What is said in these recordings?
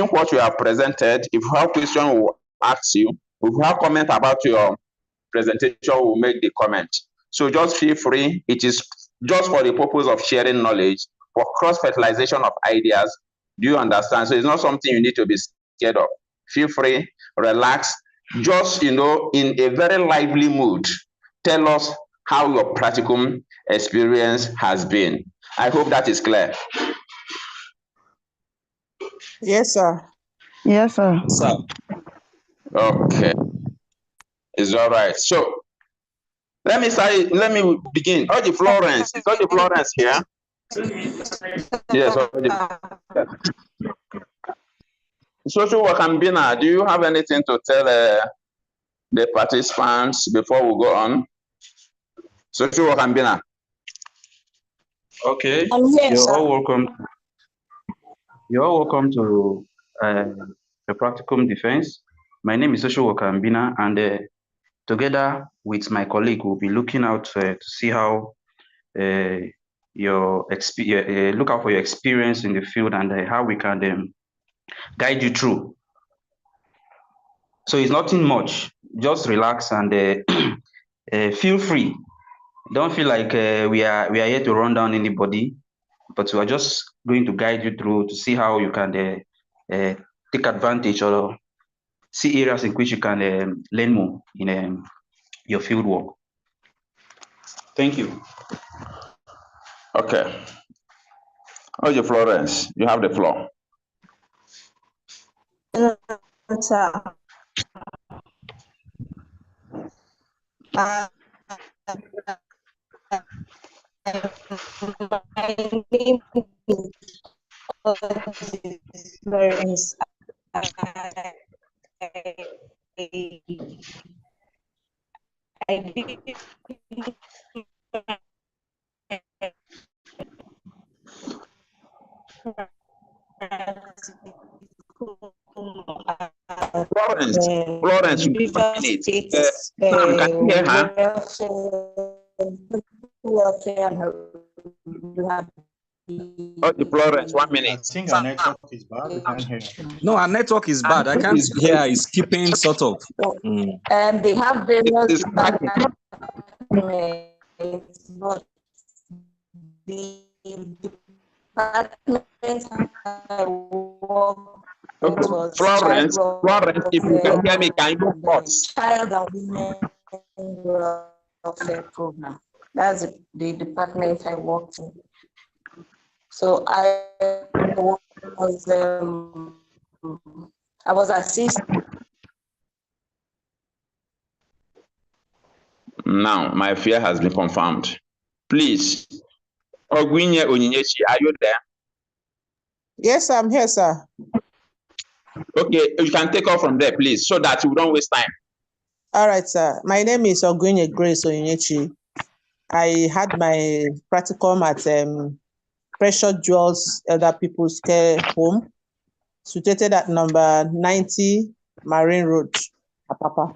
what you have presented. If you have question, we'll ask you. If you have comment about your presentation, we'll make the comment. So just feel free. It is just for the purpose of sharing knowledge, for cross-fertilization of ideas. Do you understand? So it's not something you need to be scared of. Feel free, relax. Just, in a very lively mood, tell us how your practicum experience has been. I hope that is clear. Yes, sir. Yes, sir. Okay, it's all right. So let me begin. Oji Florence, is Oji Florence here? Yes. Social work and Bina, do you have anything to tell the participants before we go on? Social work and Bina. Okay. Yes, You're sir. all welcome. You're all welcome to the Practicum Defense. My name is Social Worker Mbina, and together with my colleague, we'll be looking out to see how look out for your experience in the field and how we can guide you through. So it's nothing much. Just relax and feel free. Don't feel like we are here to run down anybody, but we are just going to guide you through to see how you can take advantage or see areas in which you can learn more in your field work. Thank you. Okay. Oji Florence, you have the floor. Sir. My name is Florence. Florence, can you hear her? Florence, 1 minute. I think our network is bad. We can't hear. No, our network is bad. I can't hear. It's keeping sort of. And they have various departments, but the department I work with Florence, if you can hear me, can you pause? Child and Women Welfare Program. That's the department I worked in. So I was assistant. Now, my fear has been confirmed. Please, Ogwinye Onyinyechi, are you there? Yes, I'm here, sir. Okay, you can take off from there, please, so that we don't waste time. All right, sir. My name is Ogwinye Grace Onyinyechi. I had my practicum at Precious Jewels Elder People's Care Home, situated at number 90 Marine Road, Apapa.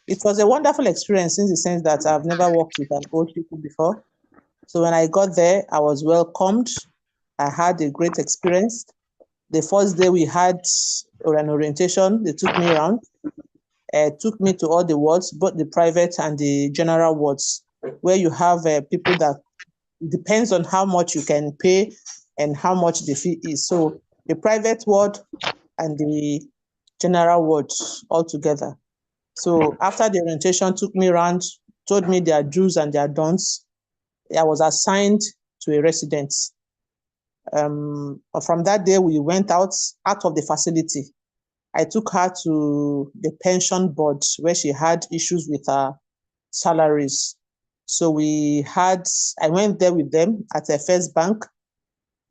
It was a wonderful experience in the sense that I've never worked with an old people before. So when I got there, I was welcomed. I had a great experience. The first day we had an orientation, they took me around, took me to all the wards, both the private and the general wards, where you have people that depends on how much you can pay and how much the fee is. So the private ward and the general ward all together. So after the orientation, took me around, told me their do's and their don'ts. I was assigned to a residence. From that day, we went out of the facility. I took her to the pension board where she had issues with her salaries. So I went there with them at a First Bank.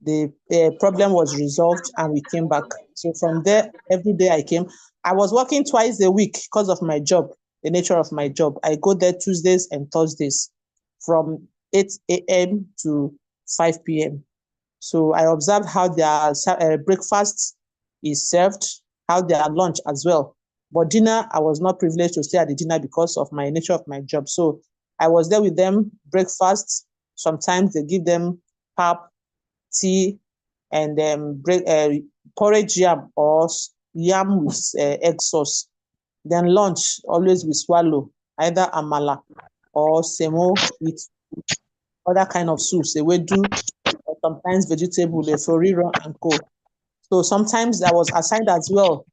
The problem was resolved and we came back. So from there, every day I came. I was working twice a week because of my job, the nature of my job. I go there Tuesdays and Thursdays from 8 a.m. to 5 p.m. So I observed how their breakfast is served, how their lunch as well. But dinner, I was not privileged to stay at the dinner because of my nature of my job. So I was there with them, breakfast. Sometimes they give them pap, tea, and porridge yam or yam with egg sauce. Then lunch, always we swallow either amala or semo with other kind of soups, ewedu, or sometimes vegetable, the foriro and co. So sometimes I was assigned as well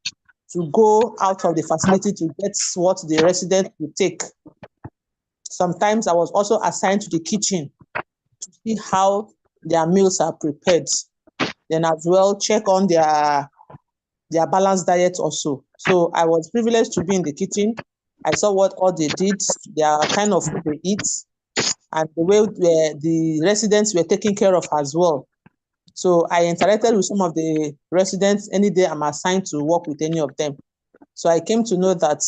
to go out of the facility to get what the residents would take. Sometimes I was also assigned to the kitchen to see how their meals are prepared. Then as well, check on their balanced diet also. So I was privileged to be in the kitchen. I saw what all they did, their kind of food they eat, and the way the residents were taken care of as well. So I interacted with some of the residents any day I'm assigned to work with any of them. So I came to know that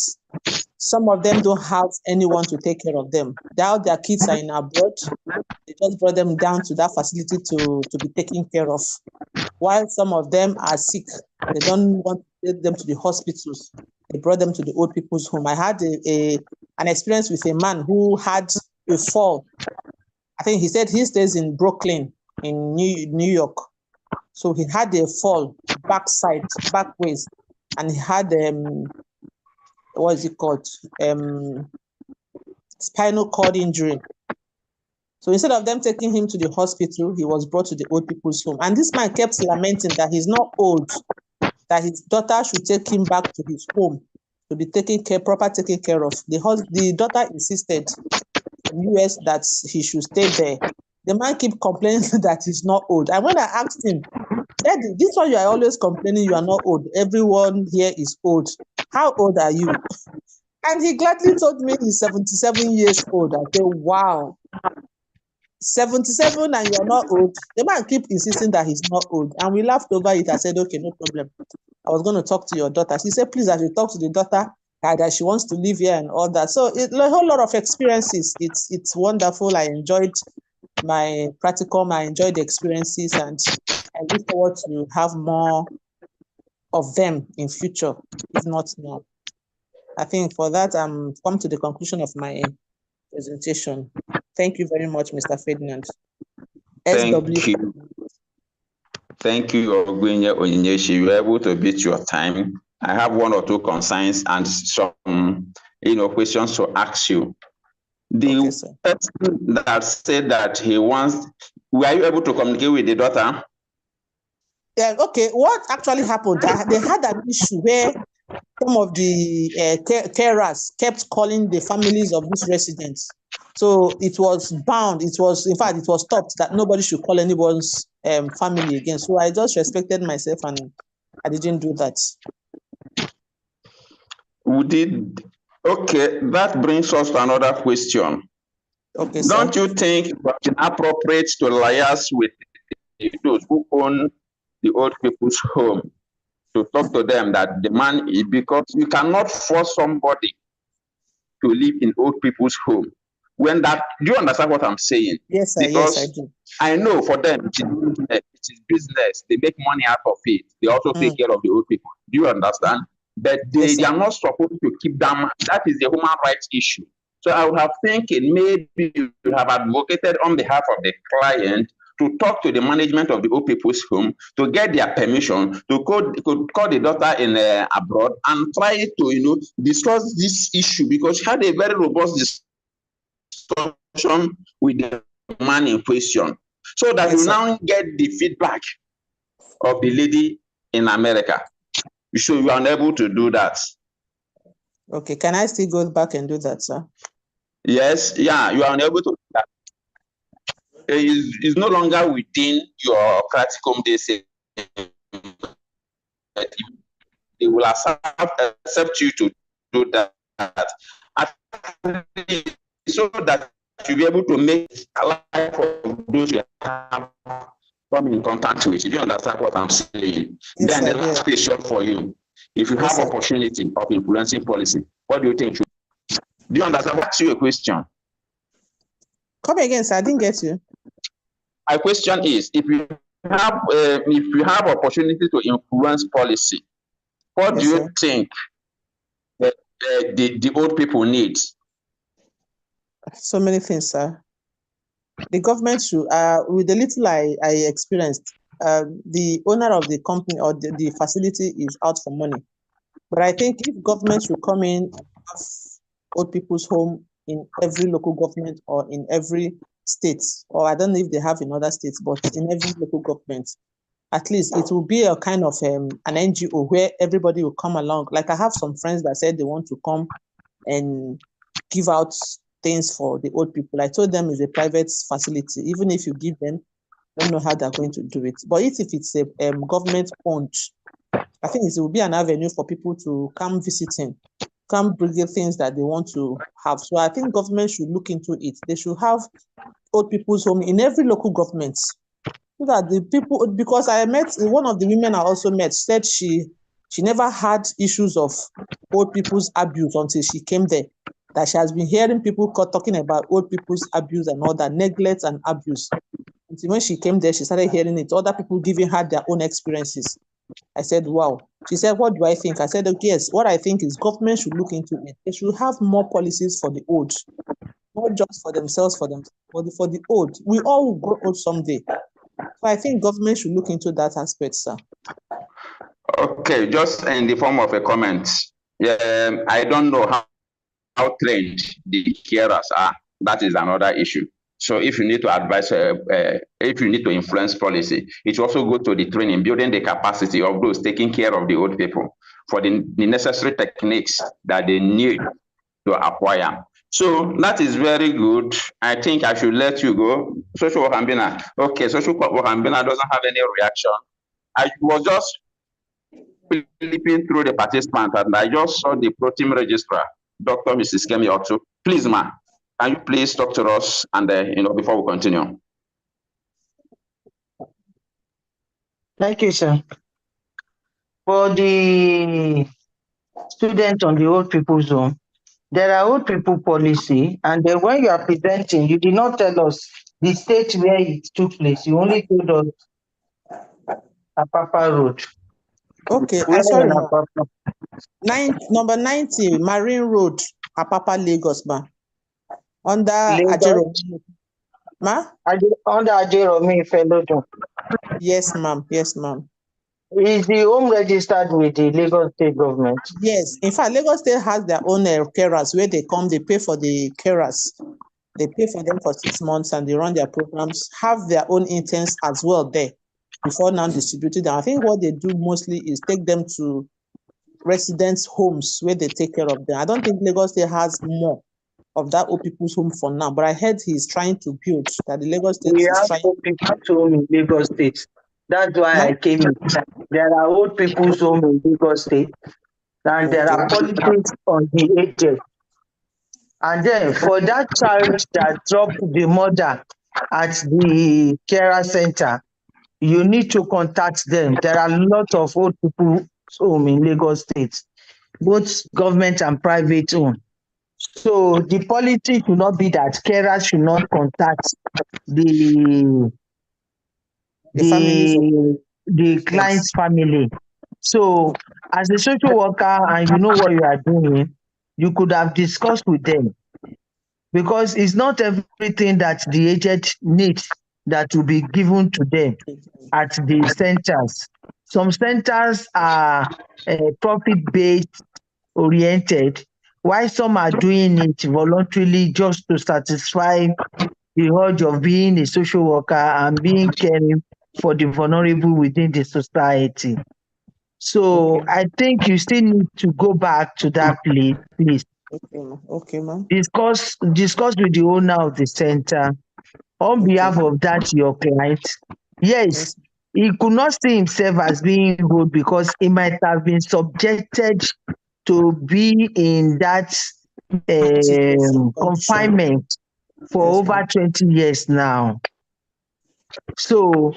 some of them don't have anyone to take care of them. Now their kids are in abroad. They just brought them down to that facility to be taken care of. While some of them are sick, they don't want to take them to the hospitals. They brought them to the old people's home. I had an experience with a man who had a fall. I think he said he stays in Brooklyn, in New York. So he had a fall backways, and he had what is it called? Spinal cord injury. So instead of them taking him to the hospital, he was brought to the old people's home. And this man kept lamenting that he's not old, that his daughter should take him back to his home to be taken care of. The daughter insisted in US that he should stay there. The man keep complaining that he's not old. And when I asked him, Daddy, this one you are always complaining you are not old. Everyone here is old. How old are you? And he gladly told me he's 77 years old. I said, wow. 77 and you're not old. The man keep insisting that he's not old. And we laughed over it. I said, okay, no problem. I was going to talk to your daughter. She said, please, I should talk to the daughter that she wants to live here and all that. So a whole lot of experiences. It's wonderful. I enjoyed my practicum. I enjoyed the experiences, and I look forward to have more of them in future, if not now. I think for that, I'm come to the conclusion of my presentation. Thank you very much, Mr. Ferdinand. Thank you. Thank you, Ogwinye Onyinyechi. You were able to beat your time. I have one or two concerns and some, questions to ask you. The person that said that he wants, were you able to communicate with the daughter? Yeah, okay. What actually happened? They had an issue where some of the carers kept calling the families of these residents. So it was bound. In fact, it was stopped that nobody should call anyone's family again. So I just respected myself and I didn't do that. Okay, that brings us to another question. Okay, Don't you think it's appropriate to liaise with those who own the old people's home to talk to them that the man is, because you cannot force somebody to live in old people's home. Do you understand what I'm saying? Yes, sir. Yes, I do. I know for them it is business. They make money out of it. They also take care of the old people. Do you understand? But they are not supposed to keep them. That is the human rights issue. So I would have thinking maybe you have advocated on behalf of the client to talk to the management of the old people's home to get their permission to call the daughter in abroad and try to discuss this issue, because she had a very robust discussion with the man in question, so that you now get the feedback of the lady in America. So you are unable to do that. Okay, can I still go back and do that, sir? Yes, yeah, you are unable to do that. It's no longer within your practicum. They will accept you to do that, so that you'll be able to make a life of those you have come in contact with. Do you understand what I'm saying? Yes, then the last question for you: if you have opportunity of influencing policy, what do you think? Do you understand? Ask you a question. Come again, sir. I didn't get you. My question is: if you have opportunity to influence policy, what do you think the old people need? So many things, sir. The government should, with the little I experienced, the owner of the company or the facility is out for money. But I think if government should come in and have old people's home in every local government or in every state, or I don't know if they have in other states, but in every local government, at least it will be a kind of an NGO where everybody will come along. Like I have some friends that said they want to come and give out things for the old people. I told them it's a private facility. Even if you give them, I don't know how they're going to do it. But if it's a government owned, I think it will be an avenue for people to come visiting, come bring the things that they want to have. So I think government should look into it. They should have old people's home in every local government. So that the people, because I met one of the women I also met, said she never had issues of old people's abuse until she came there. That she has been hearing people talking about old people's abuse and all that, neglect and abuse. Until when she came there, she started hearing it, other people giving her their own experiences. I said, wow. She said, what do I think? I said, okay, yes, what I think is government should look into it. They should have more policies for the old, not just for themselves, for the old. We all will grow old someday. So I think government should look into that aspect, sir. Okay, just in the form of a comment. I don't know how trained the carers are. That is another issue. So if you need to advise, if you need to influence policy, it also go to the training, building the capacity of those taking care of the old people for the necessary techniques that they need to acquire. So that is very good. I think I should let you go. Social worker Mbina. Okay, social worker Mbina doesn't have any reaction. I was just flipping through the participants and I just saw the pro team registrar, Dr. Mrs. Kemi Otto. Please, ma, can you please talk to us and before we continue? Thank you, sir. For the students on the old people's home, there are old people policy, and then when you are presenting, you did not tell us the state where it took place. You only told us Apapa Road. Okay, Where sorry, number 90, Marine Road, Apapa, Lagos, ma. Under Ajero. Ma? Under Ajeromi Fellow. Yes, ma'am. Yes, ma'am. Is the home registered with the Lagos State government? Yes. In fact, Lagos State has their own carers where they come, they pay for the carers. They pay for them for 6 months and they run their programs, have their own interns as well there before now distributed them. I think what they do mostly is take them to residents' homes where they take care of them. I don't think Lagos State has more of that old people's home for now, but I heard he's trying to build that the Lagos State is trying. Old people's home in Lagos State. That's why I came in. There are old people's home in Lagos State, and there are politics on the edges. And then for that child that dropped the mother at the carer center, you need to contact them. There are a lot of old people's home in Lagos State, both government and private owned. So the policy should not be that carers should not contact the client's family. So as a social worker and you know what you are doing, you could have discussed with them, because it's not everything that the agent needs that will be given to them at the centers. Some centers are profit-based oriented, while some are doing it voluntarily just to satisfy the urge of being a social worker and being caring for the vulnerable within the society. So I think you still need to go back to that place, please. Okay, ma'am. Discuss with the owner of the center on behalf of that your client. Yes, he could not see himself as being good because he might have been subjected to be in that confinement for over 20 years now. So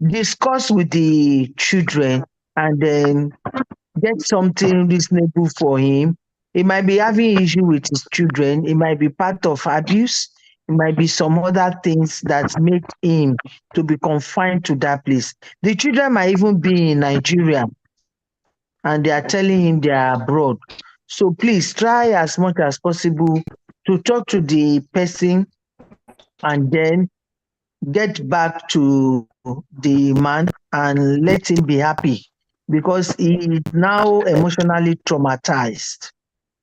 discuss with the children and then get something reasonable for him. He might be having issue with his children. It might be part of abuse. It might be some other things that make him to be confined to that place. The children might even be in Nigeria and they are telling him they are abroad. So please try as much as possible to talk to the person and then get back to the man and let him be happy because he is now emotionally traumatized.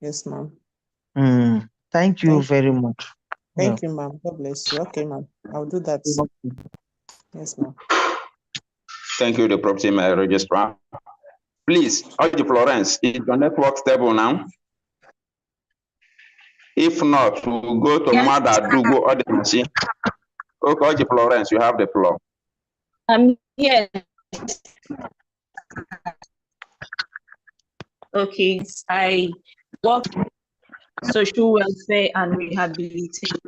Yes, ma'am. Thank you very much. Thank you, ma'am. God bless you. Okay, ma'am. I'll do that. Yes, ma'am. Thank you, the property registrar. Please, Oji Florence, is your network stable now? If not, we'll go to Mother Dugo or the machine. Okay, Oji Florence, you have the floor. Yes. Okay, I work social welfare and rehabilitation.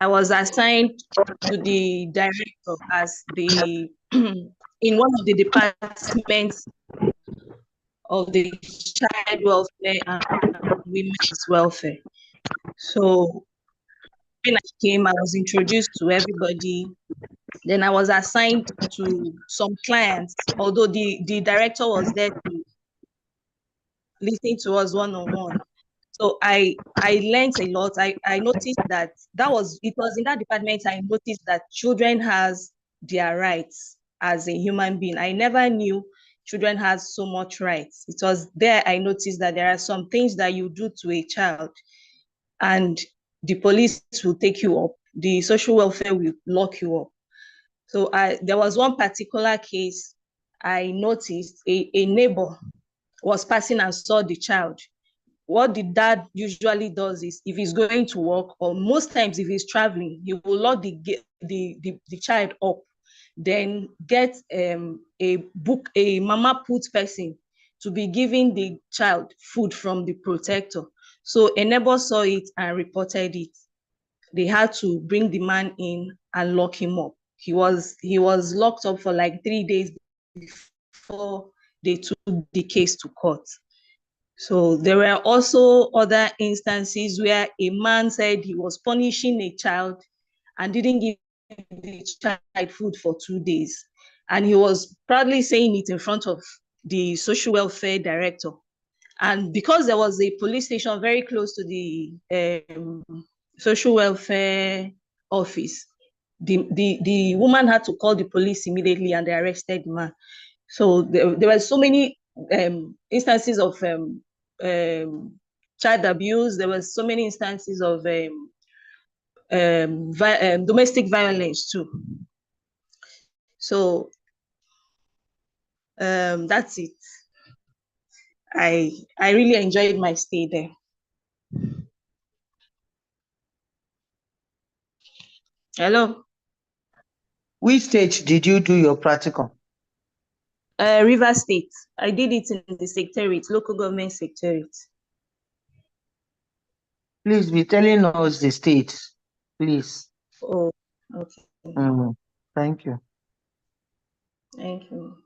I was assigned to the director as the in one of the departments of the child welfare and women's welfare. So when I came, I was introduced to everybody. Then I was assigned to some clients, although the director was there to listen to us one-on-one. So I learned a lot. I noticed that it was in that department I noticed that children has their rights as a human being. I never knew children has so much rights. It was there I noticed that there are some things that you do to a child and the police will take you up. The social welfare will lock you up. So there was one particular case I noticed a neighbor was passing and saw the child. What the dad usually does is if he's going to work, or most times if he's traveling, he will lock the child up, then get a mama put person to be giving the child food from the protector. So a neighbor saw it and reported it. They had to bring the man in and lock him up. He was locked up for like 3 days before they took the case to court. So there were also other instances where a man said he was punishing a child and didn't give the child food for 2 days. And he was proudly saying it in front of the social welfare director. And because there was a police station very close to the social welfare office, the woman had to call the police immediately and they arrested the man. So there were so many instances of child abuse. There were so many instances of domestic violence too. So that's it. I really enjoyed my stay there. Hello. Which state did you do your practicum? River State. I did it in the secretariat, local government secretariat. Please be telling us the state, please. Oh, okay. Thank you. Thank you.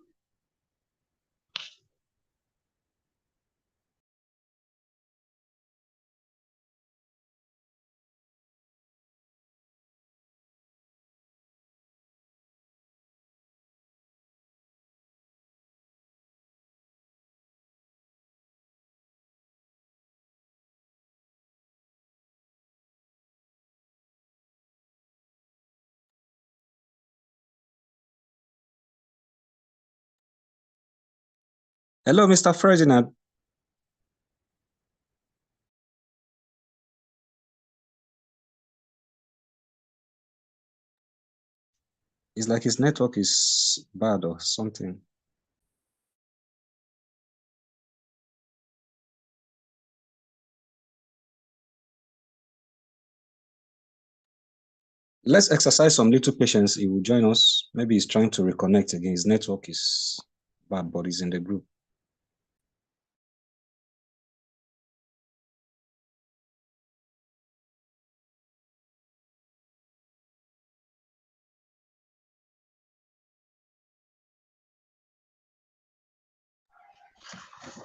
Hello, Mr. Ferdinand. It's like his network is bad or something. Let's exercise some little patience. He will join us. Maybe he's trying to reconnect again. His network is bad, but he's in the group.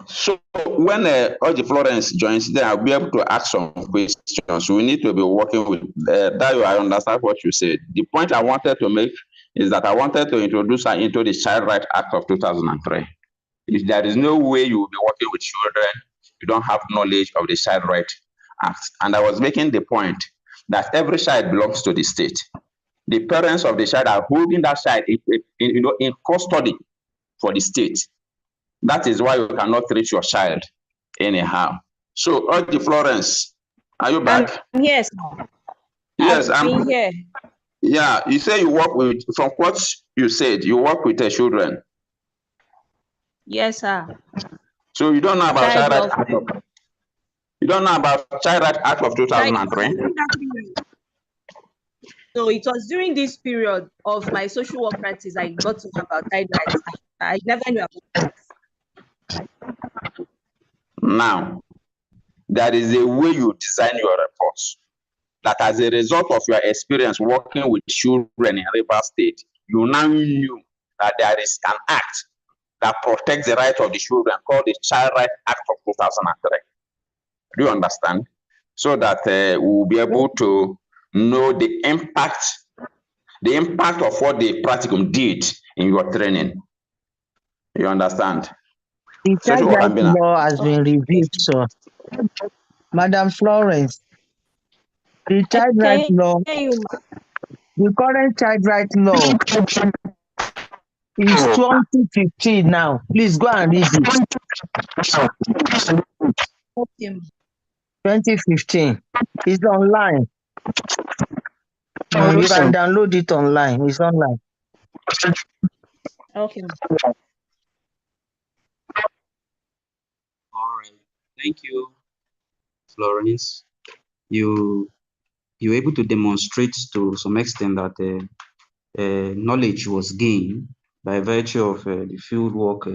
So when Oji Florence joins, then I'll be able to ask some questions. We need to be working with that. I understand what you said. The point I wanted to make is that I wanted to introduce her into the Child Rights Act of 2003. If there is no way you will be working with children, you don't have knowledge of the Child Rights Act. And I was making the point that every child belongs to the state. the parents of the child are holding that child in custody for the state. That is why you cannot treat your child anyhow. So, Auntie Florence, are you back? Yes. Yes, I'm here. Yeah, you say you work with, from what you said, you work with the children. Yes, sir. So you don't know about Child Child Right Act of, you don't know about Child Right Act of 2003? So it was during this period of my social work practice I got to know about child rights. I never knew about that. Now, there is a way you design your reports that as a result of your experience working with children in Rivers State, you now knew that there is an act that protects the right of the children called the Child Right Act of 2003. Do you understand? So that we will be able to know the impact of what the practicum did in your training. You understand? The child right law has been reviewed, so Madam Florence, the child right law, the current child right law is 2015 now. Please go and read it. 2015. It's online. You can download it online. It's online. Okay. All right. Thank you, Florence. You were able to demonstrate to some extent that knowledge was gained by virtue of the field work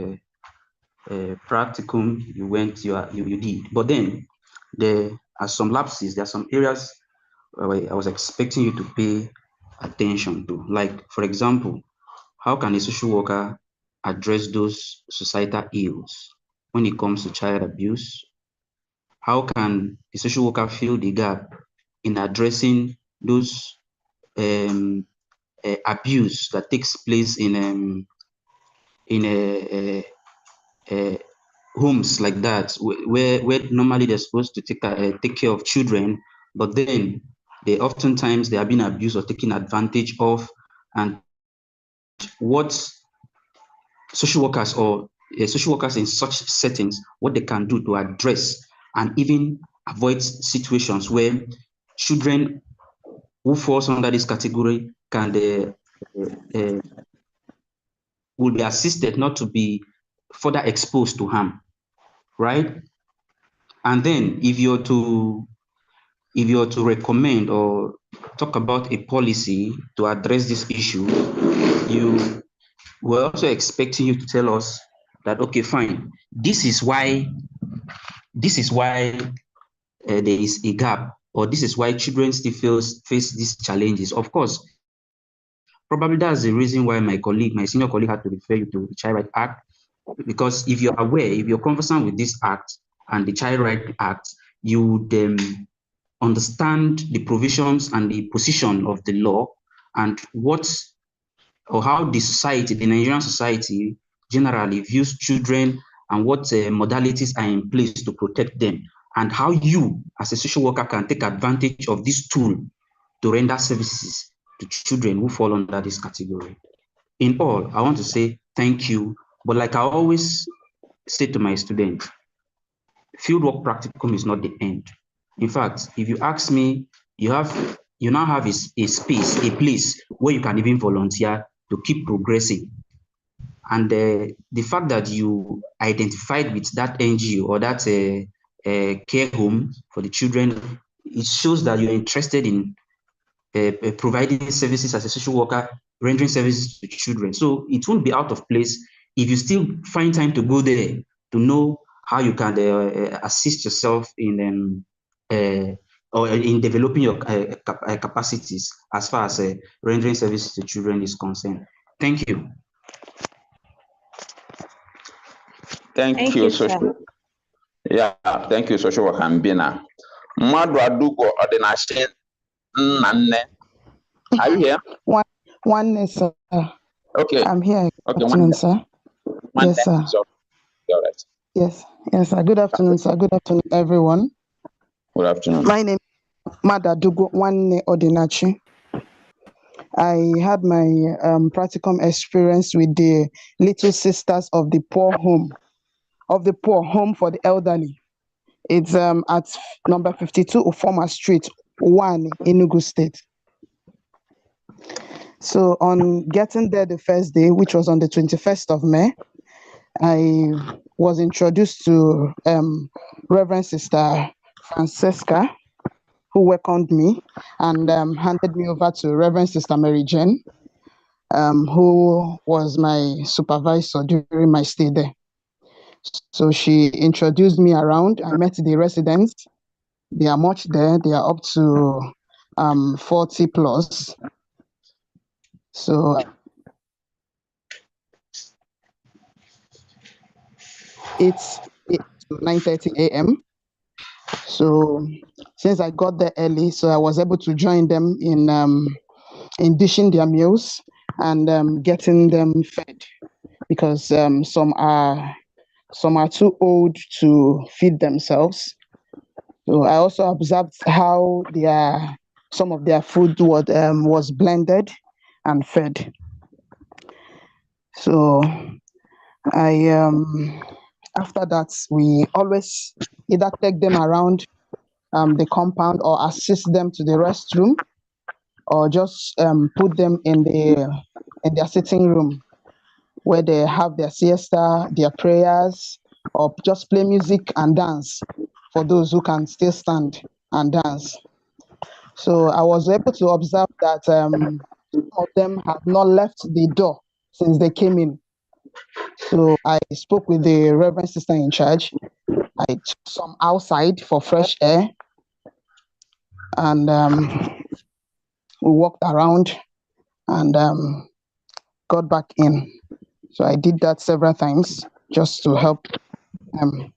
practicum you did. But then there are some lapses. There are some areas I was expecting you to pay attention to. Like, for example, how can a social worker address those societal ills when it comes to child abuse? How can a social worker fill the gap in addressing those abuse that takes place in homes like that, where normally they're supposed to take care of children, but then they oftentimes they are being abused or taken advantage of, and what social workers or social workers in such settings, what they can do to address and even avoid situations where children who falls under this category can will be assisted not to be further exposed to harm, right? And then if you're to recommend or talk about a policy to address this issue, we're also expecting you to tell us that, okay, fine, this is why there is a gap, or this is why children still face these challenges. Of course, probably that's the reason why my senior colleague had to refer you to the Child Right Act, because if you're aware, if you're conversant with this act and the Child Right Act, you would understand the provisions and the position of the law and how the Nigerian society generally views children and what modalities are in place to protect them, and how you as a social worker can take advantage of this tool to render services to children who fall under this category. In all, I want to say thank you, but like I always say to my students, fieldwork practicum is not the end. In fact, if you ask me, you now have a space, a place where you can even volunteer to keep progressing. And the fact that you identified with that NGO or that care home for the children, it shows that you're interested in providing services as a social worker, rendering services to children. So it won't be out of place if you still find time to go there to know how you can assist yourself in or in developing your capacities as far as rendering services to children is concerned. Thank you. Thank you, social. Yeah, thank you, social worker Mbina. Mmadụ Adugo Odinachi Nnanne. Are you here? One, sir. Okay. I'm here. Okay, Good afternoon, sir. Yes, sir. So, all right. Yes, sir. Good afternoon, sir. Good afternoon, everyone. Good afternoon. My name is Madadugo One Odinachi. I had my practicum experience with the Little Sisters of the Poor Home for the Elderly. It's at number 52 Ufoma Street, 1, Enugu State. So on getting there the first day, which was on the 21st of May, I was introduced to Reverend Sister Francesca, who welcomed me and handed me over to Reverend Sister Mary Jane, who was my supervisor during my stay there. So she introduced me around. I met the residents. They are much there. They are up to 40 plus. So it's 8 to 9:30 a.m. So since I got there early, so I was able to join them in dishing their meals and getting them fed, because some are too old to feed themselves. So I also observed how some of their food was blended and fed. So I after that, we always either take them around the compound or assist them to the restroom, or just put them in their sitting room where they have their siesta, their prayers, or just play music and dance for those who can still stand and dance. So I was able to observe that some of them have not left the door since they came in. So I spoke with the Reverend Sister in charge. I took some outside for fresh air, and we walked around and got back in. So I did that several times just to help them.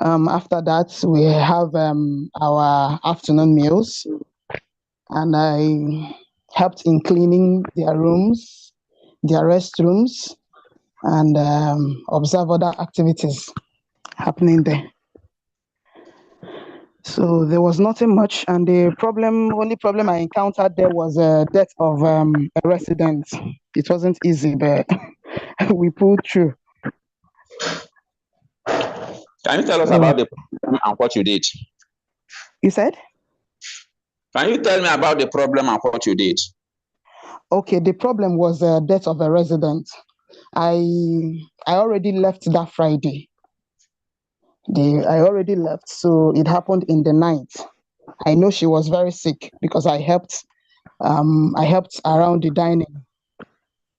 After that, we have our afternoon meals, and I helped in cleaning their rooms, their restrooms, and observe other activities happening there. So there was nothing much, and the only problem I encountered there was a death of a resident. It wasn't easy, but we pulled through. Can you tell us about the problem and what you did? You said? Can you tell me about the problem and what you did? Okay, the problem was the death of a resident. I already left that Friday. I already left, so it happened in the night. I know she was very sick because I helped around the dining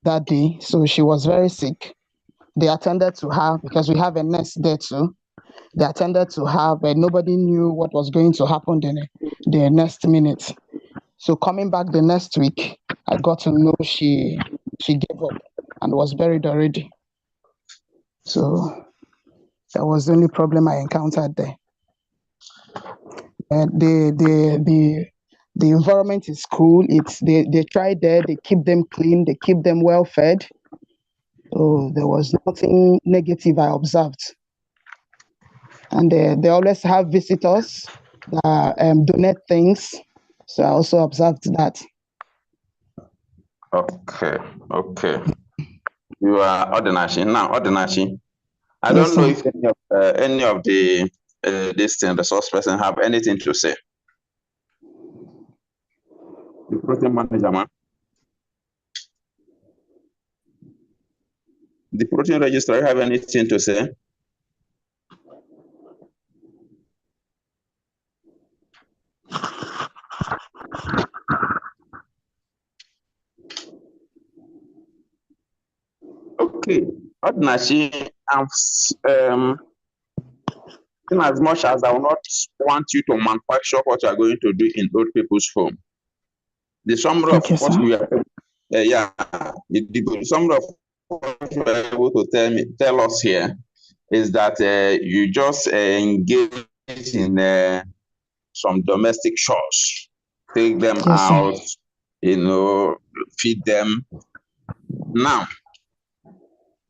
that day, so she was very sick. They attended to her because we have a nurse there too. They attended to her, but nobody knew what was going to happen the next minute. So coming back the next week, I got to know she gave up and was buried already. So that was the only problem I encountered there. And the environment is cool. They try there, they keep them clean, they keep them well fed. So there was nothing negative I observed. And they always have visitors that donate things. So I also observed that. Okay. You are Odinachi. Now, Odinachi, I Yes, don't know sir. if any of the resource person have anything to say. The protein manager, man. The protein registrar, have anything to say? Okay, Odinachi, in as much as I will not want you to manufacture what you are going to do in old people's home, the summary of what sir. you are, the summary of what you are able to tell us here is that you just engage in some domestic chores, take them out, feed them. Now,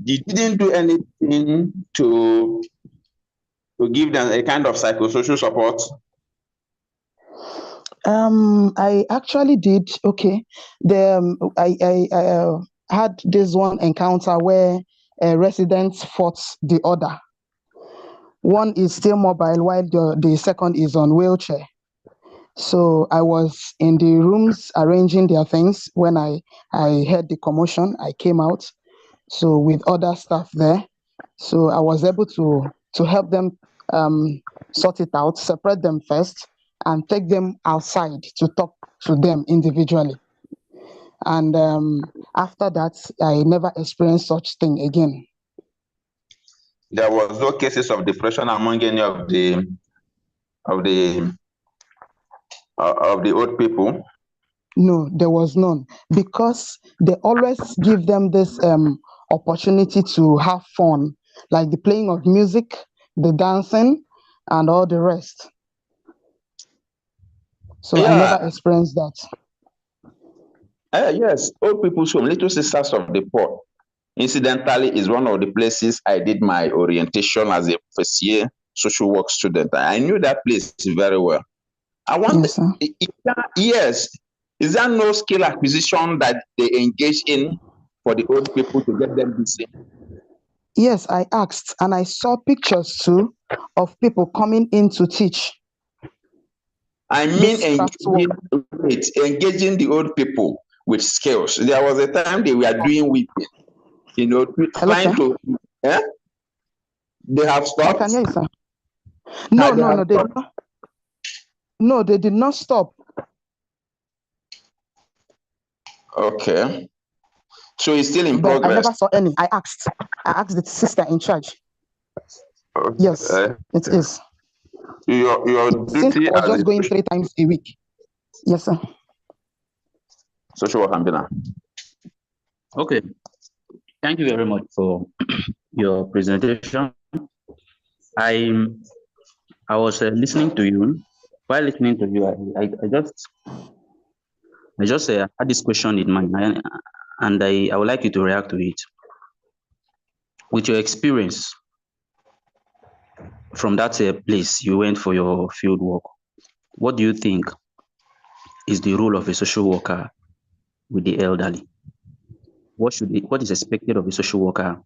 you didn't do anything to give them a kind of psychosocial support? I actually did. Okay. I had this one encounter where residents fought the other. One is still mobile while the second is on wheelchair. So I was in the rooms arranging their things when I heard the commotion. I came out, so with other staff there. So I was able to help them sort it out, separate them first, and take them outside to talk to them individually. And after that, I never experienced such thing again. There was no cases of depression among any of the old people. No, there was none, because they always give them this opportunity to have fun, like the playing of music, the dancing, and all the rest. So I never experienced that. Yes, old people's home, Little Sisters of the Poor, incidentally, is one of the places I did my orientation as a first year social work student. I knew that place very well. I want, Yes, sir. yes, is there no skill acquisition that they engage in for the old people to get them busy? Yes, I asked, and I saw pictures too of people coming in to teach. I mean, engaging the old people with skills. There was a time they were doing weeping, you know, trying to. They have stopped. I can hear you, sir. No, no, they did not stop. Okay. So it's still in But progress. I never saw any. I asked the sister in charge. Okay. Yes, it is. Your duty was as just going 3 times a week. Yes, sir. Social work Ambina. Okay. Thank you very much for your presentation. I was listening to you. While listening to you, I just had this question in mind, and I would like you to react to it. With your experience from that place you went for your field work, what do you think is the role of a social worker with the elderly? What is expected of a social worker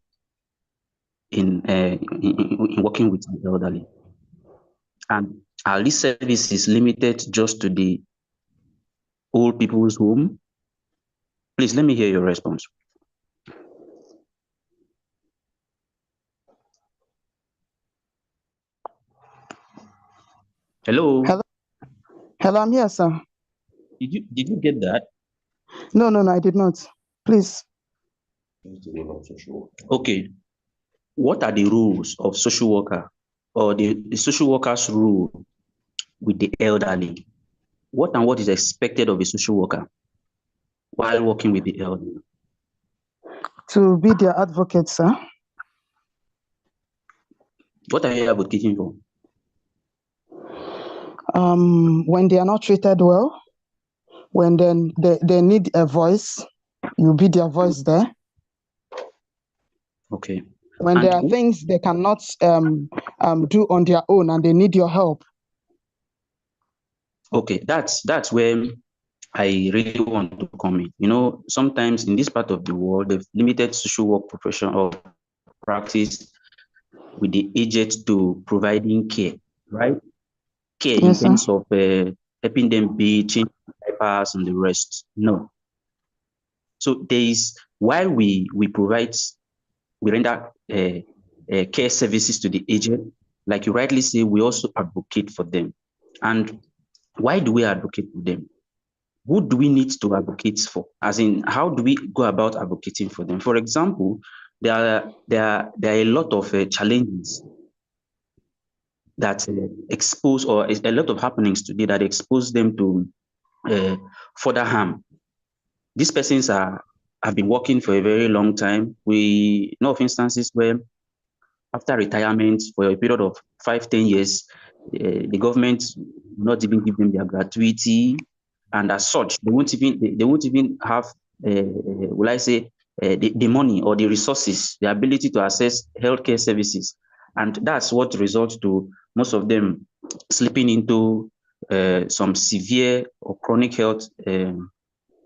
in working with the elderly? And are these services limited just to the old people's home? Please let me hear your response. Hello. Hello, I'm here, sir. Did you get that? No, I did not. Please. Okay. What are the rules of social worker, or the social worker's role with the elderly? What is expected of a social worker while working with the elderly? To be their advocate, sir. What are you advocating for? When they are not treated well, when they need a voice, you be their voice there. Okay. When there are things they cannot do on their own and they need your help. Okay, that's where I really want to come in. You know, sometimes in this part of the world, they've limited social work profession or practice with the aged to providing care, right? Care in terms of helping them be changing diapers and the rest. No. So there is, while we render care services to the aged, like you rightly say, we also advocate for them. And why do we advocate for them? Who do we need to advocate for? As in, how do we go about advocating for them? For example, there are a lot of challenges that expose, or a lot of happenings today that expose them to further harm. These persons have been working for a very long time. We know of instances where after retirement for a period of 5-10 years, the government will not even give them their gratuity, and as such, they won't even have, will I say, the money or the resources, the ability to access healthcare services, and that's what results to most of them slipping into some severe or chronic health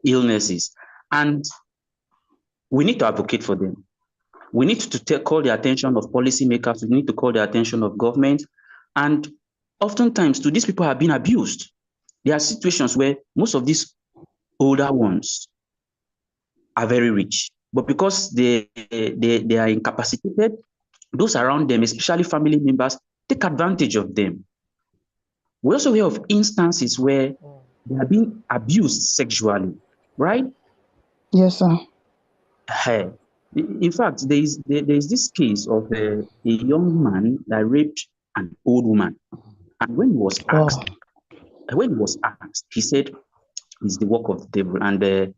illnesses. And we need to advocate for them. We need to call the attention of policymakers. We need to call the attention of government. And oftentimes, these people have been abused. There are situations where most of these older ones are very rich, but because they are incapacitated, those around them, especially family members, take advantage of them. We also hear of instances where they are being abused sexually, right? Yes, sir. Hey. In fact, there is this case of a young man that raped an old woman, and when he was asked, he said it's the work of the devil. And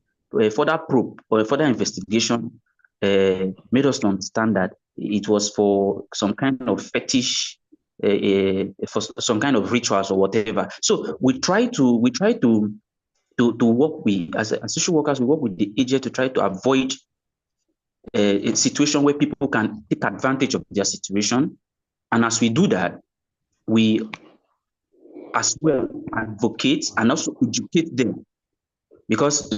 further probe or further investigation made us to understand that it was for some kind of fetish, for some kind of rituals or whatever. So we try to work with, as social workers, we work with the agent to try to avoid a situation where people can take advantage of their situation. And as we do that, we as well advocate and also educate them, because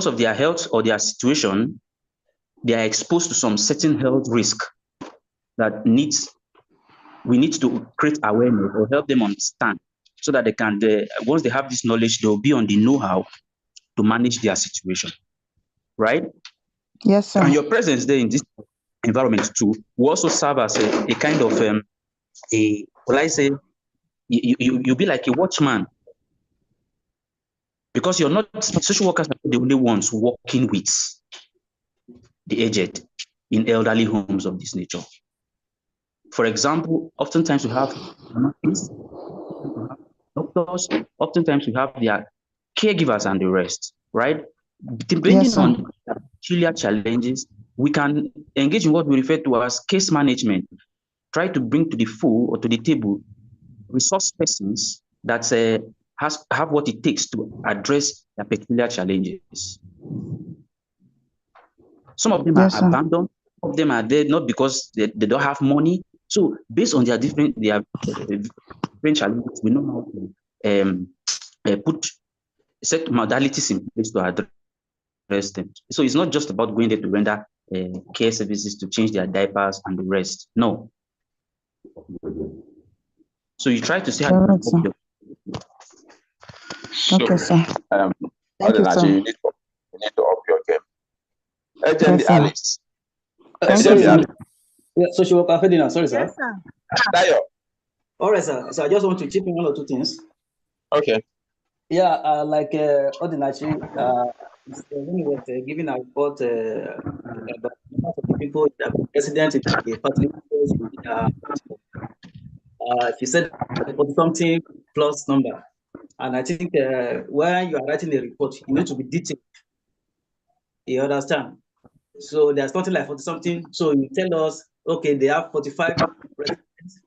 of their health or their situation, they are exposed to some certain health risk that we need to create awareness or help them understand, so that they can, once they have this knowledge, they'll be on the know-how to manage their situation, right? Yes, sir. And your presence there in this environment too will also serve as a kind of you be like a watchman, because you're not, social workers are the only ones working with the aged in elderly homes of this nature. For example, oftentimes we have doctors, oftentimes we have their caregivers and the rest, right? Depending on peculiar challenges, we can engage in what we refer to as case management, try to bring to the fore or to the table resource persons that have what it takes to address their peculiar challenges. Some of them are abandoned, some of them are there not because they don't have money. So based on their different challenges, we know how to put set modalities in place to address them. So it's not just about going there to render care services, to change their diapers and the rest. No. So you try to see how you can help them. Okay, sir. Thank you, sir. You need to up your game. Agent Alice. Sorry, yeah, social worker Ferdinand, sorry, sir. Yes, sir. Dayo. All right, sir. So I just want to chip in one or two things. Okay. Yeah, like Odinachi, when he was giving a report about the people that were resident in the facilities, she said something plus number. And I think when you are writing a report, you need to be detailed. You understand? So there's something like 40 something. So you tell us, okay, they have 45 residents,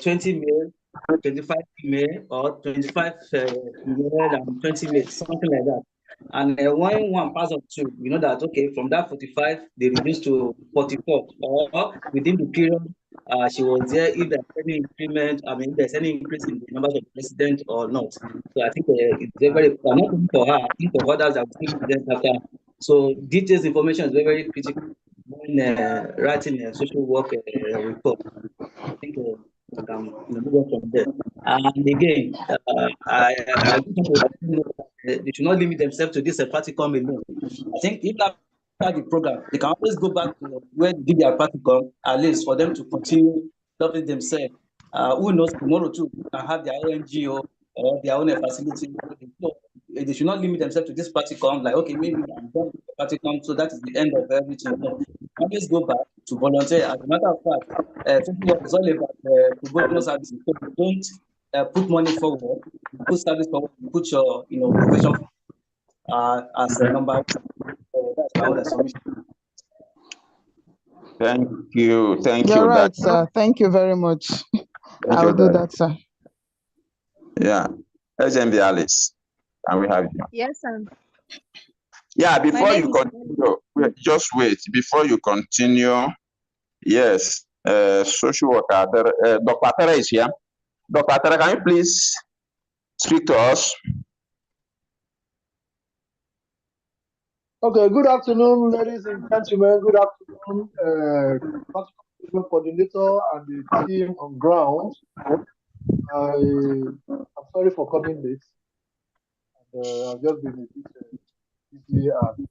20 male, 25 female, or 25 male and 20 male, something like that. And when one pass up to, you know that, okay, from that 45, they reduce to 44, or within the period she was there, if there's any increment, I mean, if there's any increase in the numbers of residents or not. So I think it's very, not only for her, I think for others that will still present after. So details information is very, very critical when writing a social work report. I think we can move on from there. And again, I just want to know they should not limit themselves to this practicum alone. I think if after the program, they can always go back to where they did their practicum, at least for them to continue developing themselves. Who knows, tomorrow too, can have their own NGO or their own facility. So they should not limit themselves to this practicum, like, okay, maybe I'm done with the practicum, so that is the end of everything. No, always go back to volunteer. As a matter of fact, something is all about pro bono services. So don't put money forward, put service forward, put your profession as a number one. So that's my own assumption. Thank you. You're right, sir. Thank you very much. I'll do that, sir. Yeah. Agent Alice, and we have you. Yes, sir. Yeah, before you continue, just wait. Before you continue, yes, social worker, Dr. Pere is here. Dr. Tere, can you please speak to us? Okay, good afternoon, ladies and gentlemen. Good afternoon, practical coordinator and the team on ground. I'm sorry for coming late. I've just been a bit busy and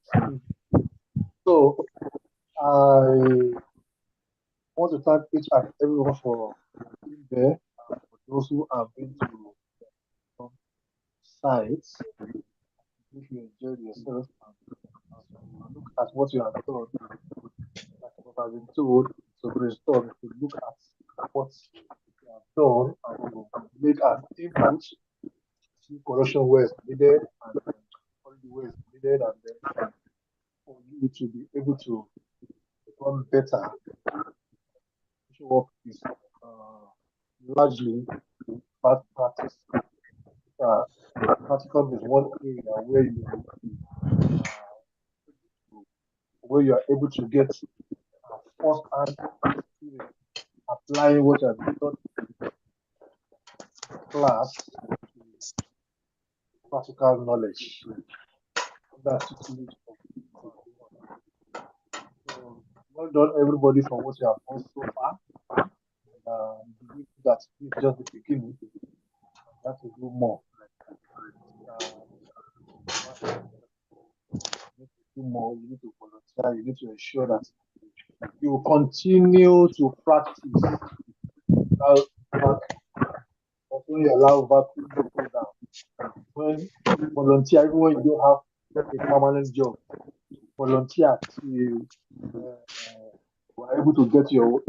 so I want to thank each and everyone for being there and for those who have been to some sites. If you enjoyed yourself and look at what you have done, like what I've been told, to brainstorm, to look at what you have done and to make an input, see correction where it's needed and quality where it's needed, and then for you to be able to become better. Social work is largely bad practice. Practicum is one area where you are able to get first-hand experience applying what you have been taught in class to practical knowledge. That's it. So, well done, everybody, for what you have done so far. And believe that this is just the beginning. You have to do more. You need to do more. You need to volunteer. You need to ensure that you continue to practice. When you allow vacuum to go down, when you volunteer, even when you don't have a permanent job, volunteer till you are able to get your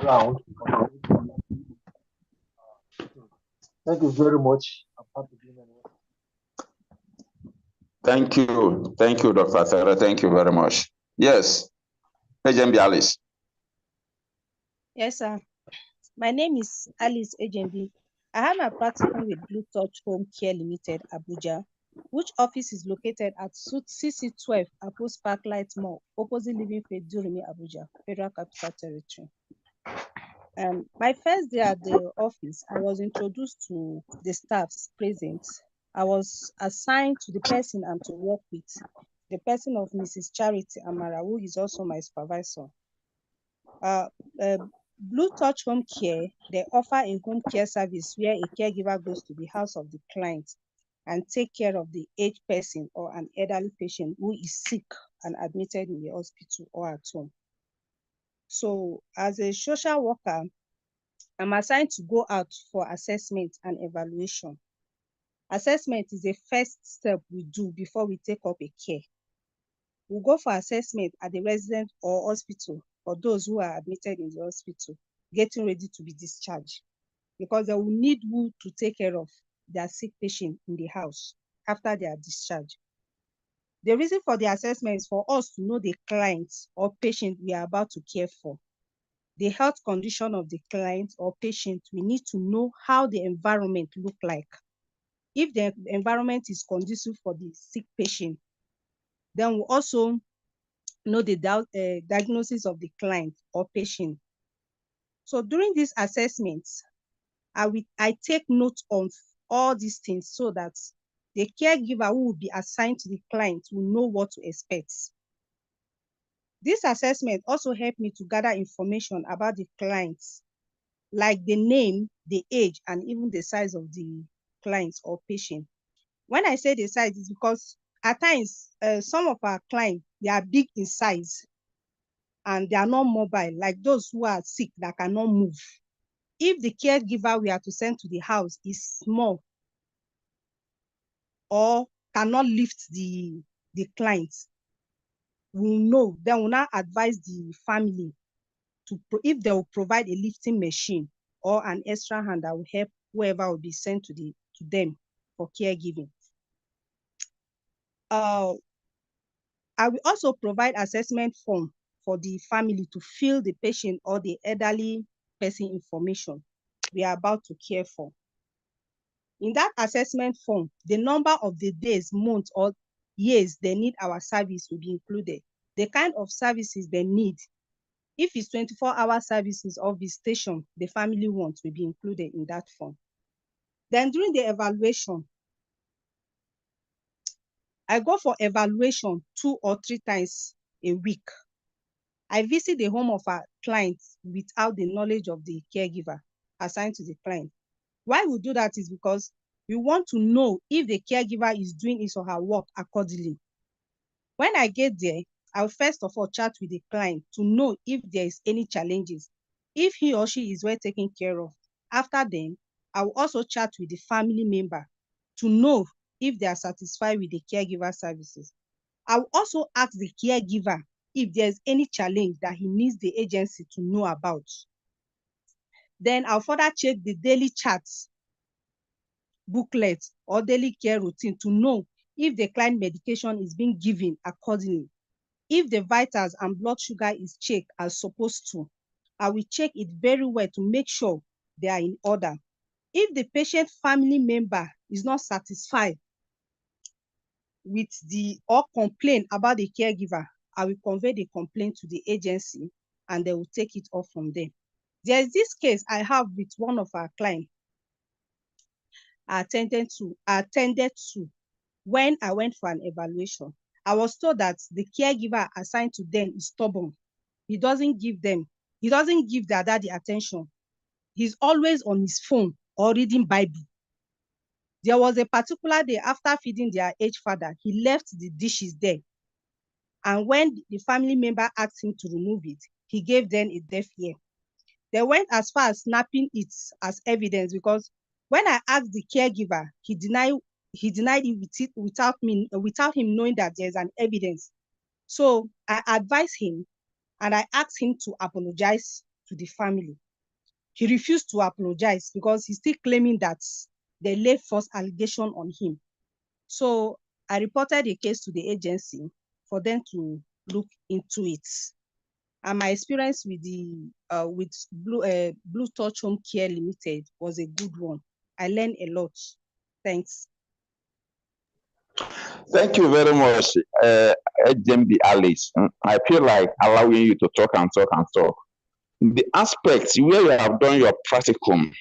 ground. Thank you very much. I'm happy being here. Thank you, Dr. Tere. Thank you very much. Yes, Agent Alice. Yes, sir. My name is Alice Ejembi. I have my practicum with Blue Touch Home Care Limited, Abuja, which office is located at CC12 Apple Sparklight Mall, opposite Living Faith Durumi, Abuja, Federal Capital Territory. My first day at the office, I was introduced to the staffs present. I was assigned to the person I'm to work with, the person of Mrs. Charity Amara, who is also my supervisor. Blue Touch Home Care, they offer a home care service where a caregiver goes to the house of the client and take care of the aged person or an elderly patient who is sick and admitted in the hospital or at home. So as a social worker, I'm assigned to go out for assessment and evaluation. Assessment is the first step we do before we take up a care. We'll go for assessment at the residence or hospital for those who are admitted in the hospital, getting ready to be discharged, because they will need who to take care of their sick patient in the house after they are discharged. The reason for the assessment is for us to know the client or patient we are about to care for. The health condition of the client or patient, we need to know how the environment look like. If the environment is conducive for the sick patient, then we also know the diagnosis of the client or patient. So during these assessments, I take note of all these things so that the caregiver who will be assigned to the client will know what to expect. This assessment also helped me to gather information about the clients, like the name, the age, and even the size of the clients or patient. When I say the size, it's because at times, some of our clients, they are big in size and they are not mobile, like those who are sick that cannot move. If the caregiver we are to send to the house is small or cannot lift the client, we know, then we'll now advise the family if they will provide a lifting machine or an extra hand that will help whoever will be sent to them for caregiving. I will also provide assessment form for the family to fill the patient or the elderly person information we are about to care for. In that assessment form, the number of the days, months, or years they need our service will be included. The kind of services they need, If it's 24-hour services or visitation the family wants will be included in that form. Then during the evaluation, I go for evaluation 2 or 3 times a week. I visit the home of our clients without the knowledge of the caregiver assigned to the client. Why we do that is because we want to know if the caregiver is doing his or her work accordingly. When I get there, I'll first of all chat with the client to know if there is any challenges, if he or she is well taken care of. After then, I will also chat with the family member to know if they are satisfied with the caregiver services. I will also ask the caregiver if there's any challenge that he needs the agency to know about. Then I'll further check the daily charts, booklet, or daily care routine to know if the client medication is being given accordingly. If the vitals and blood sugar is checked as supposed to, I will check it very well to make sure they are in order. If the patient family member is not satisfied with or complain about the caregiver, I will convey the complaint to the agency and they will take it off from there. There is this case I have with one of our clients I attended to when I went for an evaluation. I was told that the caregiver assigned to them is stubborn. He doesn't give their daddy attention. He's always on his phone or reading Bible. There was a particular day after feeding their aged father, he left the dishes there. And when the family member asked him to remove it, he gave them a deaf ear. They went as far as snapping it as evidence because when I asked the caregiver, he denied it without him knowing that there's an evidence. So I advised him and I asked him to apologize to the family. He refused to apologize because he's still claiming that they laid false allegation on him. So I reported the case to the agency for them to look into it. And my experience with Blue Touch Home Care Limited was a good one. I learned a lot. Thanks. Thank you very much, HMB Alice. I feel like allowing you to talk and talk and talk. The aspects where you have done your practicum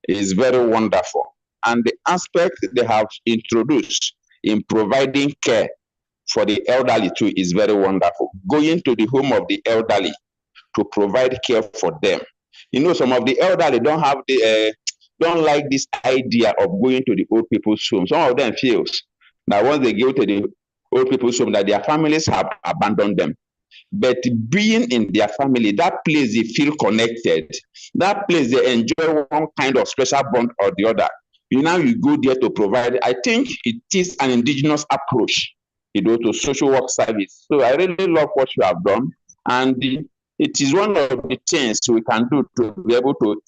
is very wonderful. And the aspect they have introduced in providing care for the elderly too is very wonderful. Going to the home of the elderly to provide care for them. You know, some of the elderly don't like this idea of going to the old people's home. Some of them feels that once they go to the old people's home, that their families have abandoned them. But being in their family, that place they feel connected. That place they enjoy one kind of special bond or the other. You go there to provide. I think it is an indigenous approach, to social work service. So I really love what you have done, and it is one of the things we can do to be able to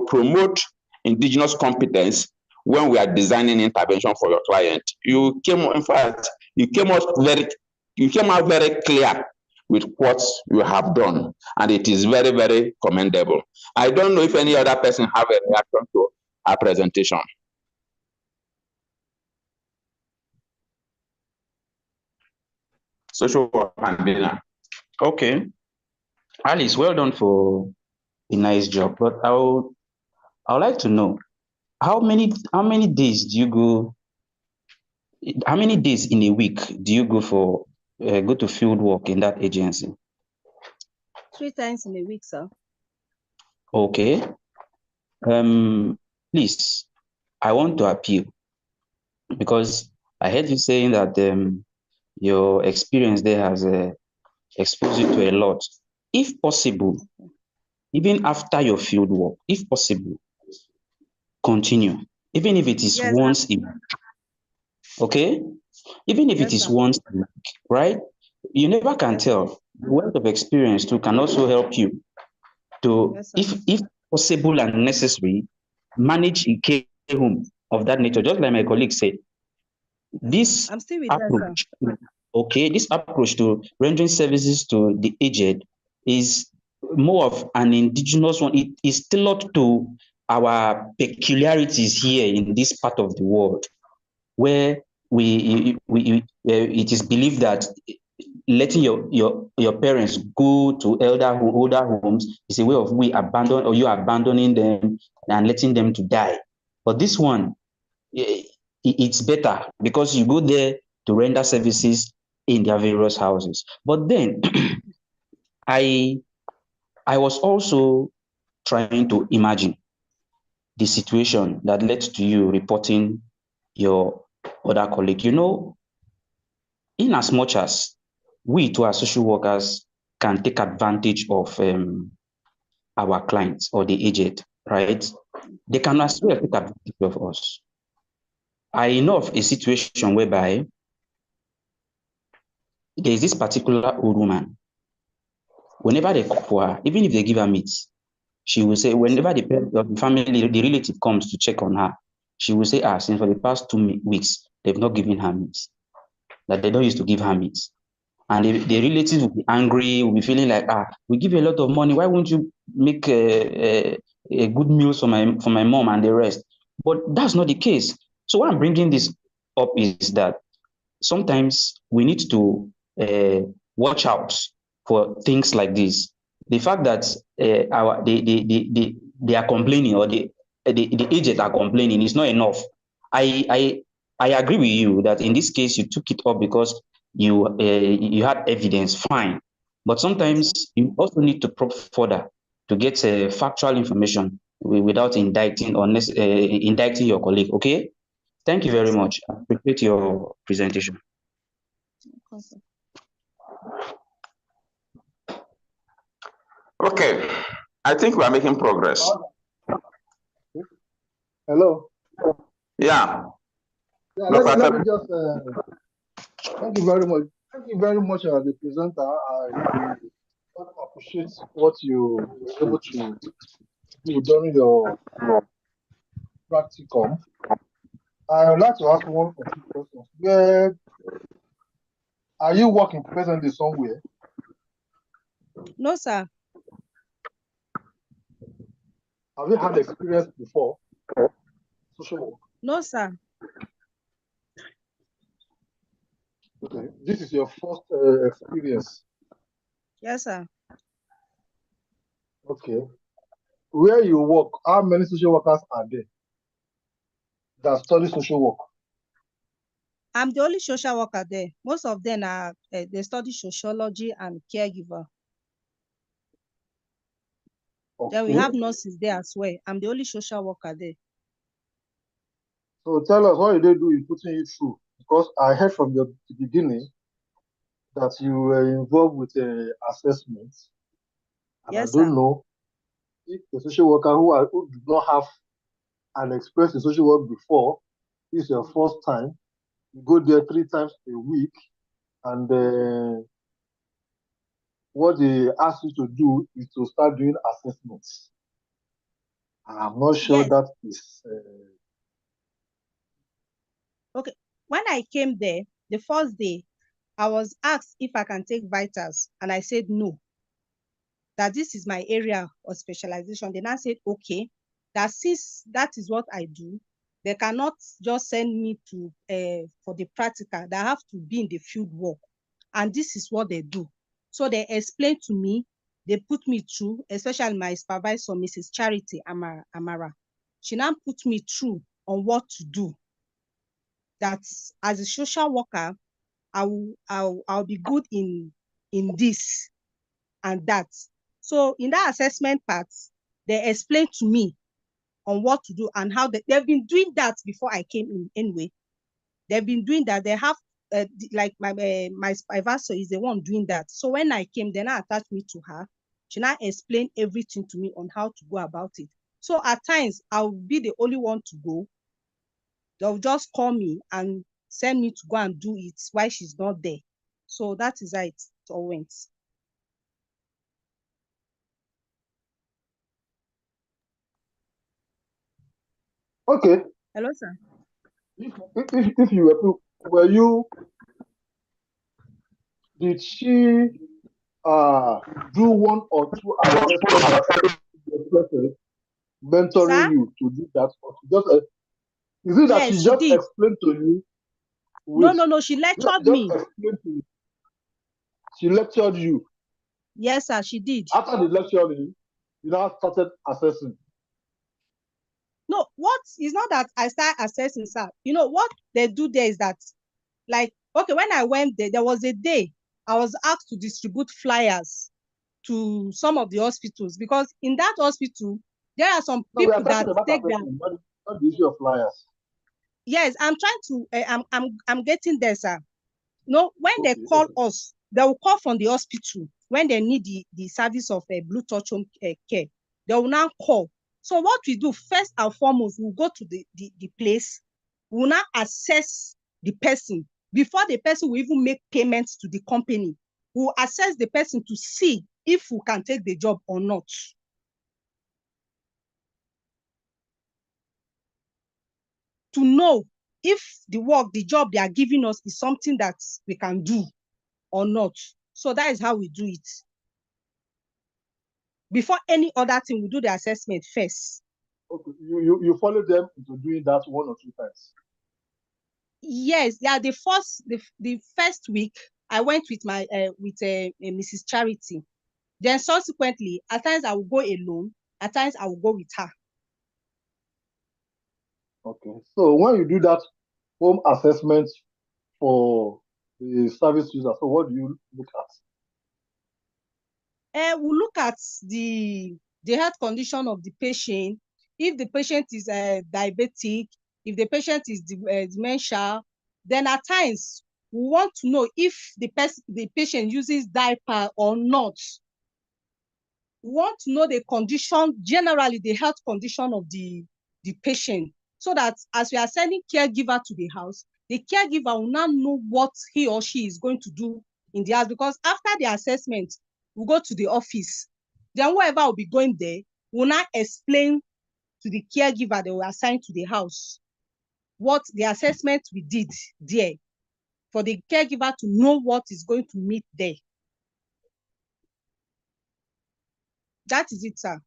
promote indigenous competence when we are designing intervention for your client. You came out very clear with what you have done, and it is very, very commendable. I don't know if any other person have a reaction to our presentation. Social work and dinner. Okay. Alice, well done for a nice job. But I would like to know how many days do you go? How many days in a week do you go for go to field work in that agency? 3 times in a week, sir. Okay. Please, I want to appeal because I heard you saying that your experience there has exposed you to a lot. If possible, even after your field work, if possible, continue, even if it is once a week. Okay? Even if it is once a week, right? You never can tell. The wealth of experience too can also help you to, if possible and necessary, manage a care home of that nature. Just like my colleague said, this approach, this approach to rendering services to the aged is more of an indigenous one. It is tailored to our peculiarities here in this part of the world, where it is believed that letting your parents go to older homes is a way of you abandoning them and letting them to die. But this one, it's better because you go there to render services in their various houses. But then I was also trying to imagine the situation that led to you reporting your other colleague. You know, in as much as we too as social workers can take advantage of our clients or the aged, right? They can as well take advantage of us. I know of a situation whereby there is this particular old woman. Whenever they cook for her, even if they give her meat, she will say, whenever the family, the relative comes to check on her, she will say, since for the past 2 weeks, they've not given her meat, that they don't used to give her meat. And the relatives will be angry, will be feeling like, we give you a lot of money. Why won't you make a good meal for my mom and the rest? But that's not the case. So what I'm bringing this up is that sometimes we need to watch out for things like this. The fact that they are complaining, or the agents are complaining, is not enough. I agree with you that in this case you took it up because you had evidence, fine. But sometimes you also need to probe further to get factual information without indicting or indicting your colleague. Okay, thank you very much. I appreciate your presentation. Okay, I think we are making progress. Hello. Yeah. Let me just thank you very much. Thank you very much, the presenter. I appreciate what you were able to do during your practicum. I would like to ask one or two questions. Where are you working presently somewhere? No, sir. Have you had experience before? Social work? No, sir. Okay. This is your first experience? Yes, sir. Okay. Where you work, how many social workers are there that study social work? I'm the only social worker there. Most of them are they study sociology and caregiver. Okay. Then we have nurses there as well. I'm the only social worker there. So tell us, what did they do in putting you through? Because I heard from the beginning that you were involved with assessments. And Yes, I don't sir. know if the social worker who did not have an experience in social work before, this is your first time, you go there 3 times a week, and what they ask you to do is to start doing assessments. I'm not sure that is... Okay. When I came there, the first day, I was asked if I can take vitals, and I said no, that this is my area of specialization. They now said, okay, that since that is what I do, they cannot just send me to for the practical, that I have to be in the field work. And this is what they do. So they explained to me, they put me through, especially my supervisor, Mrs. Charity Amara. She now put me through on what to do. That as a social worker, I'll be good in this and that. So in that assessment part, they explained to me on what to do and how they've been doing that before I came in anyway. They've been doing that. They have like my supervisor is the one doing that. So when I came, then I attached me to her. She now explained everything to me on how to go about it. So at times I'll be the only one to go. They'll just call me and send me to go and do it while she's not there. So that is how it all went. Okay. Hello, sir. If you were you, did she do 1 or 2 assessments mentoring you to do that? Just, is it that she just explained to you? No, she lectured me. She lectured you. Yes, sir, she did. After the lecturing, you now started assessing. No, what is not that I start assessing, sir. You know what they do there is that, like, okay, when I went there, there was a day I was asked to distribute flyers to some of the hospitals, because in that hospital there are some No, we are people that talking about take their. assessing, not the issue of flyers. Yes, I'm trying to. I'm getting there, sir. No, when they call us, they will call from the hospital when they need the service of a Blue Touch home care. They will now call. So what we do first and foremost, we'll go to the place. We'll now assess the person before the person will even make payments to the company. We'll assess the person to see if we can take the job or not. To know if the job they are giving us is something that we can do or not. So that is how we do it. Before any other thing, we do the assessment first. Okay, you follow them into doing that 1 or 2 times. Yes, yeah. The first week, I went with my Mrs. Charity. Then subsequently, at times I will go alone. At times I will go with her. Okay, so when you do that home assessment for the service user, so what do you look at? We look at the health condition of the patient. If the patient is diabetic, if the patient is dementia, then at times we want to know if the patient uses diaper or not. We want to know the condition, generally the health condition of the patient, so that as we are sending caregiver to the house, the caregiver will now know what he or she is going to do in the house. Because after the assessment, we go to the office. Then whoever will be going there will now explain to the caregiver they were assigned to the house what the assessment we did there, for the caregiver to know what is going to meet there. That is it, sir.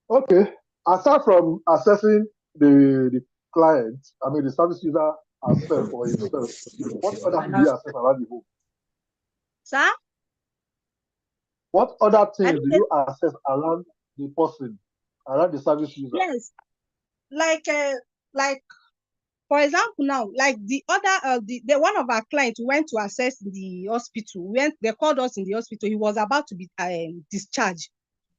Okay, aside from assessing the client, I mean the service user herself or himself, what other things do you assess around the home? Sir? What other things do you assess around the person, around the service user? Yes, like for example now, like the other the one of our clients went to assess the hospital. They called us in the hospital. He was about to be discharged.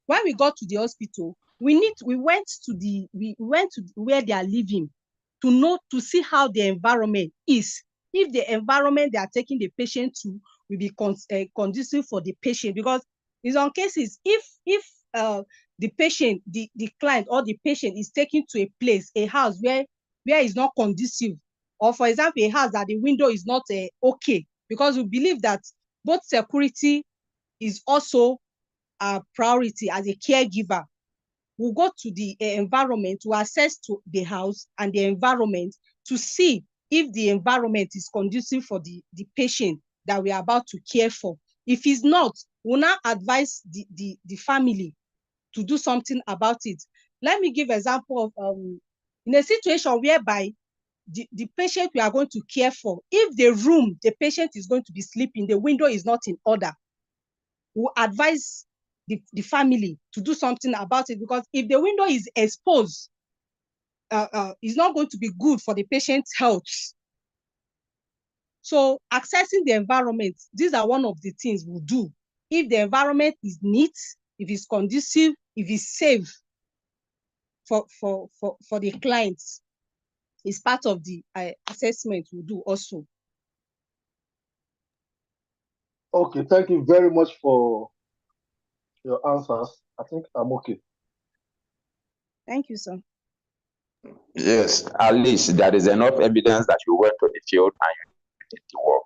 When we got to the hospital, we went to where they are living to see how the environment is. If the environment they are taking the patient to will be conducive for the patient, because in some cases, if the patient, the client or the patient is taken to a place, a house where it's not conducive, or for example, a house that the window is not okay, because we believe that both security is also a priority as a caregiver. We'll go to the environment to assess to the house and the environment to see if the environment is conducive for the patient that we are about to care for. If it's not, we'll now advise the family to do something about it. Let me give example of in a situation whereby the patient we are going to care for, if the room the patient is going to be sleeping, the window is not in order, we'll advise the family to do something about it, because if the window is exposed, it's not going to be good for the patient's health. So accessing the environment, these are one of the things we'll do. If the environment is neat, if it's conducive, if it's safe for the clients, it's part of the assessment we'll do also. Okay, thank you very much for your answers. I think I'm okay. Thank you, sir. Yes, at least there is enough evidence that you went to the field and you did the work.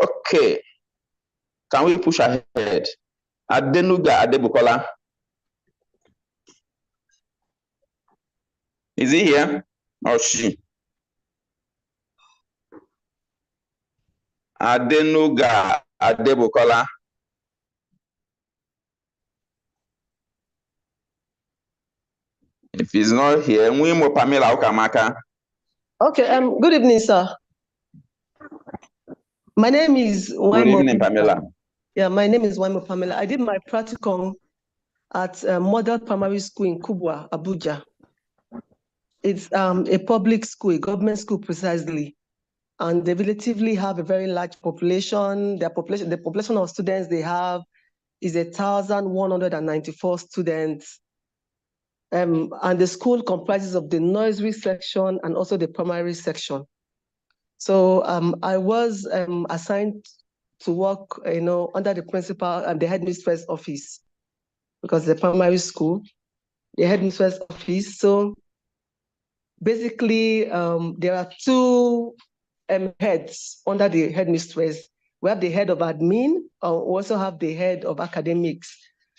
Okay, can we push ahead? Adenuga Adebukola. Is he here or she? Adenuga Adebukola. If he's not here, Mwimo Pamela Okamaka. Okay, good evening, sir. My name is Good evening, Pamela. Yeah, my name is Waimo Pamela. I did my practicum at Model Primary School in Kubwa, Abuja. It's a public school, a government school precisely. And they relatively have a very large population. The population of students they have is 1,194 students. And the school comprises of the nursery section and also the primary section. So I was assigned to work, under the principal and the headmistress office, because the primary school, the headmistress office. So basically, there are two heads under the headmistress. We have the head of admin, we also have the head of academics.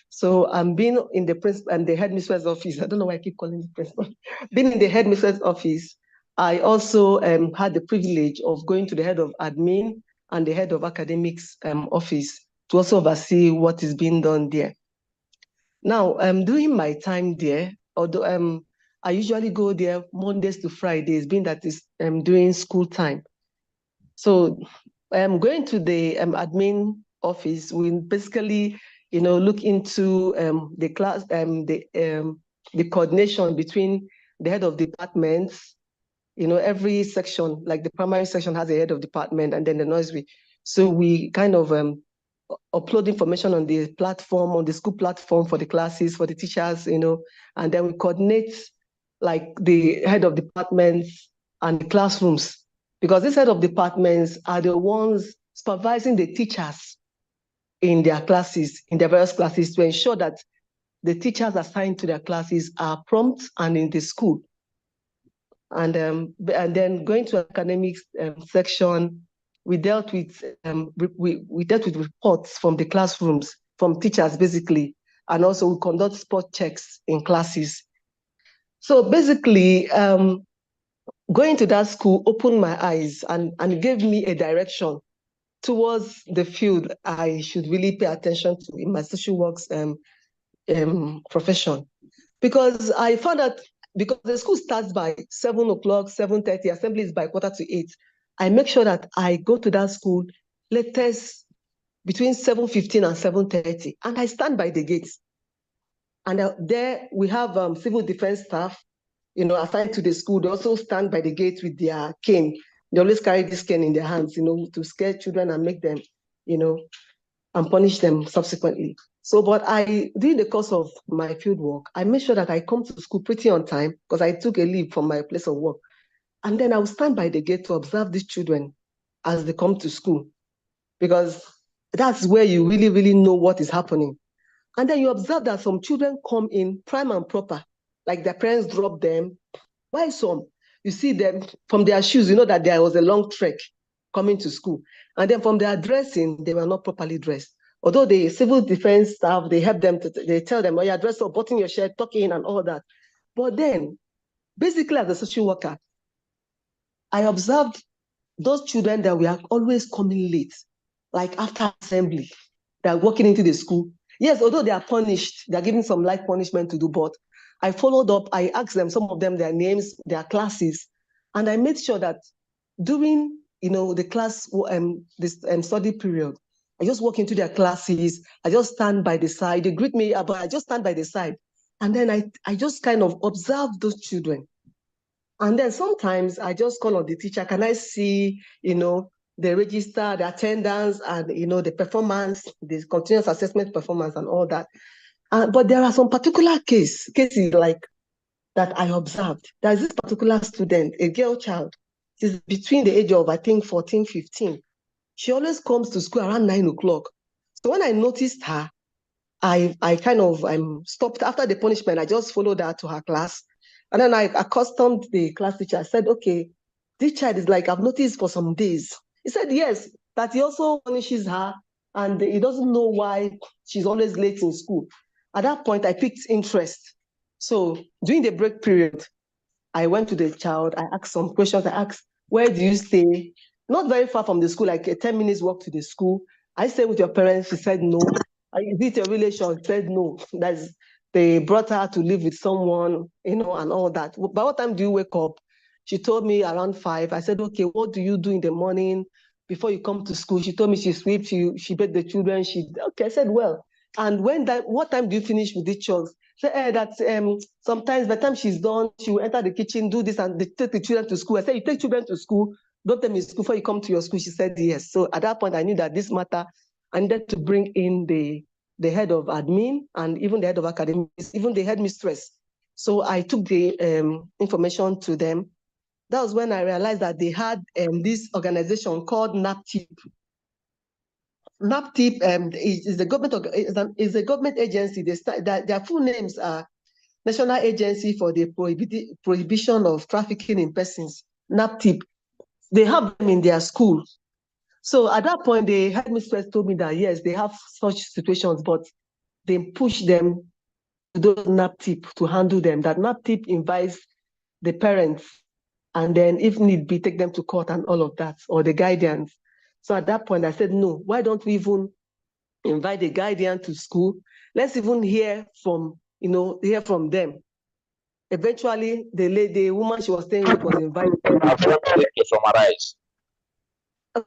So I'm being in the principal and the headmistress office. I don't know why I keep calling the principal. Being in the headmistress office, I also had the privilege of going to the head of admin and the head of academics office to also oversee what is being done there. Now, during my time there, although I usually go there Mondays to Fridays, being that is during school time. So going to the admin office, we basically, look into the class, the coordination between the head of departments. Every section, like the primary section has a head of department, and then the nursery. So we kind of upload information on the platform, on the school platform for the classes, for the teachers, and then we coordinate like the head of departments and the classrooms, because these head of departments are the ones supervising the teachers in their classes, in their various classes, to ensure that the teachers assigned to their classes are prompt and in the school. And then going to academics section, we dealt with we dealt with reports from the classrooms, from teachers basically, and also we conduct spot checks in classes. So basically, going to that school opened my eyes and gave me a direction towards the field I should really pay attention to in my social works profession. Because I found that because the school starts by 7 o'clock, 7:30, assembly is by 7:45. I make sure that I go to that school latest between 7:15 and 7:30, and I stand by the gates. And there we have civil defense staff, assigned to the school. They also stand by the gate with their cane. They always carry this cane in their hands, to scare children and make them, and punish them subsequently. So, but during the course of my field work, I made sure that I come to school pretty on time, because I took a leave from my place of work. And then I will stand by the gate to observe these children as they come to school, because that's where you really, really know what is happening. And then you observe that some children come in prime and proper, like their parents drop them. Why some? You see them from their shoes, you know that there was a long trek coming to school. And then from their dressing, they were not properly dressed. Although the civil defense staff, they help them, they tell them, oh, yeah, dress up, button your shirt, tuck in and all that. But then, basically as a social worker, I observed those children that were always coming late, like after assembly, they're walking into the school. Yes, although they are punished, they're given some light punishment to do, but I followed up, I asked them, some of them, their names, their classes, and I made sure that during, the class, this study period, I just walk into their classes, I just stand by the side, they greet me, but I just stand by the side. And then I just kind of observe those children. And then sometimes I just call on the teacher, can I see, the register, the attendance, and, the performance, the continuous assessment performance and all that. But there are some particular cases like that I observed. There's this particular student, a girl child. She's between the age of, I think, 14, 15. She always comes to school around 9 o'clock. So when I noticed her, I kind of stopped after the punishment. I just followed her to her class. And then I accustomed the class teacher. I said, okay, this child is like, I've noticed for some days. He said, yes, that he also punishes her and he doesn't know why she's always late in school. At that point, I picked interest. So during the break period, I went to the child, I asked some questions. I asked, where do you stay? Not very far from the school, like a 10 minutes walk to the school. I stay with your parents. She said, no. Is it a relation? She said, no. That's they brought her to live with someone, and all that. By what time do you wake up? She told me around 5. I said, okay, what do you do in the morning before you come to school? She told me she sweeps, she bathed the children. Okay, I said, well, and what time do you finish with the chores? She said, sometimes by the time she's done, she will enter the kitchen, do this, and they take the children to school. I said, you take children to school, don't tell me school before you come to your school. She said, yes. So at that point, I knew that this matter, I needed to bring in the head of admin and even the head of academics, even the headmistress. So I took the information to them. That was when I realized that they had this organization called NAPTIP. NAPTIP is a government agency. Their full names are National Agency for the Prohibition of Trafficking in Persons, NAPTIP. They have them in their school. So at that point, the headmistress told me that, yes, they have such situations, but they push them to those NAPTIP to handle them, that NAPTIP invites the parents and then if need be, take them to court and all of that, or the guardians. So at that point, I said, no, why don't we even invite the guardian to school? Let's even hear from them. Eventually, the woman she was staying with was invited. To summarize.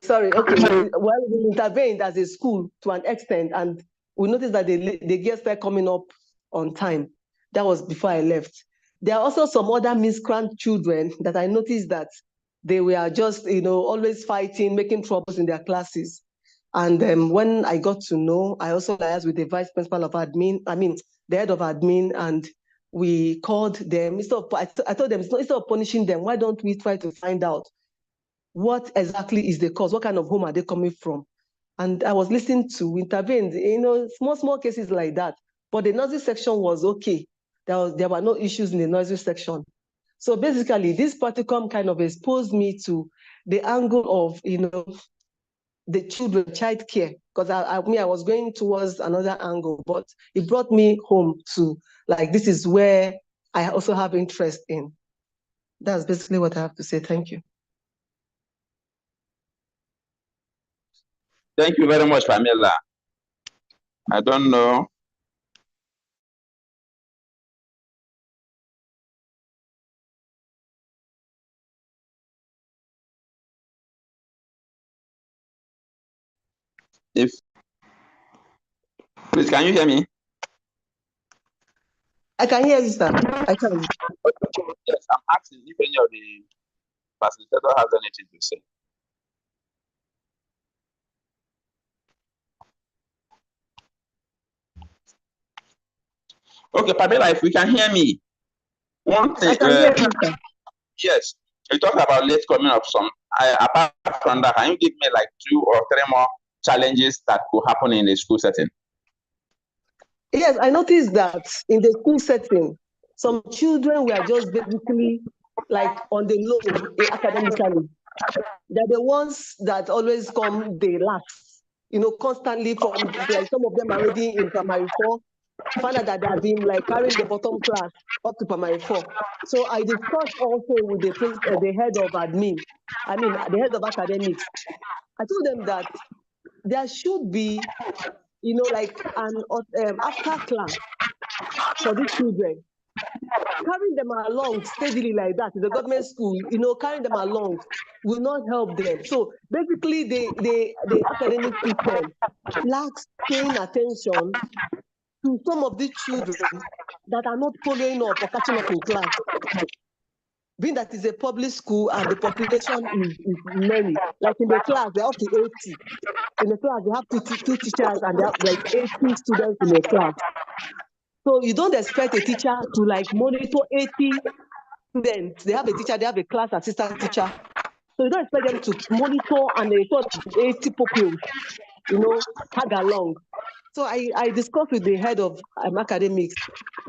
Sorry, okay. Well, we intervened as a school to an extent, and we noticed that the guests were coming up on time. That was before I left. There are also some other miscreant children that I noticed that they were just, always fighting, making troubles in their classes. And when I got to know, I also liaised with the vice principal of admin, the head of admin, and we called them. I told them, instead of punishing them, why don't we try to find out what exactly is the cause? What kind of home are they coming from? And I was listening to intervene, small cases like that. But the nursery section was okay. There were no issues in the nursery section. So basically, this practicum kind of exposed me to the angle of, the children, child care, because I was going towards another angle, but it brought me home to, this is where I also have interest in. That's basically what I have to say. Thank you. Thank you very much, Pamela. I don't know. Please, can you hear me? I can hear you, sir. I can. Yes, I'm asking if any of the facilitator has anything to say. Okay, Pamela, if we can hear me. One thing, I can hear you, sir. Yes, you talked about late coming of some. Apart from that, can you give me 2 or 3 more challenges that could happen in a school setting? Yes, I noticed that in the school setting, some children were just basically on the low academically. They're the ones that always come the last, constantly from, some of them already in primary 4, find out that they have been carrying the bottom class up to primary 4. So I discussed also with the head of admin, the head of academics. I told them that there should be, an after class for these children. Carrying them along steadily like that in the government school, carrying them along will not help them. So basically, the academic system lacks paying attention to some of the children that are not following up or catching up in class. Being that it's a public school and the population is many, in the class, they're up to 80. In the class, they have two teachers and they have 80 students in a class. So you don't expect a teacher to monitor 80 students. They have a teacher, they have a class assistant teacher. So you don't expect them to monitor and they thought 80 pupils, tag along. So I discussed with the head of academics.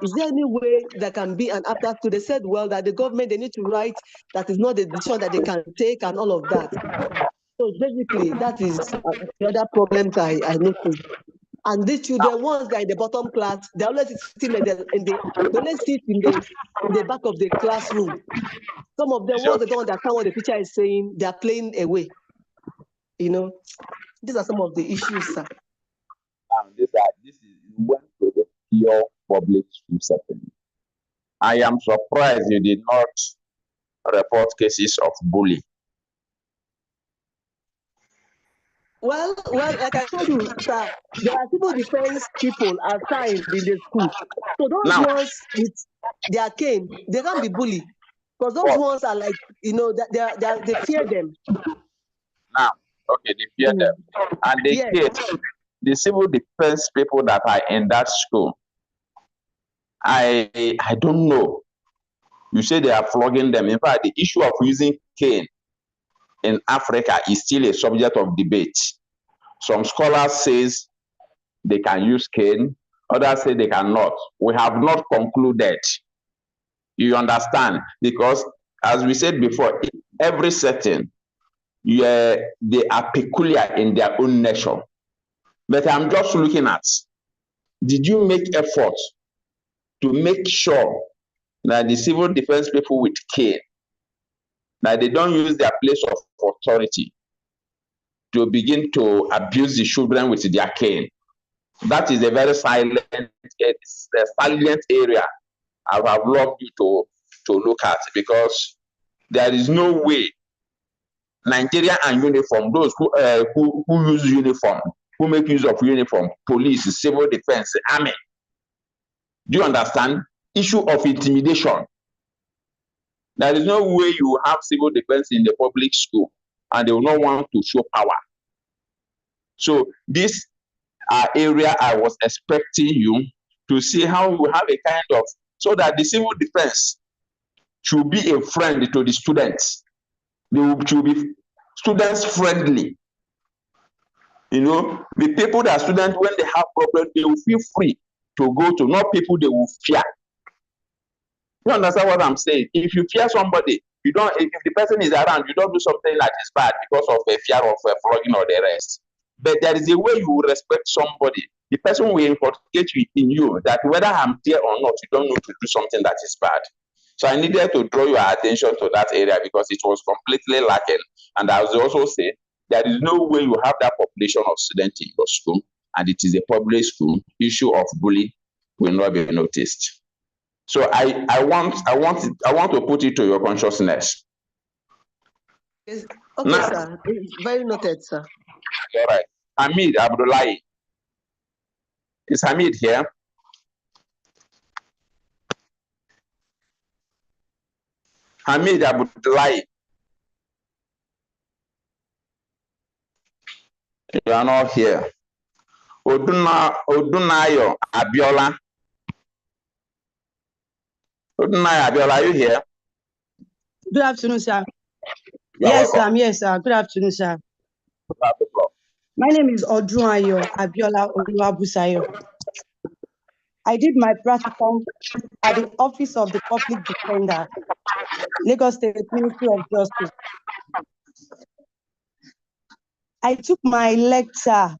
Is there any way there can be an after school? They said, well, that the government, they need to write that is not a decision that they can take and all of that. So basically, that is the other problems I noticed. And these children, once they're in the bottom class, they always sitting they always sit in the back of the classroom. Some of them, once they don't understand what the teacher is saying, they are playing away. These are some of the issues, sir. This is when to get your public school setting. I am surprised you did not report cases of bullying. Well, like I told you, sir, there are civil defense people assigned in the school. So those Now, ones with their cane, they can't be bullied. Because those ones are like, they fear them. now, okay, they fear them. And the Yes. kids, the civil defense people that are in that school, I don't know. You say they are flogging them. In fact, the issue of using cane in Africa is still a subject of debate. Some scholars says they can use cane, others say they cannot. We have not concluded. You understand? Because as we said before, every setting, they are peculiar in their own nature. But I'm just looking at, did you make effort to make sure that the civil defense people with cane, that they don't use their place of authority to begin to abuse the children with their cane? That is a very silent area I would have loved you to look at, because there is no way Nigeria and uniform, those who use uniform, who make use of uniform, police, civil defense, army. Do you understand? Issue of intimidation. There is no way you have civil defense in the public school and they will not want to show power. So this area I was expecting you to see how you have a kind of, so that the civil defense should be a friend to the students. They should be students friendly. You know, the people that students, when they have problems, they will feel free to go to, not people they will fear. You understand what I'm saying? If you fear somebody, you don't, if the person is around, you don't do something that is bad because of a fear of flogging or the rest. But there is a way you will respect somebody. The person will inculcate in you that whether I'm there or not, you don't need to do something that is bad. So I needed to draw your attention to that area because it was completely lacking. And I was also saying, there is no way you have that population of students in your school, and it is a public school, issue of bullying will not be noticed. So I want to put it to your consciousness. Okay, now, sir. Very noted, sir. All right. Hamid Abdullahi. Is Hamid here? Hamid Abdullahi. You are not here. Odunayo Abiola. Odunayo Abiola, are you here? Good afternoon, sir. Yes, sir. Yes, sir. Good afternoon, sir. My name is Odunayo Abiola Oluwabusayo. I did my practicum at the Office of the Public Defender, Lagos State Ministry of Justice. I took my lecture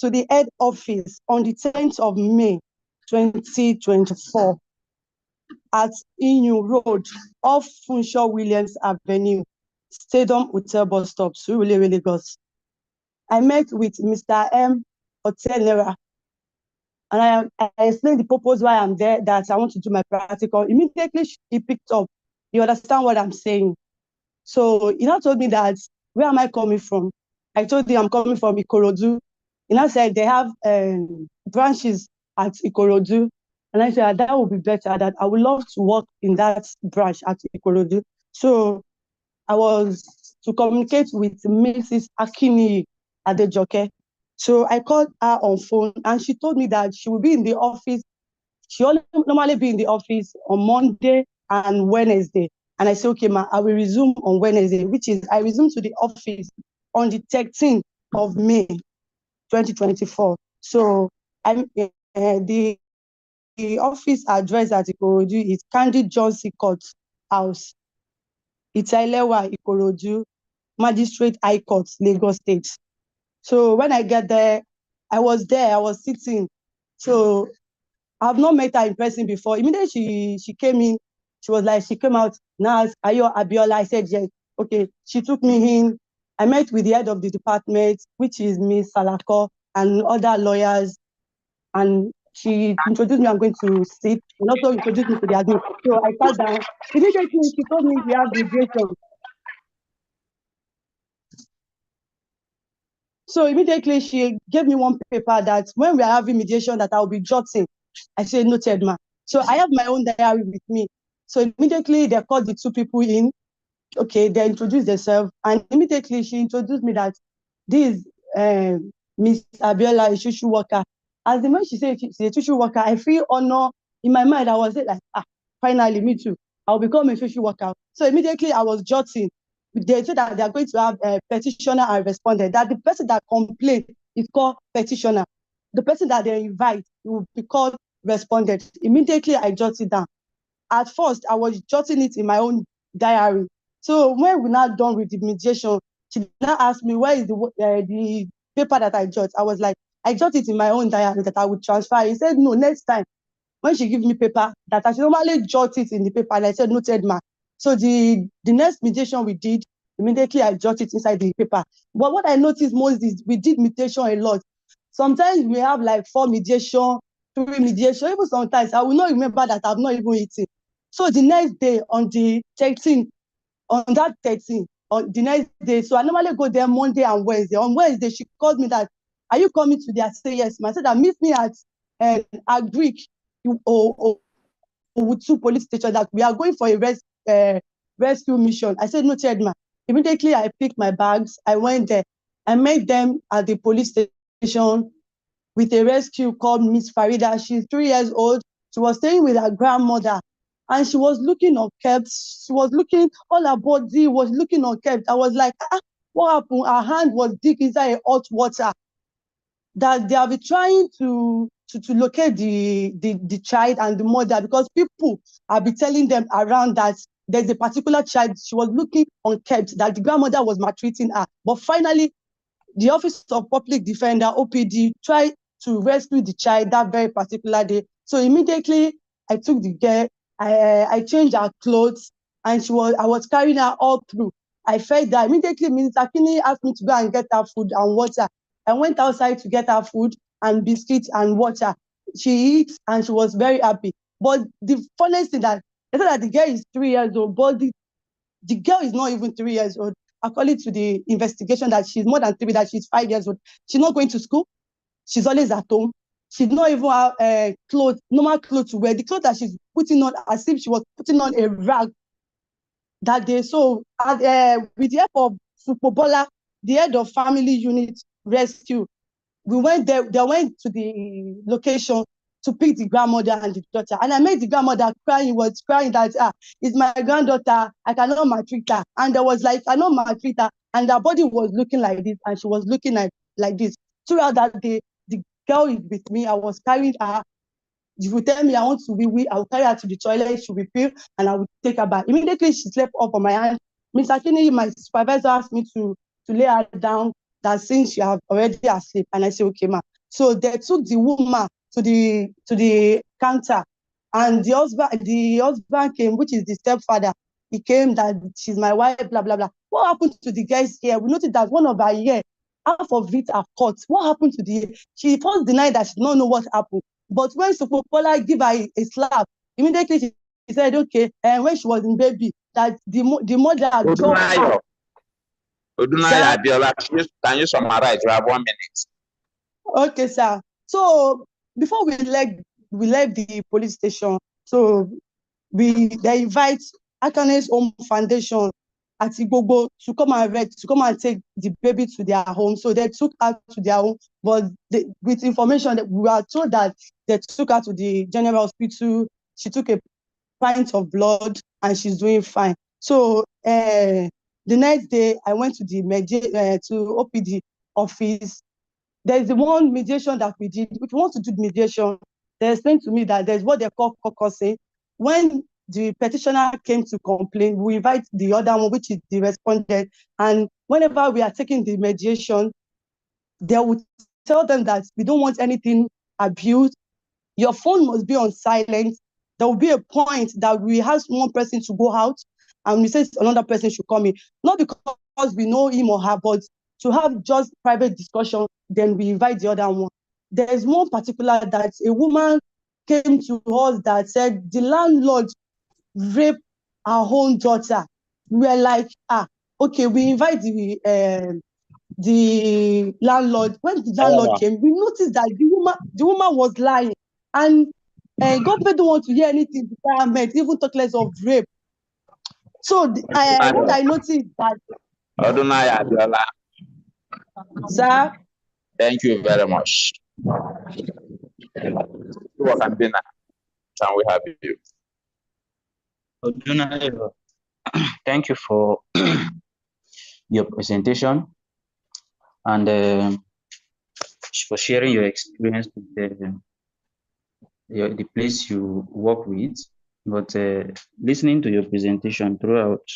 to the head office on the 10th of May, 2024 at Inu Road off Funshaw Williams Avenue, Stadium Hotel Bus Stop, Surulere, Lagos. I met with Mr. M. Otenera, and I explained the purpose why I'm there, that I want to do my practical. Immediately, he picked up. You understand what I'm saying? So he now told me that, where am I coming from? I told him I'm coming from Ikorodu. He now said they have branches at Ikorodu. And I said that would be better, that I would love to work in that branch at Ikorodu. So I was to communicate with Mrs. Akini Adejoke. So I called her on phone and she told me that she will be in the office. She normally be in the office on Monday and Wednesday. And I said, okay, ma, I will resume on Wednesday, which is I resumed to the office on the 13th of May, 2024. So I'm the office address at Ikorodu is Candy Johnson Court House, Itailewa, Ikorodu, Magistrate High Court, Lagos State. So when I get there, I was sitting. So I've not met her in person before. Immediately she came in, she came out, now, are you Abiola? I said, yes. Okay, she took me in. I met with the head of the department, which is Ms. Salako, and other lawyers. And she introduced me, I'm going to sit, and also introduced me to the admin. So I sat down. Immediately, she told me we have mediation. So immediately, she gave me one paper that when we are having mediation, that I'll be jotting. I said, noted, ma. So I have my own diary with me. So immediately, they called the two people in. Okay, they introduced themselves, and immediately she introduced me that this Miss Abiola, a social worker. As the moment she said she's a social worker, I feel honor in my mind. I was like, finally, me too. I'll become a social worker. So immediately I was jotting. They said that they are going to have a petitioner and respondent. That the person that complained is called petitioner. The person that they invite will be called respondent. Immediately I jotted down. At first, I was jotting it in my own diary. So when we're not done with the mediation, she now asked me, where is the paper that I jot? I was like, I jot it in my own diary that I would transfer. He said, no, next time, when she gives me paper, that I should normally jot it in the paper. And I said, noted, ma. So the next mediation we did, immediately I jot it inside the paper. But what I noticed most is we did mediation a lot. Sometimes we have like 4 mediation, 3 mediation. Even sometimes I will not remember that I've not even eaten. So the next day, on the 13th, on that 13th, on the next day, so I normally go there Monday and Wednesday. On Wednesday, she called me that, are you coming to there? I said, yes, ma. I said, meet me at Agric or Owutu police station, that we are going for a rescue mission. I said, noted, ma. Immediately, I picked my bags. I went there. I met them at the police station with a rescue called Miss Farida. She's 3 years old. She was staying with her grandmother, and she was looking unkept. She was looking, all her body was looking unkept. I was like, what happened? Her hand was deep inside hot water. That they have been trying to locate the child and the mother, because people have been telling them around that there's a particular child, she was looking unkept, that the grandmother was maltreating her. But finally, the Office of Public Defender, OPD, tried to rescue the child that very particular day. So immediately, I took the girl, I changed her clothes, and I was carrying her all through. I fed her. Immediately, Minister Kini asked me to go and get her food and water. I went outside to get her food and biscuits and water. She eats, and she was very happy. But the funniest thing that they said that the girl is 3 years old, but the girl is not even 3 years old. According to the investigation, that she's more than 3, that she's 5 years old. She's not going to school. She's always at home. She not even have clothes, normal clothes to wear. The clothes that she's putting on, as if she was putting on a rag that day. So with the help of Supobola, the head of family unit rescue, we went there. They went to the location to pick the grandmother and the daughter. And I made the grandmother crying, was crying that, it's my granddaughter, I cannot maltreat her. And there was like, I cannot maltreat her. And her body was looking like this, and she was looking like this. Throughout that day, the girl is with me. I was carrying her. If you tell me I want to wee, I will carry her to the toilet, she'll be filled, and I will take her back. Immediately, she slept up on my hand. Mr. Kini, my supervisor, asked me to lay her down, that since she have already asleep. And I said, okay, ma. So they took the woman to the counter, and the husband came, which is the stepfather. He came, that she's my wife, blah, blah, blah. What happened to the guys here? We noticed that one of her ear, half of it are cut. What happened to the ear? She first denied that she did not know what happened. But when Supopola give her a slap, immediately she said, okay, and when she was in baby, that the mother dropped her. Odunaya Abiola, can you summarize? You have 1 minute. Okay, sir. So before we left the police station, so they invite Akane's Home Foundation at Igbobo to come and take the baby to their home. So they took her to their home, but with information that we were told that they took her to the general hospital. She took a pint of blood, and she's doing fine. So the next day, I went to the to OPD office. There's the one mediation that we did. If you want to do mediation, they explained to me that there's what they call caucusing. When the petitioner came to complain, we invite the other one, which is the respondent. And whenever we are taking the mediation, they would tell them that we don't want anything abused. Your phone must be on silent. There will be a point that we ask one person to go out, and we say another person should come in. Not because we know him or her, but to have just private discussion, then we invite the other one. there's one particular that a woman came to us that said the landlord raped our own daughter. We're like, okay, we invite the landlord. When the landlord came, we noticed that the woman was lying, and government don't want to hear anything the government, even talk less of rape. So what I noticed is that, sir. Thank you very much. Can we have you? Thank you for your presentation and for sharing your experience with the place you work with. But listening to your presentation throughout,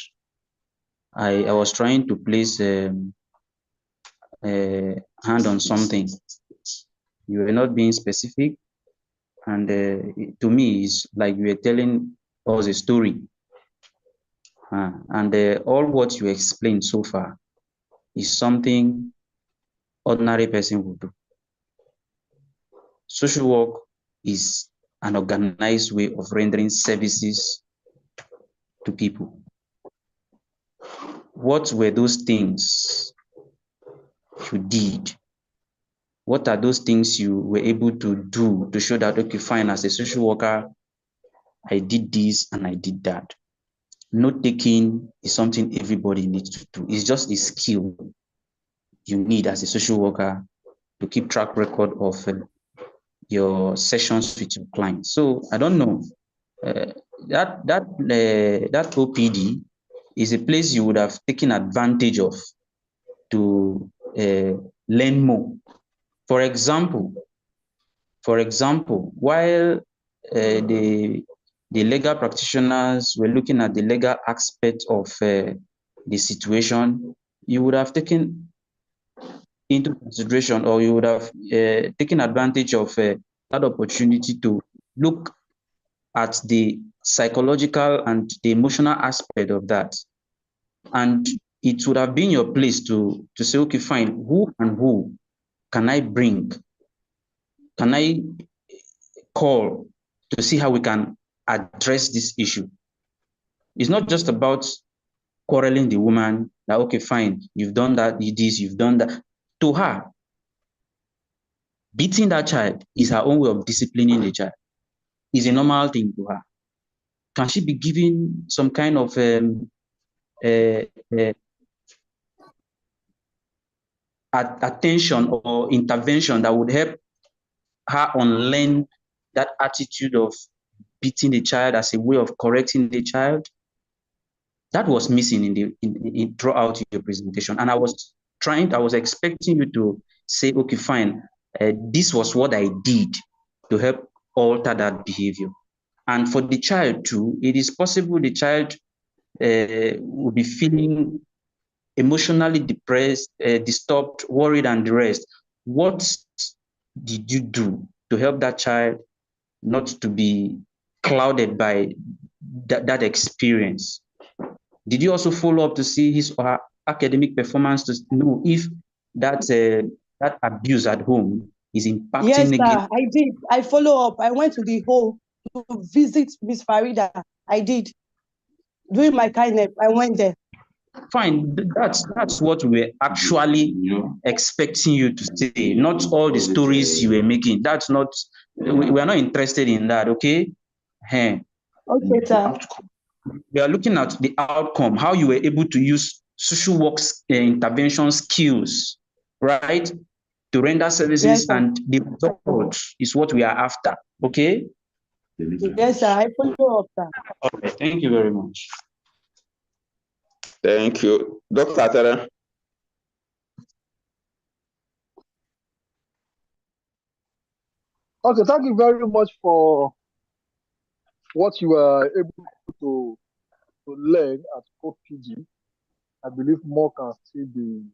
I was trying to place hand on something. You were not being specific, and to me, it's like you were telling us a story. And all what you explained so far is something ordinary person would do. Social work is an organized way of rendering services to people. What were those things you did? What are those things you were able to do to show that, okay, fine, as a social worker, I did this and I did that? Note taking is something everybody needs to do. It's just a skill you need as a social worker to keep track record of your sessions with your clients. So I don't know, that OPD is a place you would have taken advantage of to learn more. For example, while the legal practitioners were looking at the legal aspect of the situation, you would have taken into consideration, or you would have taken advantage of that opportunity to look at the psychological and the emotional aspect of that. And it would have been your place to say, okay, fine, who and who can I bring? Can I call to see how we can address this issue? It's not just about quarreling the woman, that, okay, fine, you've done that, this, you've done that. To her, beating that child is her own way of disciplining the child. It's a normal thing to her. Can she be given some kind of attention or intervention that would help her unlearn that attitude of beating the child as a way of correcting the child? That was missing in throughout your presentation. And I was expecting you to say, okay, fine, this was what I did to help alter that behavior. And for the child too, it is possible the child will be feeling emotionally depressed, disturbed, worried, and the rest. What did you do to help that child not to be clouded by that experience? Did you also follow up to see his or her academic performance to know if that abuse at home is impacting? Yes, sir, I did. I follow up. I went to the home to visit Miss Farida. I did. Doing my kindness, I went there. Fine, that's what we're actually expecting you to say, not all the stories you were making. That's not, we are not interested in that, okay? Okay, sir. We are looking at the outcome, how you were able to use social work intervention skills, right, to render services. Yes, and the result is what we are after, okay? Yes, sir, I follow up, sir. Okay, thank you very much. Thank you. Dr. Tere. Okay, thank you very much for what you were able to learn at OPG. I believe more can still be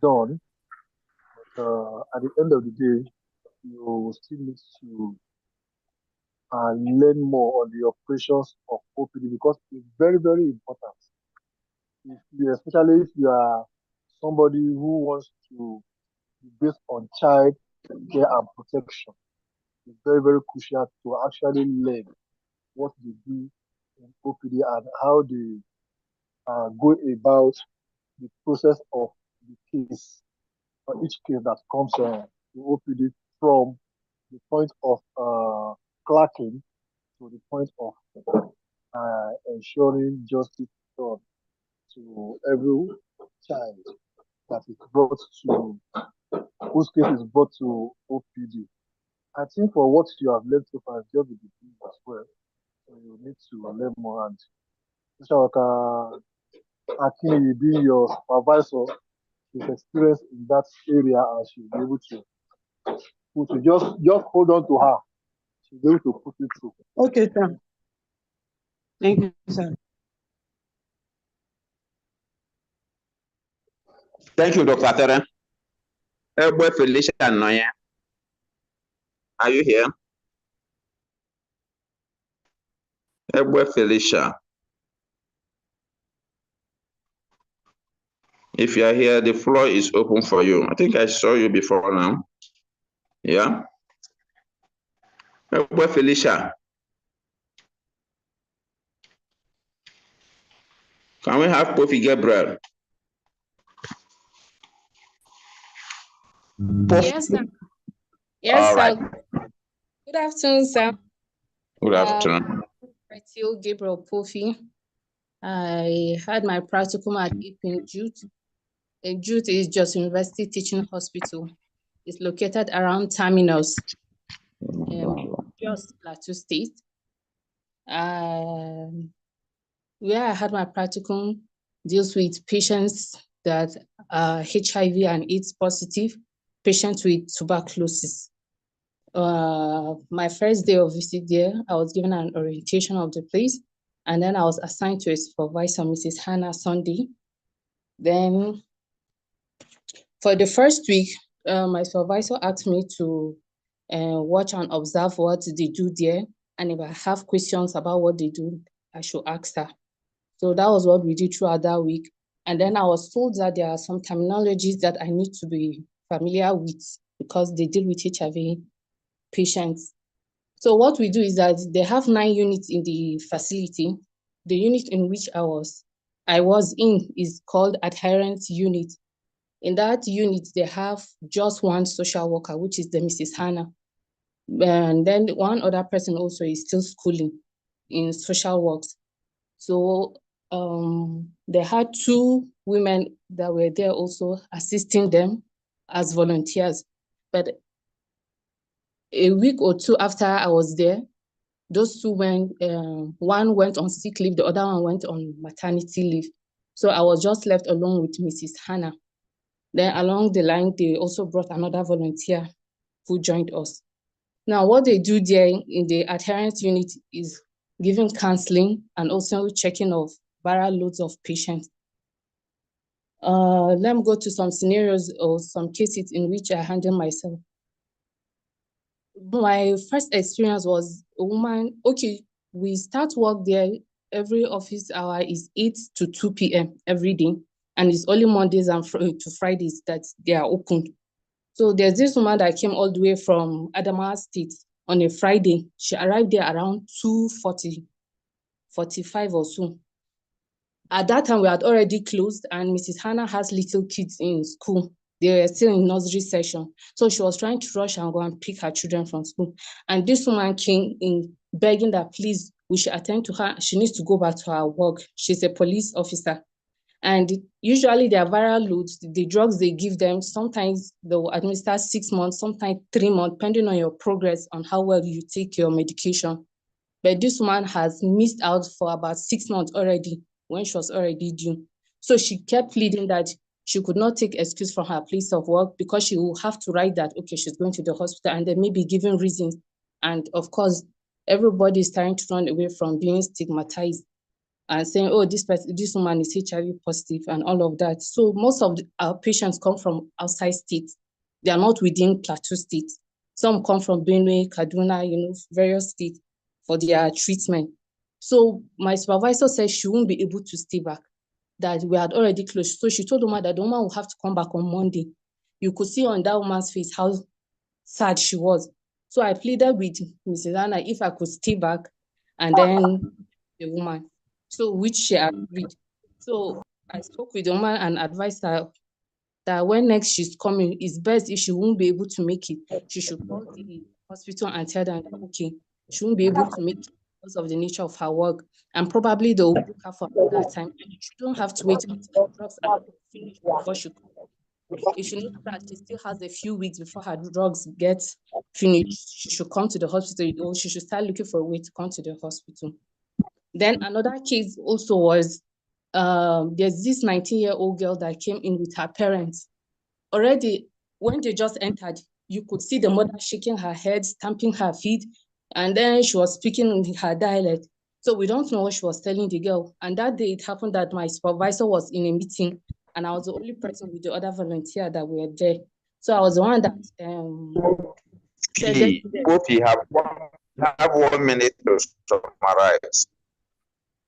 done. But at the end of the day, you still need to learn more on the operations of OPD, because it's very, very important. Especially if you are somebody who wants to be based on child care and protection. It's very, very crucial to actually learn what they do in OPD and how they go about the process of the case, or each case that comes to OPD, from the point of clerking to the point of ensuring justice done to every child that is brought to, whose case is brought to OPD. I think for what you have learned so far, just the beginning as well. So you need to learn more. And Social Worker Akin being your supervisor, his experience in that area, and she'll be able to just hold on to her. She'll be able to put it through. Okay, sir. Thank you, sir. Thank you, Dr. Tere. Egbe Felicia Noye. Are you here? Egbe Felicia. If you are here, the floor is open for you. I think I saw you before now. Yeah? Egbe Felicia. Can we have Kofi Gabriel? Yes, sir. Yes, All sir. right. Good afternoon, sir. Good afternoon. Pretio Gabriel Pofi. I had my practicum at Ppgdsw. Ppgdsw is just University Teaching Hospital. It's located around Terminus, just Plateau State. Where I had my practicum deals with patients that are HIV and AIDS positive, patients with tuberculosis. My first day of visit there, I was given an orientation of the place, and then I was assigned to a supervisor, Mrs. Hannah Sunday. Then for the first week, my supervisor asked me to watch and observe what they do there, and if I have questions about what they do, I should ask her. So that was what we did throughout that week. And then I was told that there are some terminologies that I need to be familiar with because they deal with HIV patients. So what we do is that they have 9 units in the facility. The unit in which I was in is called adherence unit. In that unit, they have just one social worker, which is the Mrs. Hannah. And then one other person also is still schooling in social works. So they had 2 women that were there also assisting them as volunteers. But a week or 2 after I was there, those 2 went, one went on sick leave, the other one went on maternity leave. So I was just left alone with Mrs. Hannah. Then along the line, they also brought another volunteer who joined us. Now, what they do there in the adherence unit is giving counseling and also checking of viral loads of patients. Let me go to some scenarios or some cases in which I handle myself. My first experience was a woman, okay, we start work there, every office hour is 8 to 2 p.m. every day, and it's only Mondays and to Fridays that they are open. So there's this woman that came all the way from Adamawa State on a Friday. She arrived there around 2:45 or so. At that time, we had already closed, and Mrs. Hannah has little kids in school. They were still in nursery session. So she was trying to rush and go and pick her children from school. And this woman came in begging that, please, we should attend to her. She needs to go back to her work. She's a police officer. And usually their viral loads, the drugs they give them, sometimes they'll administer 6 months, sometimes 3 months, depending on your progress on how well you take your medication. But this woman has missed out for about 6 months already when she was already due. So she kept pleading that she could not take excuse from her place of work because she will have to write that, okay, she's going to the hospital, and then maybe giving reasons. And of course, everybody is trying to run away from being stigmatized and saying, oh, this woman is HIV positive and all of that. So most of our patients come from outside states. They are not within Plateau State. Some come from Benue, Kaduna, various states for their treatment. So my supervisor said she won't be able to stay back, that we had already closed. So she told the woman that the woman will have to come back on Monday. You could see on that woman's face how sad she was. So I pleaded with Mrs. Anna if I could stay back and then the woman, so which she agreed. So I spoke with the woman and advised her that when next she's coming, it's best if she won't be able to make it, she should call the hospital and tell them that, okay, she won't be able to make it because of the nature of her work, and probably they'll book her for that time. And she don't have to wait until her drugs are finished before she comes. If she knows that she still has a few weeks before her drugs get finished, she should come to the hospital, or she should start looking for a way to come to the hospital. Then another case also was, there's this 19-year-old girl that came in with her parents. Already, when they just entered, you could see the mother shaking her head, stamping her feet, and then she was speaking in her dialect. So we don't know what she was telling the girl. And that day, it happened that my supervisor was in a meeting, and I was the only person with the other volunteer that were there. So I was the one that said, both you have 1 minute to summarize.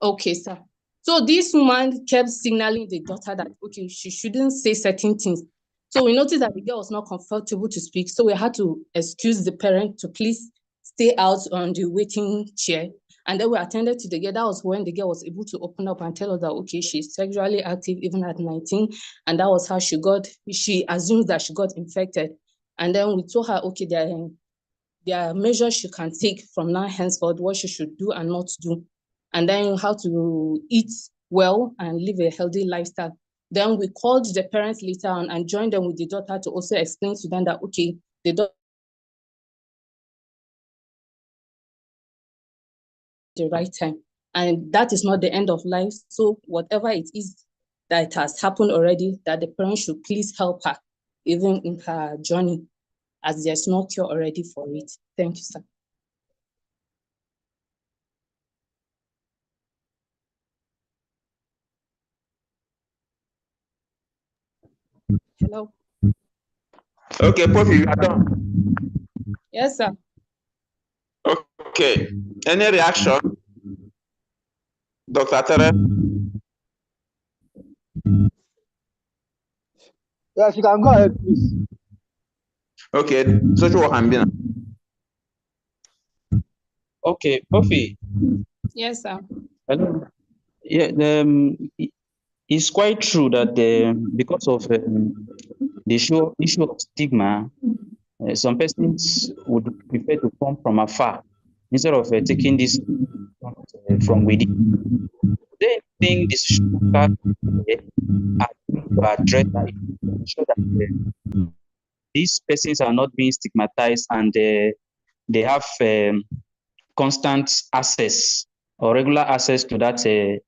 Okay, sir. So this woman kept signaling the daughter that, okay, she shouldn't say certain things. So we noticed that the girl was not comfortable to speak. So we had to excuse the parent to please stay out on the waiting chair. And then we attended to the girl. That was when the girl was able to open up and tell us that, okay, she's sexually active even at 19. And that was how she assumed that she got infected. And then we told her, okay, there are measures she can take from now henceforth, what she should do and not do. And then how to eat well and live a healthy lifestyle. Then we called the parents later on and joined them with the daughter to also explain to them that, okay, the daughter the right time. And that is not the end of life. So whatever it is that has happened already, that the parents should please help her, even in her journey, as there's no cure already for it. Thank you, sir. Hello. Okay, Poppy, you are done. Yes, sir. Okay. Any reaction? Dr. Tere? Yes, you can go ahead, please. Okay, social work and Bina. Okay, Puffy. Yes, sir. Hello. Yeah, it's quite true that because of the issue of stigma, some persons would prefer to come from afar instead of taking this from within. They think this should are to address that, ensure that these persons are not being stigmatized and they have constant access or regular access to that the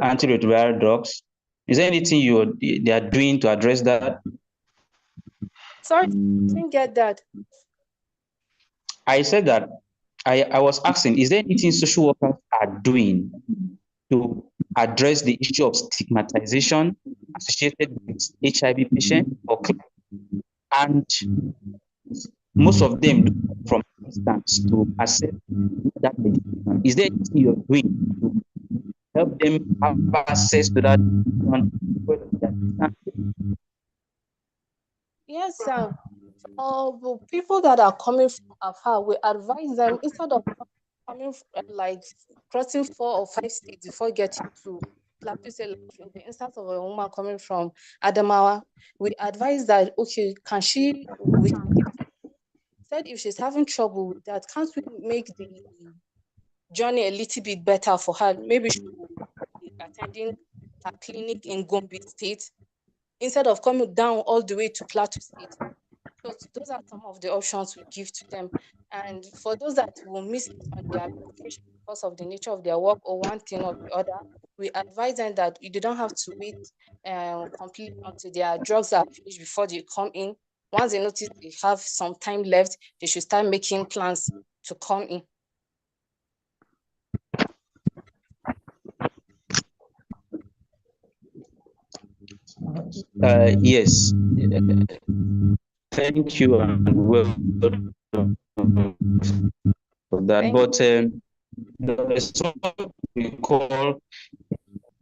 antiretroviral drugs. Is there anything they are doing to address that? Sorry, I didn't get that. I said that I was asking, is there anything social workers are doing to address the issue of stigmatization associated with HIV patients or clients? And most of them do from distance to accept that medication. Is there anything you're doing to help them have access to that? Yes, sir. People that are coming from afar, we advise them instead of coming like crossing 4 or 5 states before getting to Plateau. Say, like in the instance of a woman coming from Adamawa, we advise that, okay, we can give, said if she's having trouble with that, can't we make the journey a little bit better for her? Maybe she will be attending a clinic in Gombe State instead of coming down all the way to Plateau State. So those are some of the options we give to them. And for those that will miss it on their medication because of the nature of their work or one thing or the other, we advise them that they don't have to wait completely until their drugs are finished before they come in. Once they notice they have some time left, they should start making plans to come in. Yes. Thank you and well for that. But there's something we call.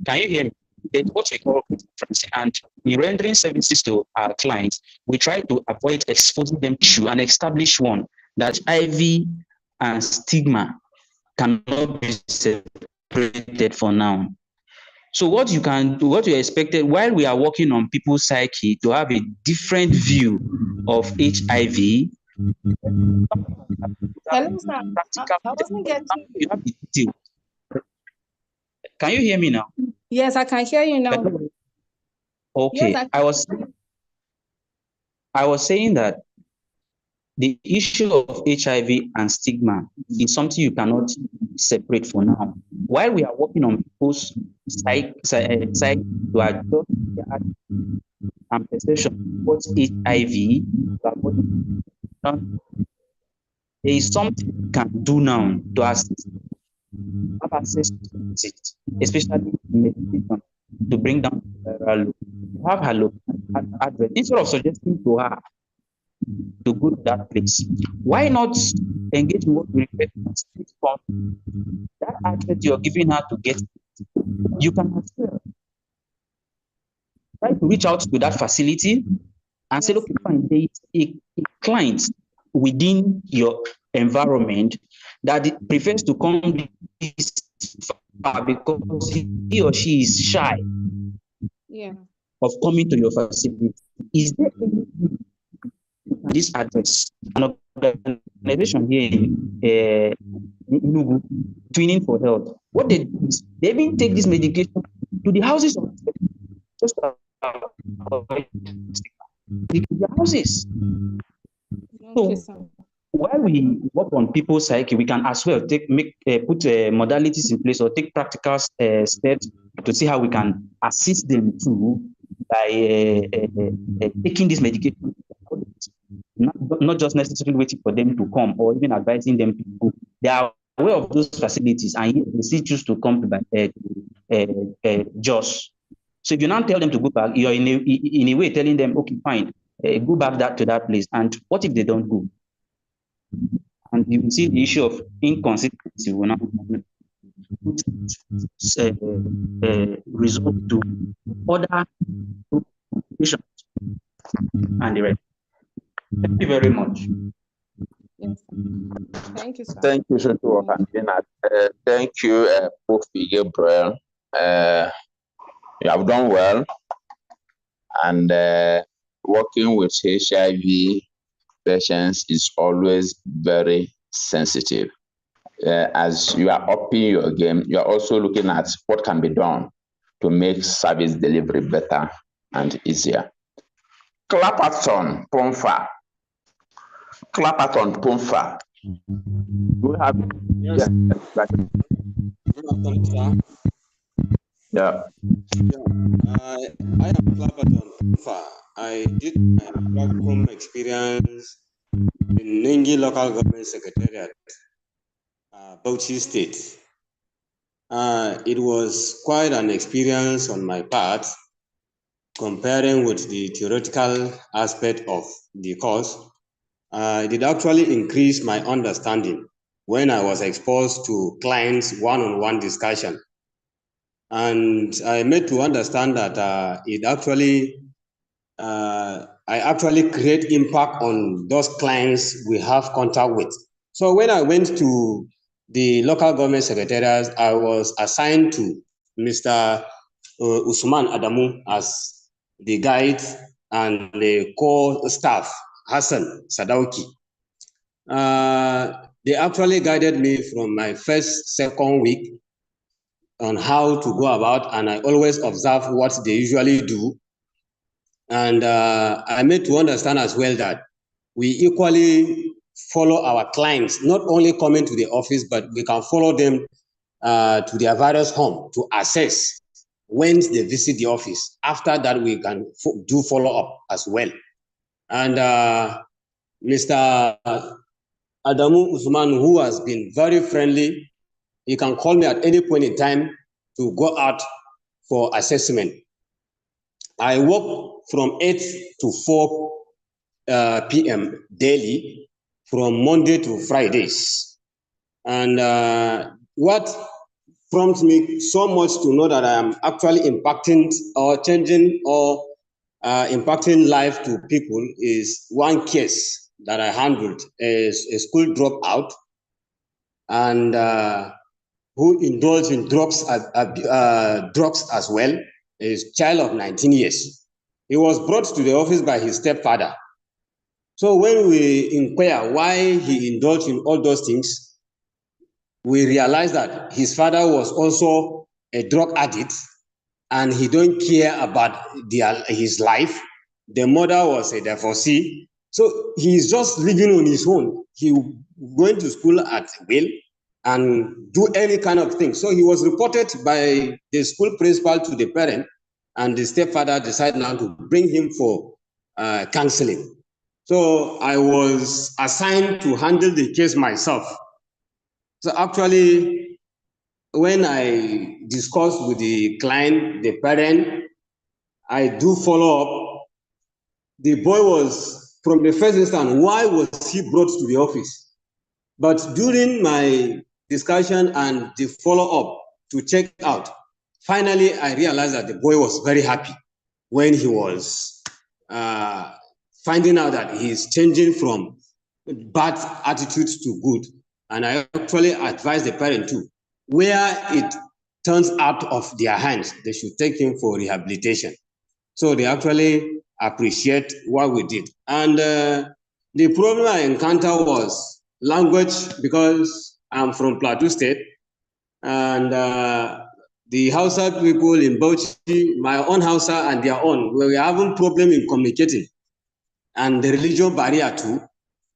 Can you hear me? there's what we call transparency. And in rendering services to our clients, we try to avoid exposing them to and establish one that HIV and stigma cannot be separated for now. So what you can do, what you expected while we are working on people's psyche to have a different view of HIV. Hello, sir. I wasn't getting You have the detail. Can you hear me now? Yes, I can hear you now. Okay, Yes, I was saying that the issue of HIV and stigma is something you cannot separate for now. While we are working on people's psyche to adjust their and perception what HIV, there is something you can do now to assist, have access to it, especially medication to bring down the viral load. You have her address instead of suggesting to her to go to that place. Why not engage in what we refer to as that address you're giving her to get? You can as well try to reach out to that facility and say, look, fine, there is a client within your environment that prefers to come this far because he or she is shy of coming to your facility. Is there any this address, an organization here in Enugu, Twinning for Health? What they do is they even take this medication to the houses of just the houses. So while we work on people's psyche, we can as well put modalities in place or take practical steps to see how we can assist them too by taking this medication. Not just necessarily waiting for them to come or even advising them to go. They are aware of those facilities and they still choose to come to JOS. So if you now tell them to go back, you're in a way telling them, okay, fine, go back to that place. And what if they don't go? And you will see the issue of inconsistency will now result to other complications and the rest. Thank you very much. Yes. Thank you, sir. Thank you, thank you, Ppgdsw. You have done well, and working with HIV patients is always very sensitive. As you are upping your game, you are also looking at what can be done to make service delivery better and easier. Clapperton Pomfa. Clapperton Pomfa. You have yes. Good afternoon, sir. Yeah. I am Clapperton Pomfa. I did my practicum experience in Ningi Local Government Secretariat, Bauchi State. It was quite an experience on my part, comparing with the theoretical aspect of the course. It did actually increase my understanding when I was exposed to clients' one-on-one discussion. And I made to understand that I actually create impact on those clients we have contact with. So when I went to the local government secretariats, I was assigned to Mr. Usman Adamu as the guide and the core staff, Hassan Sadauki. They actually guided me from my second week on how to go about, and I always observe what they usually do. And I made to understand as well that we equally follow our clients, not only coming to the office, but we can follow them to their various home to assess when they visit the office. After that, we can do follow-up as well. And Mr. Adamu Usman, who has been very friendly, he can call me at any point in time to go out for assessment. I work from 8 to 4 p.m. daily, from Monday to Fridays. And what prompts me so much to know that I am actually impacting or changing or impacting life to people is one case that I handled, is a school dropout and who indulged in drugs as well, is child of 19 years. He was brought to the office by his stepfather. So when we inquire why he indulged in all those things, we realize that his father was also a drug addict and he don't care about his life. The mother was a divorcee. So he's just living on his own. He going to school at will and do any kind of thing. So he was reported by the school principal to the parent, and the stepfather decided now to bring him for counseling. So I was assigned to handle the case myself. So actually, when I discussed with the client, the parent, I do follow up. The boy was, from the first instance, why was he brought to the office? But during my discussion and the follow-up to check out, finally, I realized that the boy was very happy when he was finding out that he's changing from bad attitudes to good. And I actually advised the parent too, where it turns out of their hands, they should take him for rehabilitation. So they actually appreciate what we did. And the problem I encountered was language, because I'm from Plateau State, and the Hausa people in Bauchi, my own Hausa and their own, we were having problem in communicating. And the religion barrier too.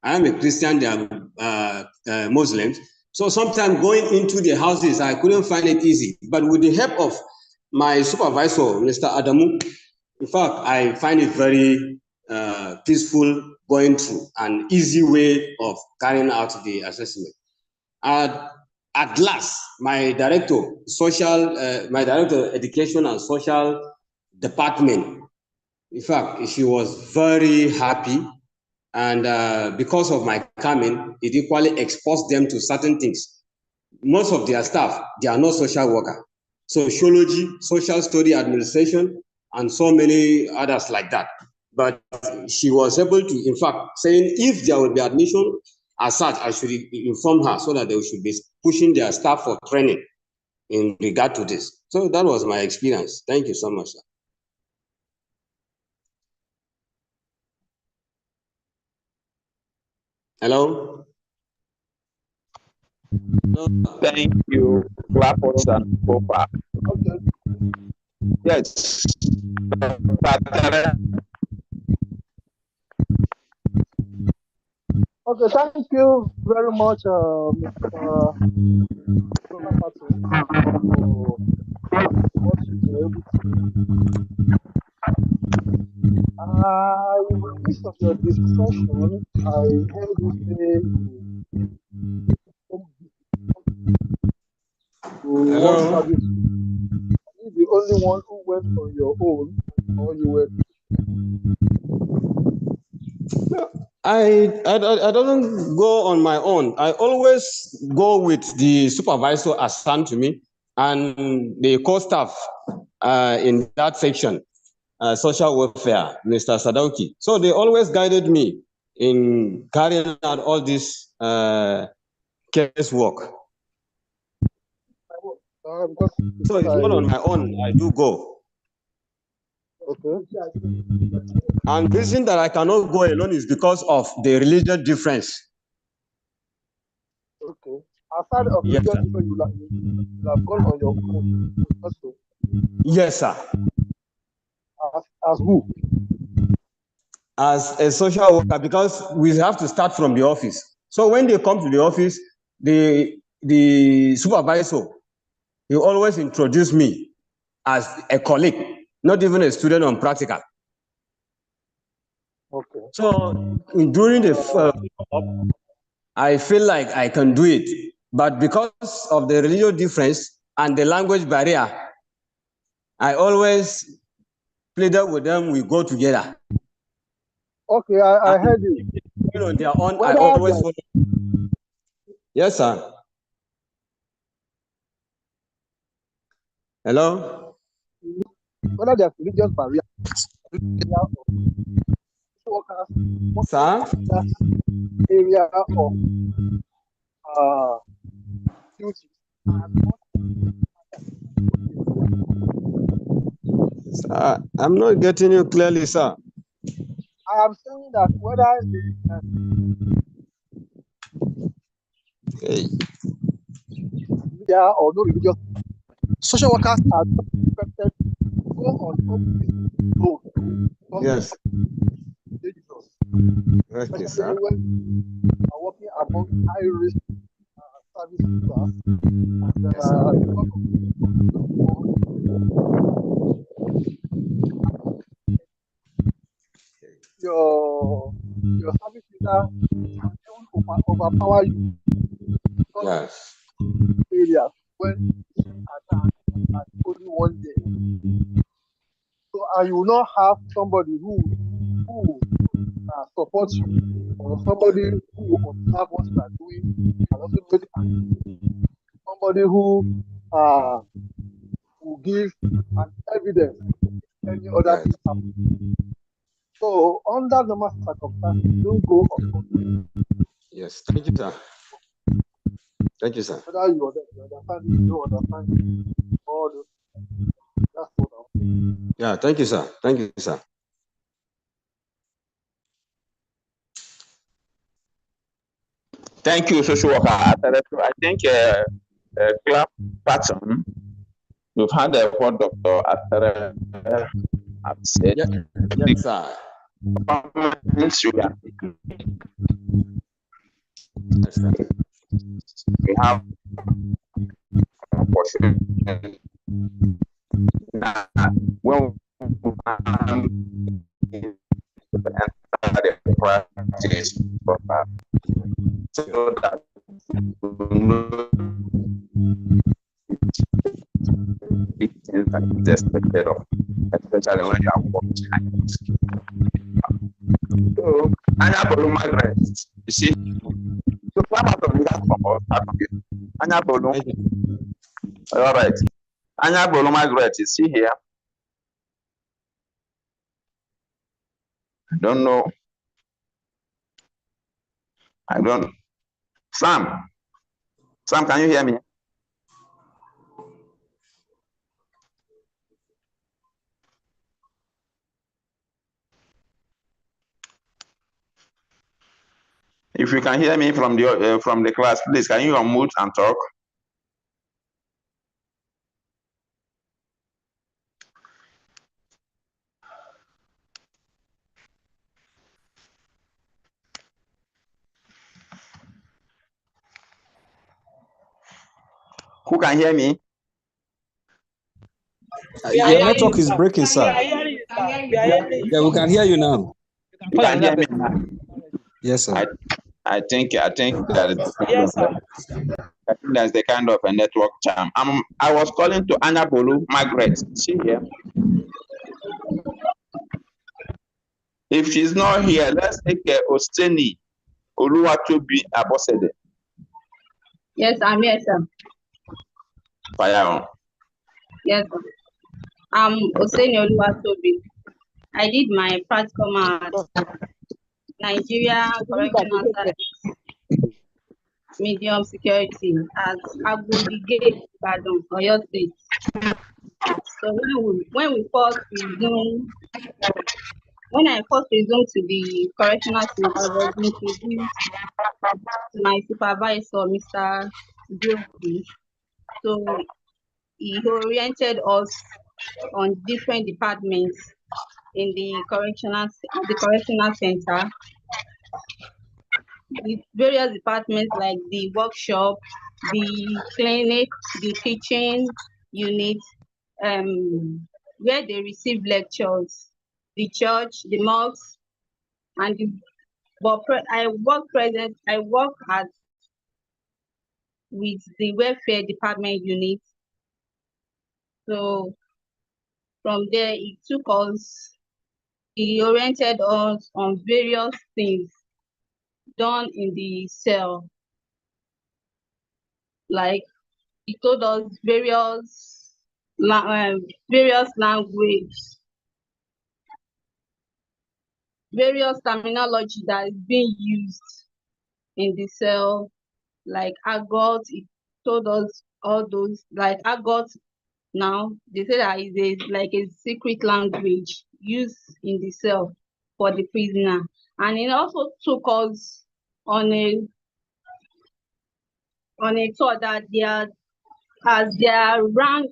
I am a Christian, they are Muslims. So sometimes going into the houses, I couldn't find it easy. But with the help of my supervisor, Mr. Adamu, in fact, I find it very peaceful going through an easy way of carrying out the assessment. At last, my director, education and social department, in fact, she was very happy. And because of my coming, it equally exposed them to certain things. Most of their staff, they are not social worker. Sociology, social study administration, and so many others like that. But she was able to, in fact, saying if there will be admission as such, I should inform her so that they should be pushing their staff for training in regard to this. So that was my experience. Thank you so much, sir. Hello? Thank you. Clappers and Popa. Okay. Yes. Okay, thank you very much, Mr. Patton, for what you were able to do. In the midst of your discussion, I heard you say you want Hello? service. Are you the only one who went on your own, or you were? I don't go on my own. I always go with the supervisor assigned to me and the core staff in that section, social welfare, Mr. Sadauki. So they always guided me in carrying out all this case work. So it's not on my own, I do go. Okay. And the reason that I cannot go alone is because of the religious difference. Okay. Aside of Yes, religious difference, you have gone on your own also. Yes, sir. As who? As a social worker, because we have to start from the office. So when they come to the office, the supervisor, he always introduce me as a colleague, not even a student on practical. Okay. So during the I feel like I can do it, but because of the religious difference and the language barrier, I always pleaded with them, we go together. Okay, I heard you. On their own, I always follow. Yes, sir. Hello? Whether there's religious barrier or workers Sir? that area of duty are not. Sir, I'm not getting you clearly, sir. I am saying that whether there or no religious, social workers are not expected to go on open road. Yes. Dangerous, Okay, especially sir. when you are working among high risk service users and Yes, sir. your service user can overpower you. Yes. Areas when it's attacked at only one day. So and you will not have somebody who supports you or somebody who will observe what you are doing and also make somebody who will give an evidence if any other thing happens. So under normal circumstances, you don't go on. Yes, thank you, sir. Thank you, sir. Whether you understand it, you don't understand it, all those. That's what I'm. Yeah, thank you, sir. Thank you, sir. Thank you, social worker. I think clap pattern. You've had what Dr. Atere have said. Yeah. Yes, sir. Comments you can Yes, sir. we have opportunity. When we enter the practice proper, so that we know the things that is expected of, especially when you are working. So, Anya Margaret, you see, so clap out of that from us. Anya Bolu. All right. Anya Bolu Margaret, is she here? I don't know. I don't. Sam, can you hear me? If you can hear me from the class, please can you unmute and talk? Who can hear me? Your network is breaking, sir. Yeah, we can hear you now. You can hear me now. Yes, sir. I think that is that's the kind of a network charm. I was calling to Anya Bolu Margaret. Is she here? If she's not here, let's take Osteni Oluwatobi Abosede. Yes, I'm here, sir. Fire on. Yes, sir. I'm Oseni Oluwatobi. I did my practicum at Nigeria Correctional Service Medium Security at Agodi Gate, Ibadan, Oyo State. So when I first resumed to the correctional center, I was introduced to my supervisor, Mr. Ppgdsw. So he oriented us on different departments in the correctional center, with various departments like the workshop, the clinic, the teaching unit, where they receive lectures, the church, the mosques, and I work with the welfare department unit. So from there, he oriented us on various things done in the cell. Like he told us various various language, various terminology that is being used in the cell, like argot. It told us all those, like argot. Now they say that is like a secret language used in the cell for the prisoner, and it also took us on a thought that there, as their rank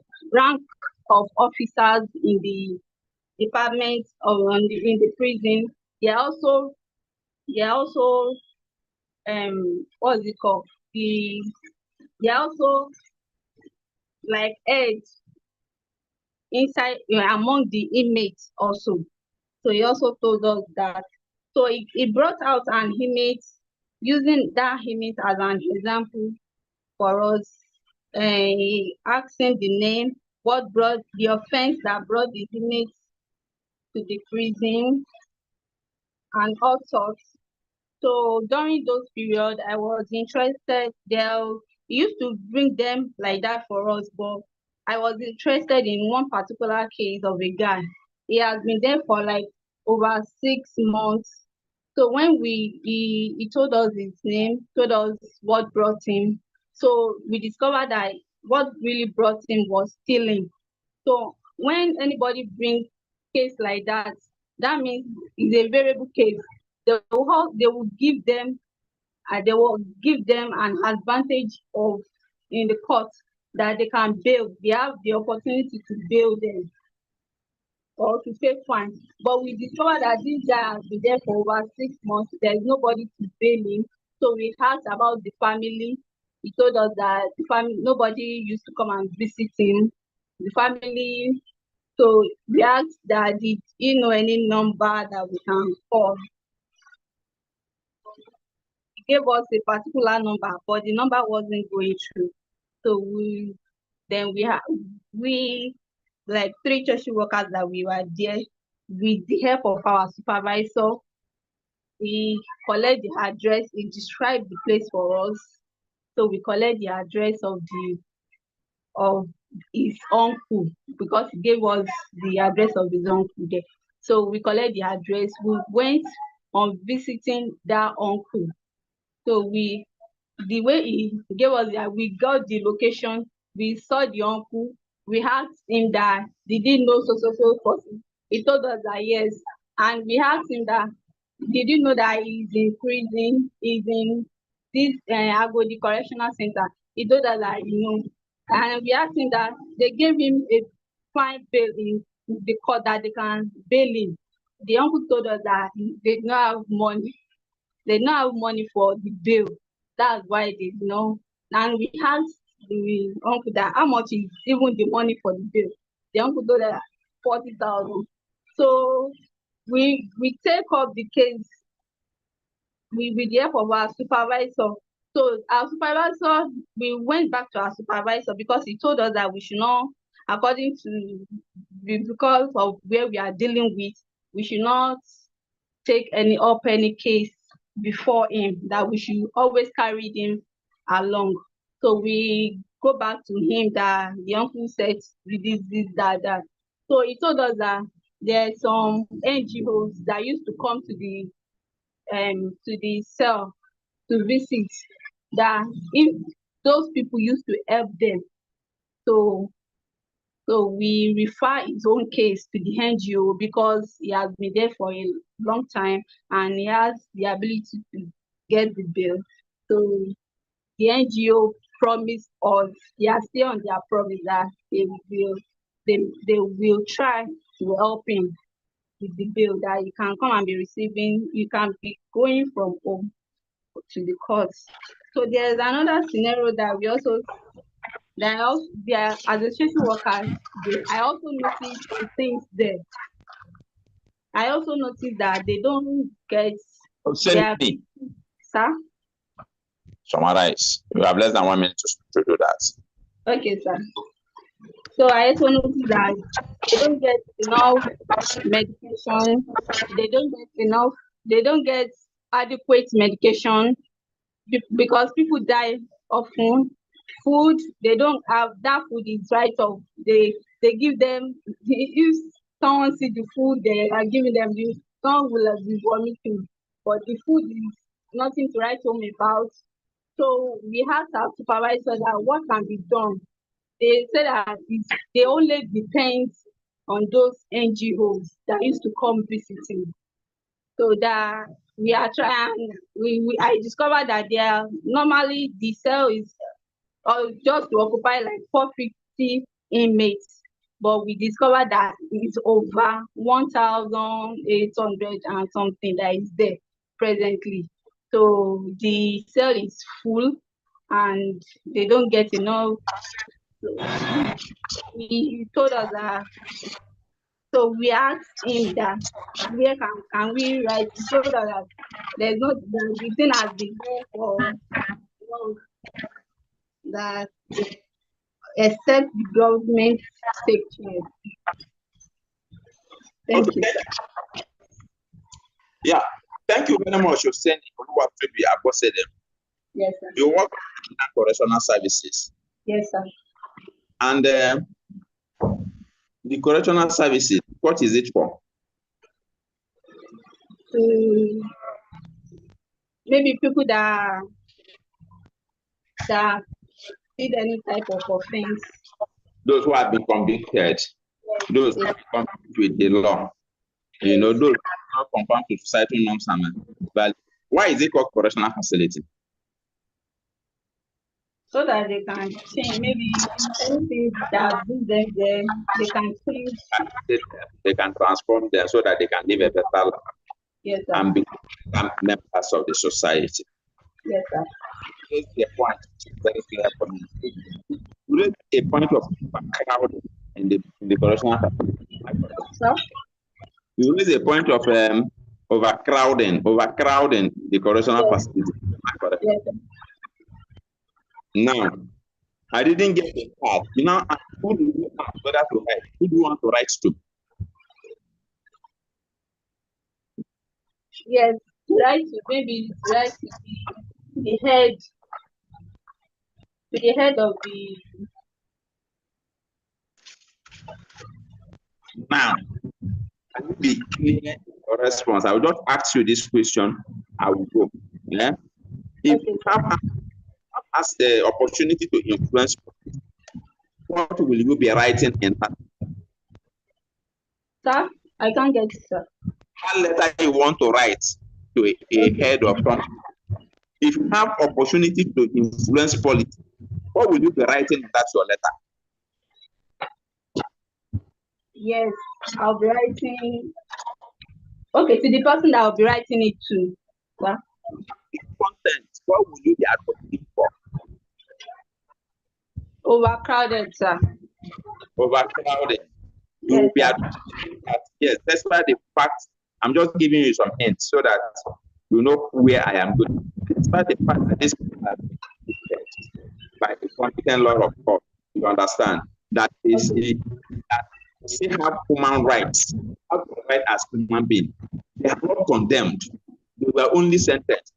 of officers in the department or in the prison, they are also what's it called? They are also like heads inside among the inmates also. So he also told us that. So he brought out an inmate, using that inmate as an example for us. He asked him the name, what brought the offense that brought the inmate to the prison, and all sorts. So during those periods, I was interested. He used to bring them like that for us, but I was interested in one particular case of a guy. He has been there for like over 6 months. So when he told us his name, told us what brought him. So we discovered that what really brought him was stealing. So when anybody brings case like that, that means it's a variable case. They will give them an advantage of in the court that they can bail. They have the opportunity to bail them or to pay fine. But we discovered that this guy has been there for over 6 months. There's nobody to bail him. So we asked about the family. He told us that the family, nobody used to come and visit him. The family. So we asked that, did he know any number that we can call? He gave us a particular number, but the number wasn't going through. So we like 3 social workers that we were there, with the help of our supervisor, we collect the address. He described the place for us. So we collect the address of his uncle, because he gave us the address of his uncle there. So we collect the address. We went on visiting that uncle. So the way he gave us that, we got the location, we saw the uncle, we asked him that, did he know so person? He told us that yes. And we asked him that, did you know that he's in prison, he's in this Agodi Correctional Center? He told us that, and we asked him that they gave him a fine bail in the court, that they can bail him. The uncle told us that they don't have money. They don't have money for the bail. That's why they know. And we asked the uncle that how much is even the money for the bill. The uncle told us 40,000. So we take up the case with the help of our supervisor. So our supervisor, we went back to our supervisor, because he told us that we should not, according to, because of where we are dealing with, we should not take any case before him, that we should always carry him along. So we go back to him, that the uncle said this, that. So he told us that there are some NGOs that used to come to the cell to visit, that if those people used to help them. So we refer his own case to the NGO, because he has been there for a long time and he has the ability to get the bill. So the NGO promised us, they are still on their promise, that they will try to help him with the bill, that you can come and be receiving, you can be going from home to the courts. So there's another scenario that we also, as a social worker, I also noticed things there. I also noticed that they don't get Sir, summarize. You have less than 1 minute to do that. Okay, sir. So I also noticed that they don't get enough medication. They don't get adequate medication, because people die often. Food, they don't have that food is right off. They they give them, if someone see the food they are giving them, someone will be vomiting, but the food is nothing to write home about. So we asked our supervisor that what can be done. They said that they only depend on those NGOs that used to come visiting. So that we are trying, I discovered that they are normally the cell is just to occupy like 450 inmates, but we discovered that it's over 1,800 and something that is there presently. So the cell is full and they don't get enough. He told us that, so we asked him that where can we write? He told us that there's no, the thing has been there for, that except the government take care. Thank you, sir. Yeah, thank you very much, Hussein. Yes, sir. You work in correctional services. Yes, sir. And the correctional services, what is it for? Maybe people that did any type of offense. Those who have been convicted, those who have been convicted with the law, you know, those who are not conformed to societal norms and values. Why is it called correctional facility? So that they can change, maybe anything that brings them there, they can change. They can transform them so that they can live a better life. Yes, sir. And become members of the society. Yes, sir. Here's the point, very clear point. You raise a point of overcrowding in the correctional facility. Sir? You raise a point of overcrowding the correctional facility. Yes, sir. Now, I didn't get the part. You know, who do you want to write? Who do you want to write to? Yes, maybe write to the head of the. Now, can you be clear in your response? I will just ask you this question. I will go. Yeah. If you have asked the opportunity to influence, what will you be writing in that? Sir, I can't get it, sir. What letter you want to write to a head of something? If you have opportunity to influence politics, what will you be writing in that your letter? Yes, I'll be writing. Okay, to the person that I'll be writing it to, sir. Content, what will you be advocating for? Overcrowded, sir. Overcrowded. You will be advocating that, yes, despite the fact, I'm just giving you some hints so that you know where I am going. Despite the fact that this has been by the competent law of God, you understand that is that they have human rights, have the right as human beings. They are not condemned. They were only sentenced.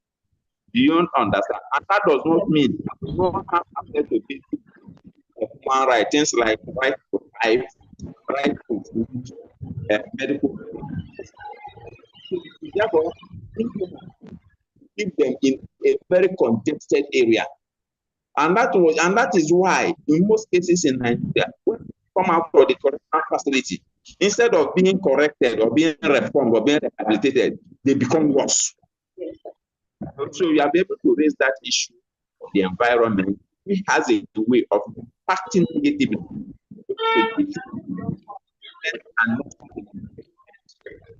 Do you understand? And that does not mean you don't have access to basic human rights, things like right to life, right to food, medical. Therefore, keep them in a very congested area. And that is why in most cases in Nigeria, when they come out for the correctional facility, instead of being corrected or being reformed or being rehabilitated, they become worse. So you are able to raise that issue of the environment, which has a way of impacting negatively and not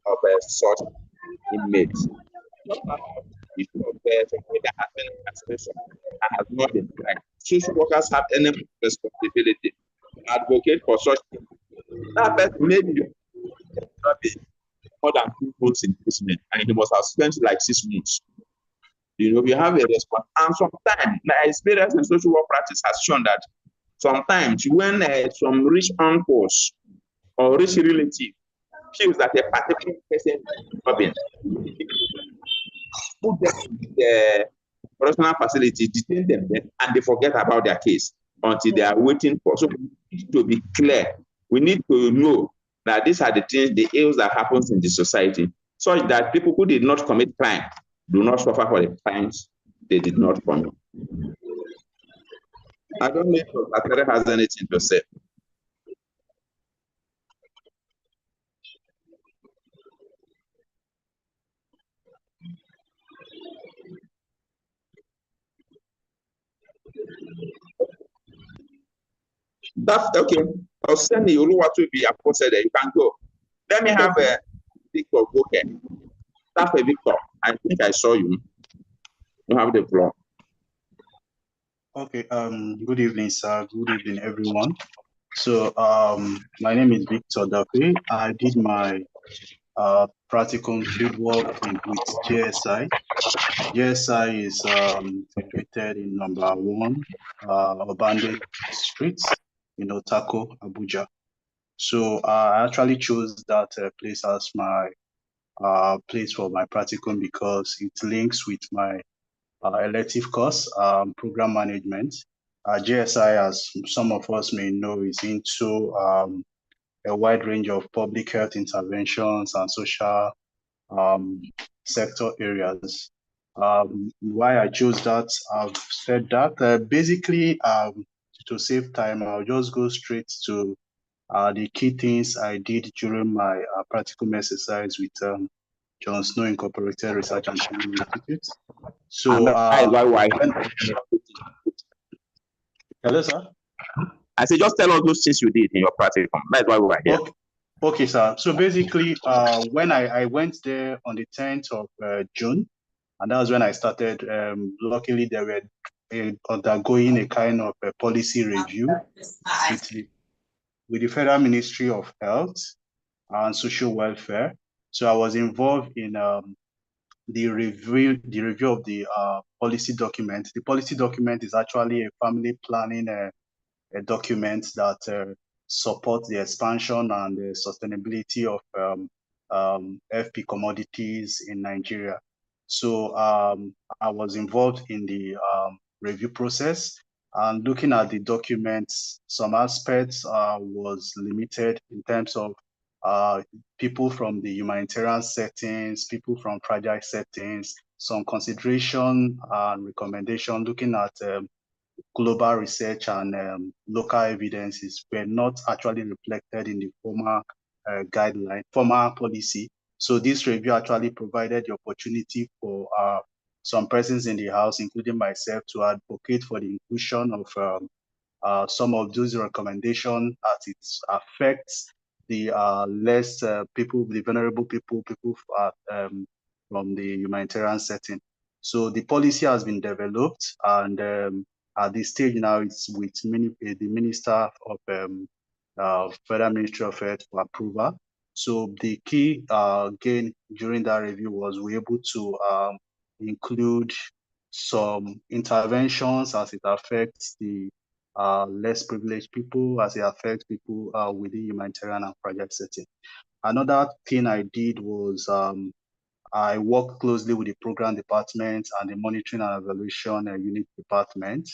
of such inmates. Issue of something that has been incarceration and has not been correct. Social workers have any responsibility to advocate for such things. That person maybe not be more than 2 months in imprisonment, and he must have spent like 6 months. You know, we have a response. And sometimes, my experience in social work practice has shown that sometimes when some rich uncles or rich relative feels that a particular person is robbing, put them in the correctional facility, detain them there, and they forget about their case until they are waiting for. So it needs to be clear We need to know that these are the things, the ills that happens in the society, such that people who did not commit crime do not suffer for the crimes they did not commit. I don't know if Dr. Tere has anything to say. That's okay. I'll send you to be posted there. You can go. Let me have a Victor Booker. That's a Victor. I think I saw you. You have the floor. Okay, good evening, sir. Good evening, everyone. So, my name is Victor Dape. I did my practicum fieldwork with JSI. JSI is situated in number 1, Obande Street in Otako, Abuja. So I actually chose that place as my place for my practicum because it links with my elective course, program management. JSI, as some of us may know, is into a wide range of public health interventions and social sector areas. Why I chose that, I've said that. Basically, to save time, I'll just go straight to the key things I did during my practical exercise with John Snow Incorporated Research and Training Institute. So, hello, sir. I say just tell us those things you did in your practicum. That's why we are here. Okay, sir. So basically, when I went there on the 10th of June, and that was when I started. Luckily, they were undergoing a kind of a policy review with the Federal Ministry of Health and Social Welfare. So I was involved in the review of the policy document. The policy document is actually a family planning a document that supports the expansion and the sustainability of FP commodities in Nigeria. So I was involved in the review process, and looking at the documents, some aspects was limited in terms of people from the humanitarian settings, people from fragile settings, some consideration and recommendation looking at global research and local evidences were not actually reflected in the former guideline, former policy. So this review actually provided the opportunity for some persons in the House, including myself, to advocate for the inclusion of some of those recommendations as it affects the less people, the vulnerable people from the humanitarian setting. So the policy has been developed, and at this stage now it's with the Minister of Federal Ministry of Health for approval. So the key gain during that review was we were able to include some interventions as it affects the less privileged people, as it affects people within humanitarian and fragile setting. Another thing I did was I worked closely with the program department and the monitoring and evaluation unit department.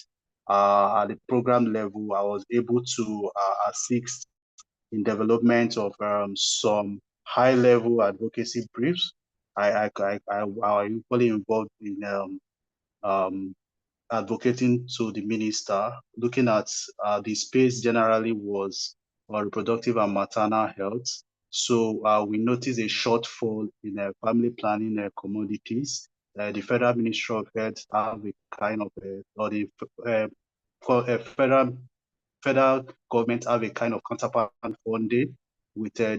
At the program level, I was able to assist in development of some high-level advocacy briefs. I equally involved in advocating to the minister, looking at the space generally was reproductive and maternal health. So we noticed a shortfall in family planning commodities. The Federal Ministry of Health have a kind of, or the federal government have a kind of counterpart funding with the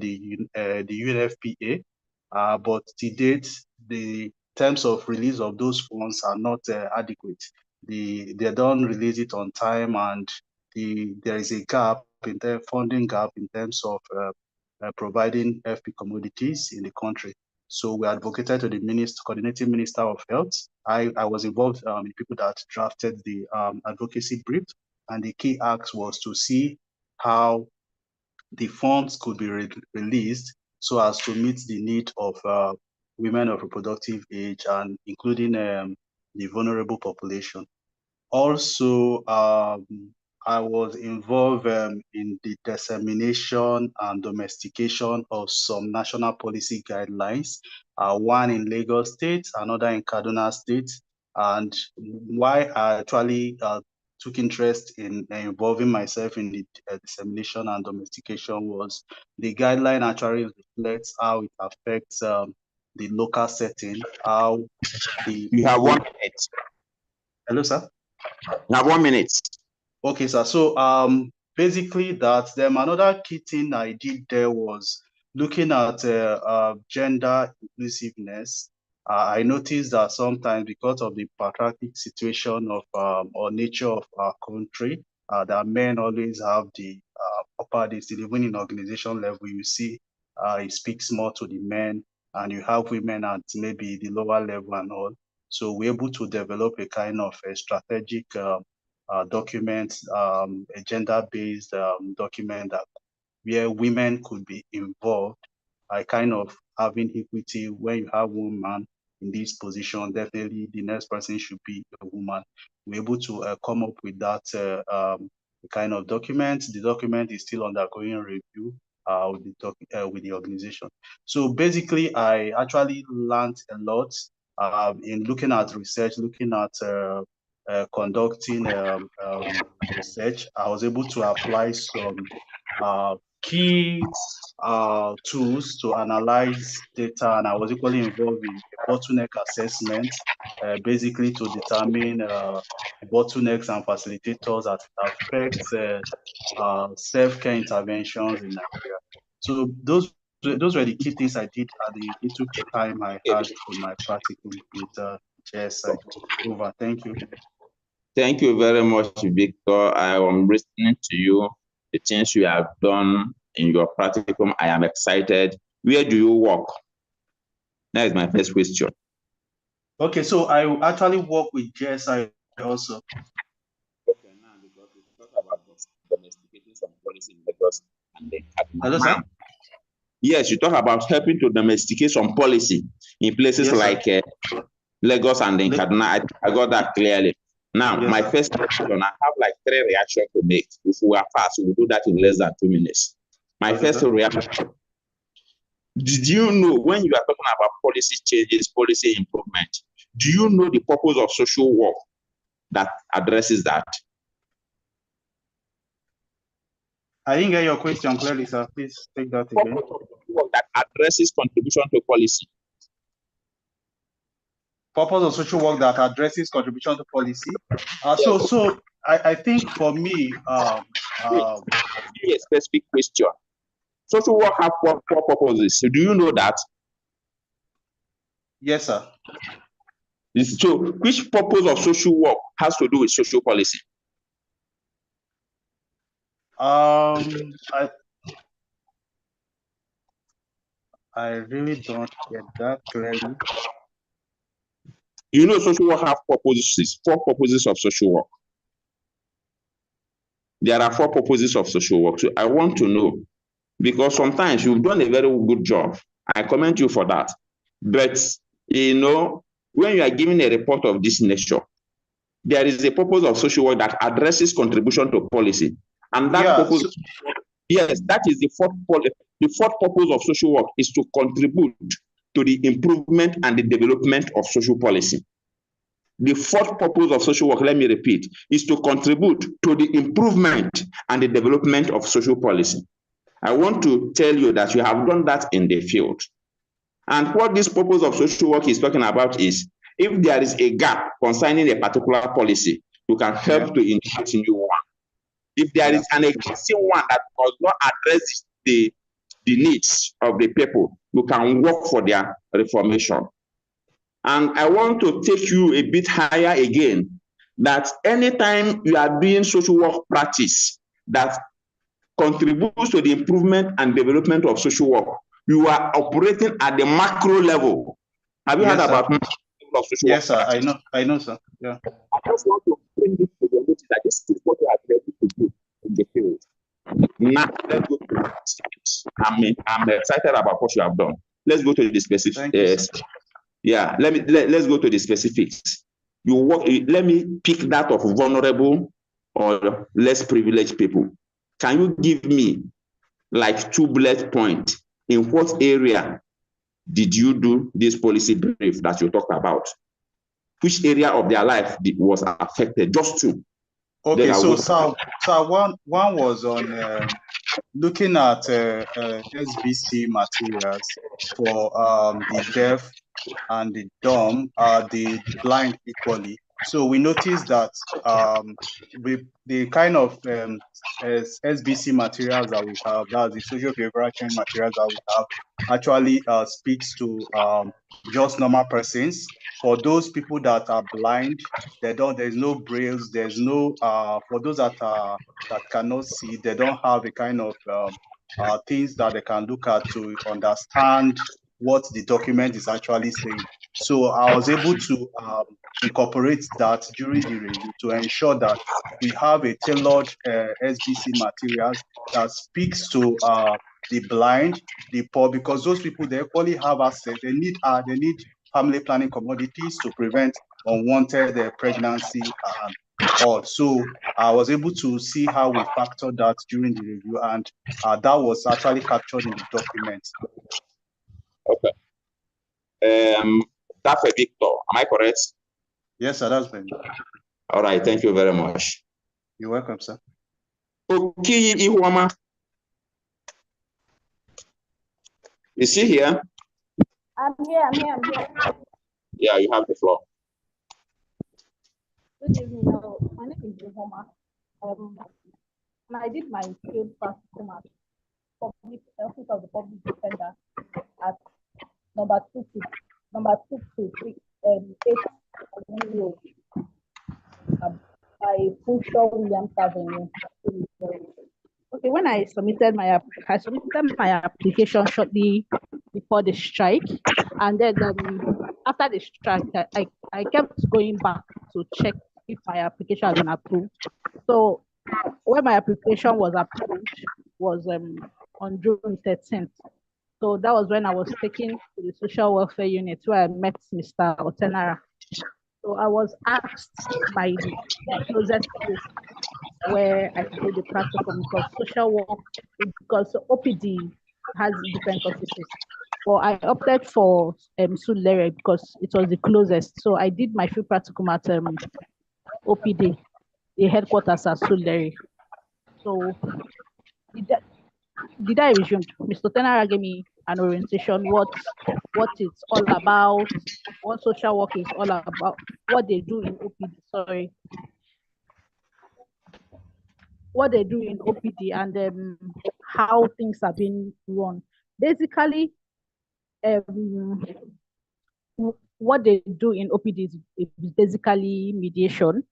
UNFPA, but to date, the terms of release of those funds are not adequate. They don't release it on time, and there is a gap in the funding gap in terms of providing FP commodities in the country. So we advocated to the coordinating minister of health. I was involved in people that drafted the advocacy brief, and the key ask was to see how the funds could be released so as to meet the need of women of reproductive age and including the vulnerable population. Also, I was involved in the dissemination and domestication of some national policy guidelines, one in Lagos State, another in Kaduna State. And why I actually took interest in involving myself in the dissemination and domestication was the guideline actually reflects how it affects the local setting, how the... You have 1 minute. Hello, sir? You have 1 minute. Okay, sir. So basically that. Then another key thing I did there was looking at gender inclusiveness. I noticed that sometimes because of the patriarchic situation of or nature of our country, that men always have the upper destiny. Even in organization level, you see it speaks more to the men, and you have women at maybe the lower level and all. So we're able to develop a kind of a strategic document, a gender-based document that where women could be involved. I kind of having equity. When you have woman in this position, definitely the next person should be a woman. We're able to come up with that kind of document. The document is still undergoing review with the organization. So basically, I actually learned a lot in looking at research, looking at conducting research. I was able to apply some key tools to analyze data, and I was equally involved in a bottleneck assessment, basically to determine bottlenecks and facilitators that affect self-care interventions in Nigeria. So those were the key things I did at the little time I had in my practicum with GSI. Over. Thank you. Thank you very much, Victor. I am listening to you, the things you have done in your practicum. I am excited. Where do you work? That is my first question. Okay, so I actually work with GSI also. Okay, now because we talk about domesticating some policy in Lagos and then Hello, sir? Yes, you talk about helping to domesticate some policy in places like Lagos and then Kaduna. I got that clearly. Now, my first question, I have like 3 reactions to make. If we are fast, we'll do that in less than 2 minutes. My first reaction, did you know when you are talking about policy changes, policy improvement, do you know the purpose of social work that addresses that? I didn't get your question clearly, sir. Please take that again. That addresses contribution to policy. Purpose of social work that addresses contribution to policy. So I think for me, a specific question. Social work have 4 purposes. So do you know that? Yes, sir. So which purpose of social work has to do with social policy? I really don't get that clearly. You know, social work have purposes, 4 purposes of social work. There are 4 purposes of social work. So I want to know, because sometimes you've done a very good job. I commend you for that. But, you know, when you are giving a report of this nature, there is a purpose of social work that addresses contribution to policy. And that purpose, yes, that is the 4th purpose. The 4th purpose of social work is to contribute to the improvement and the development of social policy. The 4th purpose of social work, let me repeat, is to contribute to the improvement and the development of social policy. I want to tell you that you have done that in the field. And what this purpose of social work is talking about is, if there is a gap concerning a particular policy, you can help to insert a new one. If there is an existing one that does not address the needs of the people, you can work for their reformation. And I want to take you a bit higher again, that anytime you are doing social work practice that contributes to the improvement and development of social work, you are operating at the macro level. Have you heard about macro level of social work? Yes, sir. I know, sir. Yeah. I just want to bring this to your notice that this is what you are able to do in the field. Now, let's go to the specifics. I'm excited about what you have done. Let's go to the specifics. Let's go to the specifics. You work. Let me pick that of vulnerable or less privileged people. Can you give me like 2 bullet points in what area did you do this policy brief that you talked about? Which area of their life was affected? Just 2. Okay, so one was on looking at SBC materials for the deaf and the dumb, the blind equally. So we noticed that the kind of SBC materials that we have, that's the social behavioral change materials that we have, actually speaks to just normal persons. For those people that are blind, there's no brailles, there's no for those that cannot see, they don't have a kind of things that they can look at to understand what the document is actually saying. So I was able to incorporate that during the review to ensure that we have a tailored SBC materials that speaks to the blind, the poor, because those people, they equally have access. They need family planning commodities to prevent unwanted pregnancy and all. So I was able to see how we factored that during the review, and that was actually captured in the document. Okay. That's a Victor. Am I correct? Yes, sir. That's been. All right. Thank you very much. You're welcome, sir. Okay, Ihuama. Is she here? I'm here. Yeah, you have the floor. Good evening. My name is Ihuama. And I did my field practicum at Office of the Public Defender at number 2 to 3, 8 Road, by Pushaw Williams Avenue. Okay, when I submitted my application shortly before the strike, and then after the strike, I kept going back to check if my application had been approved. So when my application was approved was on June 13th. So that was when I was taken to the social welfare unit where I met Mr. Otenara. So I was asked by the closest place where I could do the practicum, because social work, because OPD has different offices. So I opted for Sulere because it was the closest. So I did my free practicum at OPD, the headquarters at Sulere. So did I resume? Mr. Tenara gave me an orientation, what it's all about, what social work is all about, what they do in OPD, what they do in OPD, and how things are being run. Basically, what they do in OPD is basically mediation.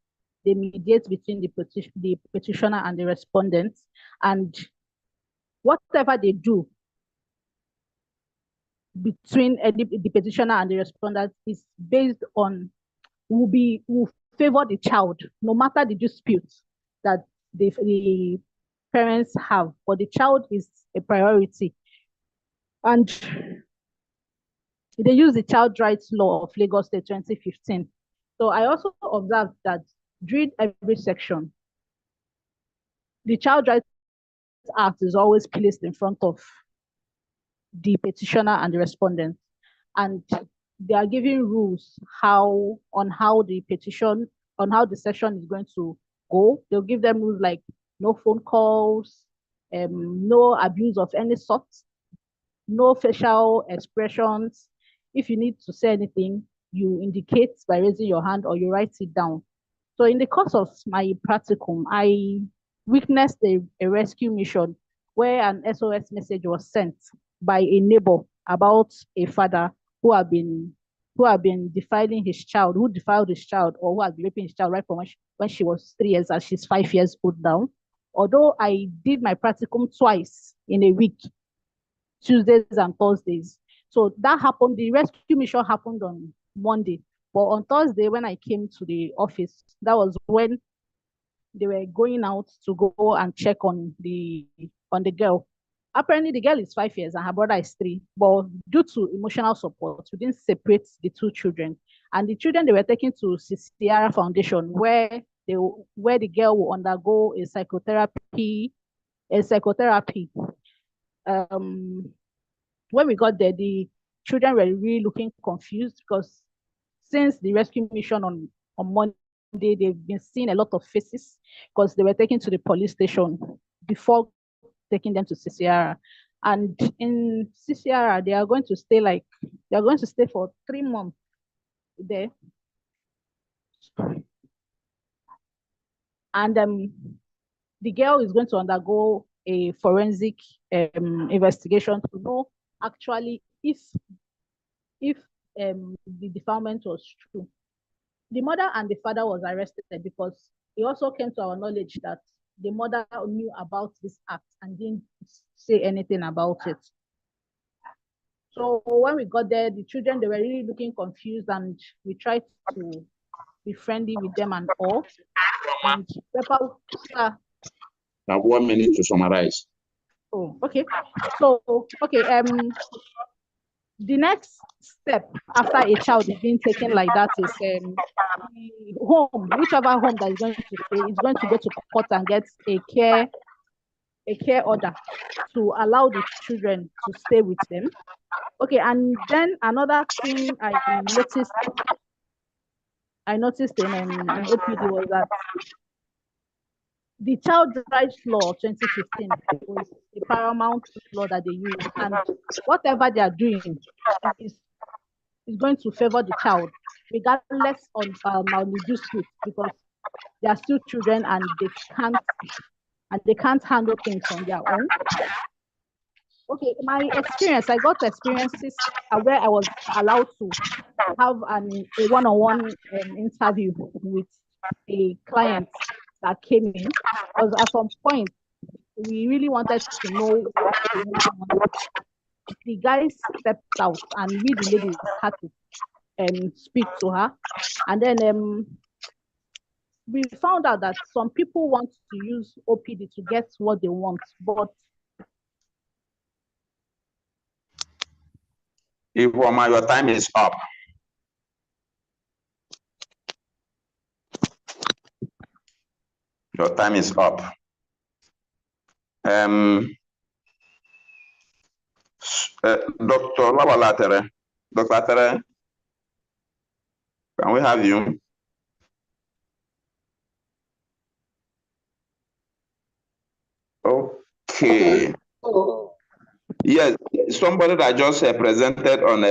They mediate between the petitioner and the respondent, and whatever they do between the petitioner and the respondent is based on, will favor the child, no matter the disputes that the parents have, but the child is a priority. And they use the Child Rights Law of Lagos State 2015. So I also observed that during every section, the Child Rights Act is always placed in front of the petitioner and the respondent, and they are giving rules on how the session is going to go. They'll give them rules like no phone calls, no abuse of any sort, no facial expressions. If you need to say anything, you indicate by raising your hand or you write it down. So in the course of my practicum, I witnessed a rescue mission where an SOS message was sent by a neighbor about a father who had been defiling his child, who defiled his child, or who had been raping his child right from when she was 3 years, and she's 5 years old now. Although I did my practicum twice in a week, Tuesdays and Thursdays. So that happened, the rescue mission happened on Monday. But on Thursday, when I came to the office, that was when they were going out to go and check on the girl. Apparently, the girl is 5 years and her brother is 3. But due to emotional support, we didn't separate the 2 children. And the children, they were taken to Sierra Foundation, where where the girl will undergo a psychotherapy. When we got there, the children were really looking confused because since the rescue mission on Monday, they've been seeing a lot of faces because they were taken to the police station before taking them to CCR. And in CCR, they are going to stay for 3 months there. And the girl is going to undergo a forensic investigation to know actually if the defilement was true. The mother and the father was arrested because it also came to our knowledge that the mother knew about this act and didn't say anything about it. So when we got there, the children, they were really looking confused, and we tried to be friendly with them and all. And now 1 minute to summarize. Oh, okay. So, okay, the next step after a child is being taken like that is the home, whichever home that is going to stay, is going to go to court and get a care order to allow the children to stay with them. Okay, and then another thing I noticed in OPD was that the Child Rights Law 2015 was the paramount law that they use, and whatever they are doing is going to favor the child, regardless of malnourished youth, because they are still children and they can't handle things on their own. Okay, my experience, I got experiences where I was allowed to have a one-on-one interview with a client that came in, because at some point we really wanted to know what the woman wanted. The guy stepped out and we, the ladies, had to speak to her, and then we found out that some people want to use OPD to get what they want, but Ifeoma, your time is up. Your time is up. Dr. Labalatere, Dr. Atere, can we have you? Okay. Yes, somebody that just presented on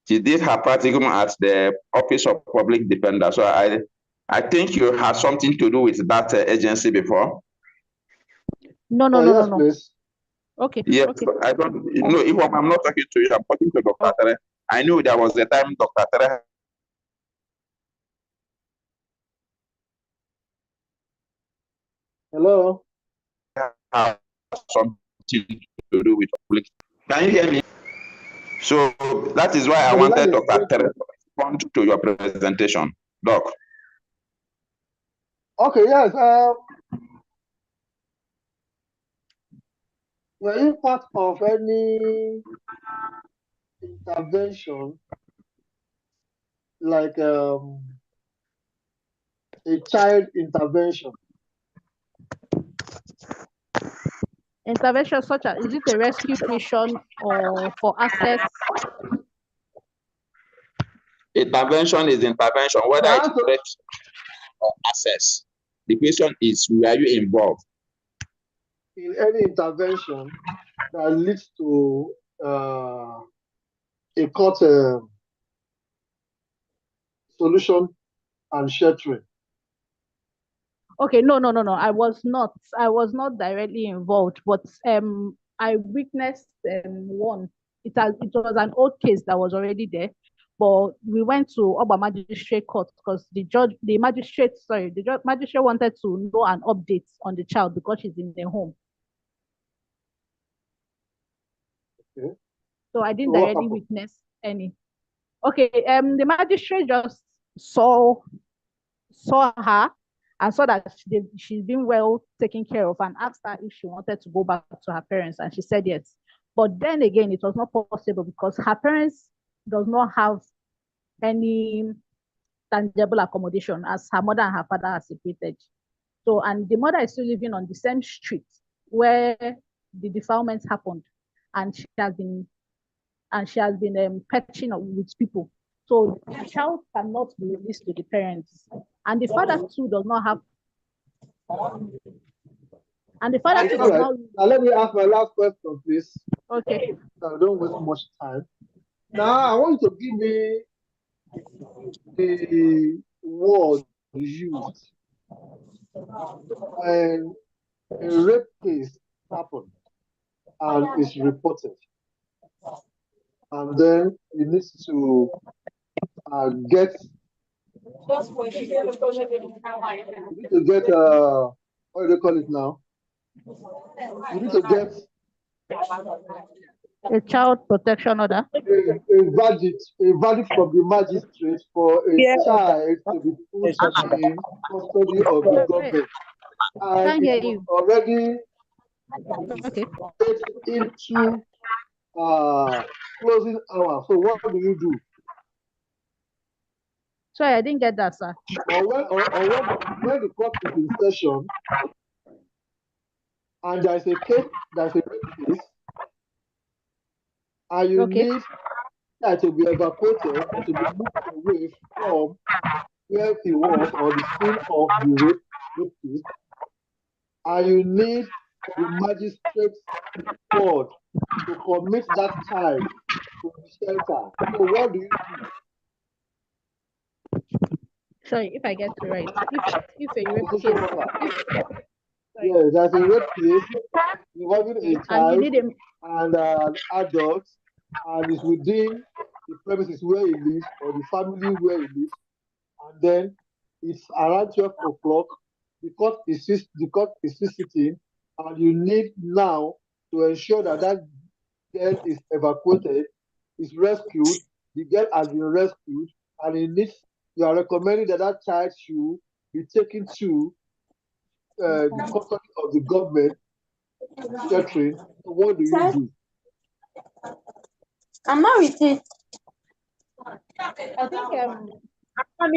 she did her practicum at the Office of Public Defender. So I think you had something to do with that agency before. No. Please. Okay. Yes, okay. I don't know if I'm not talking to you, I'm talking to Dr. Tere. I knew there was a time Dr. Tere Hello. had something to do with public. Can you hear me? So that is why I wanted Dr. Tere to respond to your presentation. Doc. Okay, yes. Were you part of any intervention like a child intervention? Intervention such as, is it a rescue mission or for access? Intervention is intervention, whether it's rescue or access. The question is, were you involved in any intervention that leads to a court solution and sheltering? Okay, no. I was not directly involved, but I witnessed one. It was an old case that was already there, but we went to Oba Magistrate Court because the magistrate wanted to know an update on the child because she's in the home. Okay. So I didn't directly witness any. Okay, the magistrate just saw her and saw that she's been well taken care of and asked her if she wanted to go back to her parents, and she said yes. But then again, it was not possible because her parents does not have any tangible accommodation as her mother and her father are separated. So, and the mother is still living on the same street where the defilement happened, and she has been patching up with people. So the child cannot be released to the parents, and the father too does not have. And the father too does not. Now let me ask my last question, please. Okay. So don't waste much time. Now I want you to give me the word used when a rape case happened and is reported, and then you need to get what do they call it now? You need to get a child protection order. A verdict from the magistrate for a child to be put in custody of the government. And it was already into closing hour. So what do you do? Sorry, I didn't get that, sir. Or when the court is in session and there's a case, there's a rape case, and you need that to be evacuated, to be moved away from where he was or the scene of the rape case, and you need the magistrate's word to commit that child to the shelter. So what do you do? Sorry, if I get it right, if a rape case, yes, there's a rape case involving a child and an adult, and it's within the premises where he lives or the family where he lives, and then it's around 12 o'clock. The court is sitting, and you need now to ensure that that girl is evacuated, is rescued. The girl has been rescued, and you are recommending that that child should be taken to the custody of the government. Catherine, so what do you do? I'm not with it. I think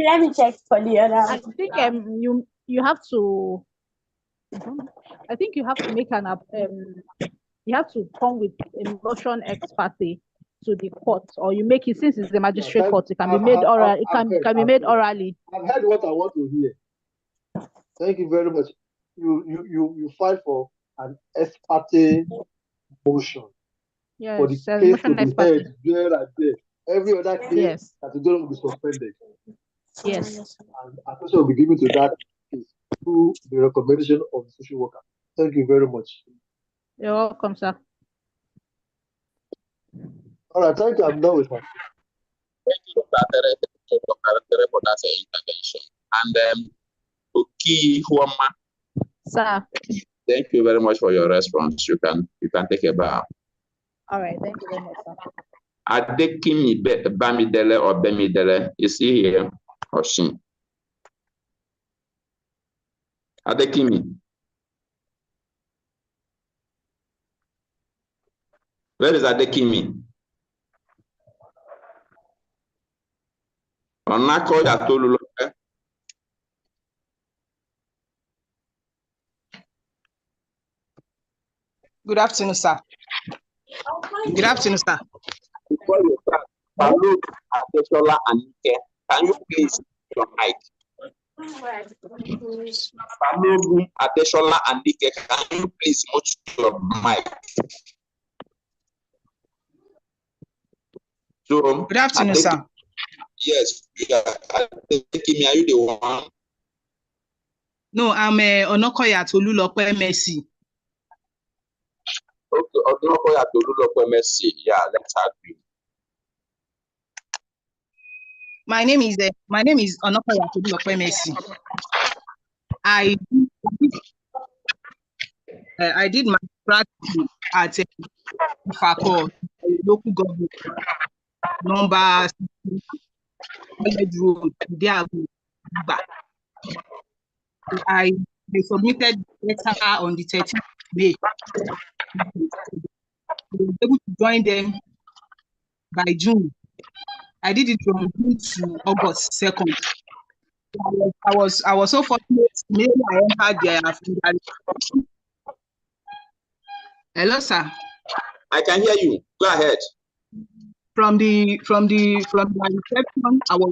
let me check for the other. I think you have to. I think you have to make an you have to come with a motion ex parte to the court, or you make it, since it's the magistrate court, it can be made oral. It can be made orally. I've heard what I want to hear. Thank you very much. You filed for an ex parte motion. Yes, for the case to be heard there and there. Every other case that is going to be suspended. Yes. And attention will be given to that case through the recommendation of the social worker. Thank you very much. You're welcome, sir. All right, thank you. I'm done with that. Thank you, Dr. for that intervention. And Oki Huama. Sir. Thank you very much for your response. You can take a bow. All right, thank you very much, sir. Adekimi Bamidele or Bemidele, is he here or she? Adekimi. Where is Adekimi? Onako Yatolulo. Good afternoon, sir. Good afternoon, sir. Before you start, Paluk Adeshola Anike, can you please your mic? Paluk Adeshola Anike, can you please mute your mic? So, good afternoon, sir. Yes, are you the one? No, I'm Onokoya Tolulope Messi. Okay, Onokoya Tolulope Messi. Yeah, let's agree. My name is Onokoya Tolulope Messi. I did my practice at Ifako, local government, number 16 Road, I submitted the letter on the 13th May. I was able to join them by June. I did it from June to August 2nd. I was so fortunate. Maybe I entered there. Hello, sir. I can hear you. Go ahead. From my reception, I was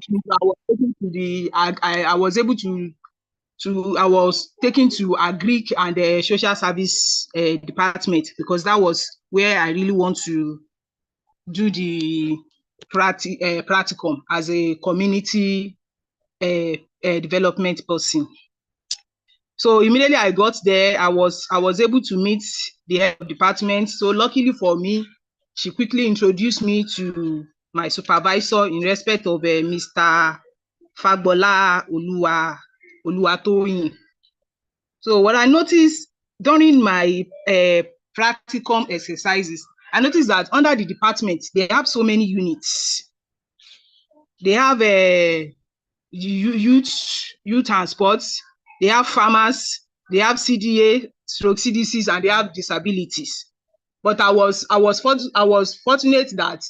taken to Agric and the social service department, because that was where I really want to do the practicum as a community development person. So immediately I got there, I was able to meet the head of department. So luckily for me, she quickly introduced me to my supervisor in respect of Mr. Fagbola Oluwatoyin. So what I noticed during my practicum exercises, I noticed that under the department, they have so many units. They have youth and sports, they have farmers, they have CDA, stroke CDCs, and they have disabilities. But I was fortunate that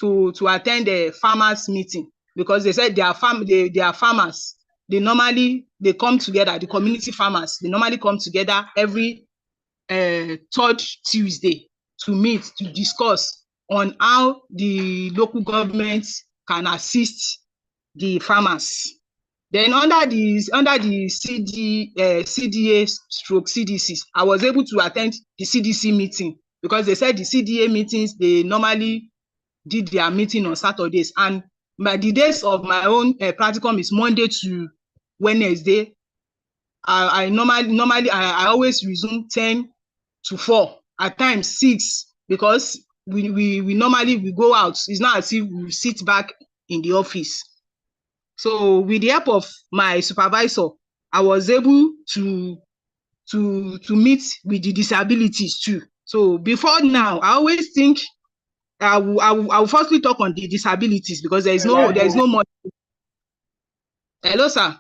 to attend the farmers meeting, because they said they are farmers. They come together. The community farmers, they normally come together every third Tuesday to meet, to discuss on how the local government can assist the farmers. Then under the CDA stroke CDCs, I was able to attend the CDC meeting, because they said the CDA meetings, they normally did their meeting on Saturdays, and the days of my own practicum is Monday to Wednesday. I normally always resume 10 to 4, at times 6, because we normally go out. It's not as if we sit back in the office. So with the help of my supervisor, I was able to meet with the disabilities too. So before now, I always think I will firstly talk on the disabilities, because there is no more. Hello, sir.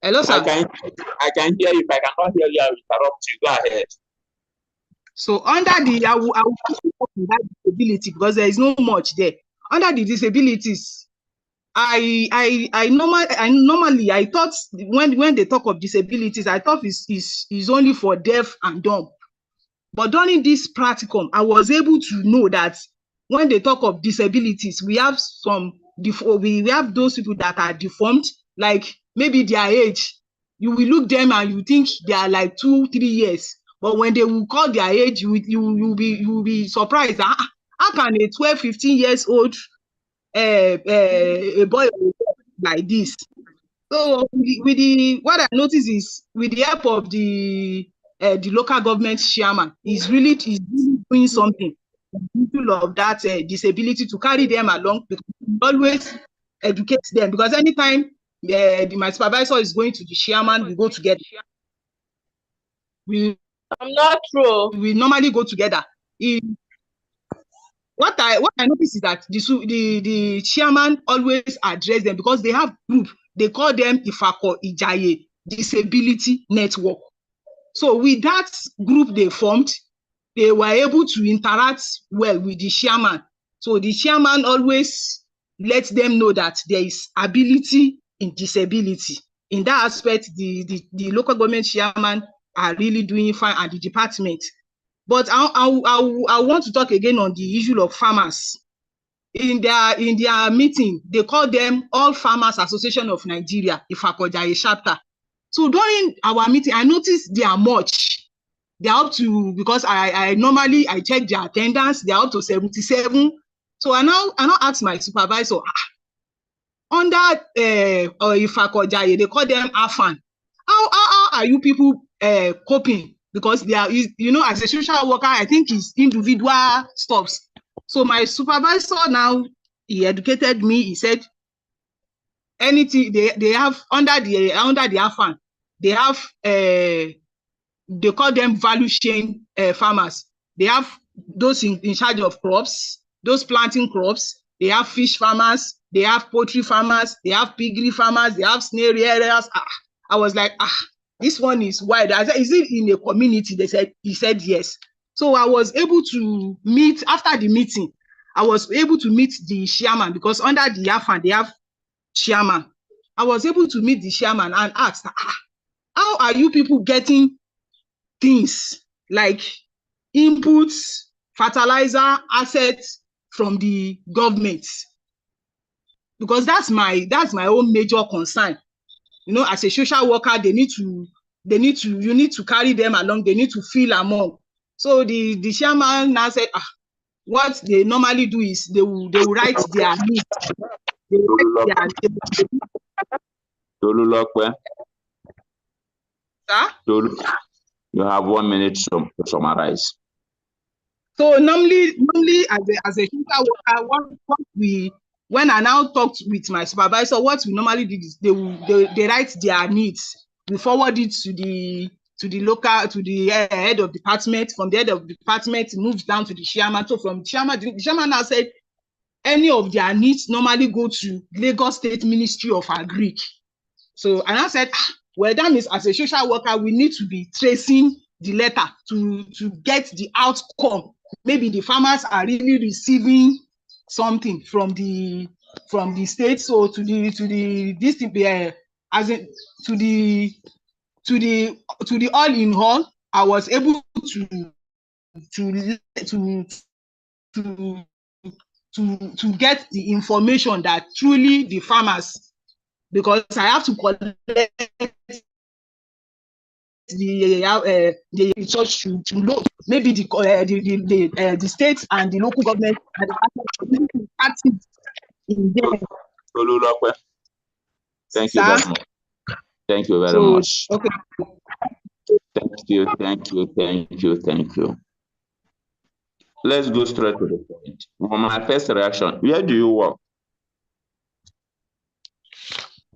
Hello, sir. I can hear you. If I cannot hear you, I will interrupt you. Go ahead. So under I will firstly talk about disability, because there is no much there. Under the disabilities, I normally thought when they talk of disabilities, I thought is only for deaf and dumb. But during this practicum, I was able to know that when they talk of disabilities, we have we have those people that are deformed, like maybe their age. You will look them and you think they are like 2-3 years, but when they will call their age, you will be surprised. How can a 12-15 years old a boy like this? So what I notice is, with the help of the local government chairman, is really doing something people of that disability, to carry them along, because we always educate them, because anytime my supervisor is going to the chairman, we go together. I'm not true. We normally go together. What I notice is that the chairman always address them, because they have group. They call them Ifako Ijaye Disability Network. So with that group they formed, they were able to interact well with the chairman. So the chairman always lets them know that there is ability in disability. In that aspect, the local government chairman are really doing fine, and the department. But I want to talk again on the issue of farmers. In their meeting, they call them All Farmers Association of Nigeria, Ifakojaye chapter. So during our meeting, I noticed they are much. They are up to, because I normally check their attendance, they are up to 77. So I now ask my supervisor, under Ifakojaye, they call them AFAN. How are you people coping? Because they are, as a social worker, I think it's individual stuffs. So my supervisor now, he educated me. He said, anything they have under the AFAN, they have they call them value chain farmers. They have those in charge of crops, those planting crops. They have fish farmers, they have poultry farmers, they have piggery farmers, they have snare areas. I was like, this one is wide. I said, is it in a community? He said yes. So I was able to meet after the meeting. I was able to meet the chairman because under the YAFAN, they have chairman. I was able to meet the chairman and asked, how are you people getting things like inputs, fertilizer, assets from the government? Because that's my own major concern. You know, as a social worker, you need to carry them along, they need to feel among. So the chairman now said, what they normally do is they will write their needs. They will write their You have 1 minute to summarize. So normally as a social worker, when I now talked with my supervisor, what we normally do is they write their needs. We forward it to the head of department. From the head of department, it moves down to the chairman. So from the chairman now said any of their needs normally go to Lagos State Ministry of Agric. So and I said, well, that means as a social worker, we need to be tracing the letter to get the outcome. Maybe the farmers are really receiving something from the state. So to the all in all, I was able to get the information that truly the farmers, because I have to collect the research to know maybe the states and the local government and the active in there. Thank you very much. Thank you very much. Okay. Thank you. Let's go straight to the point. My first reaction, where do you work?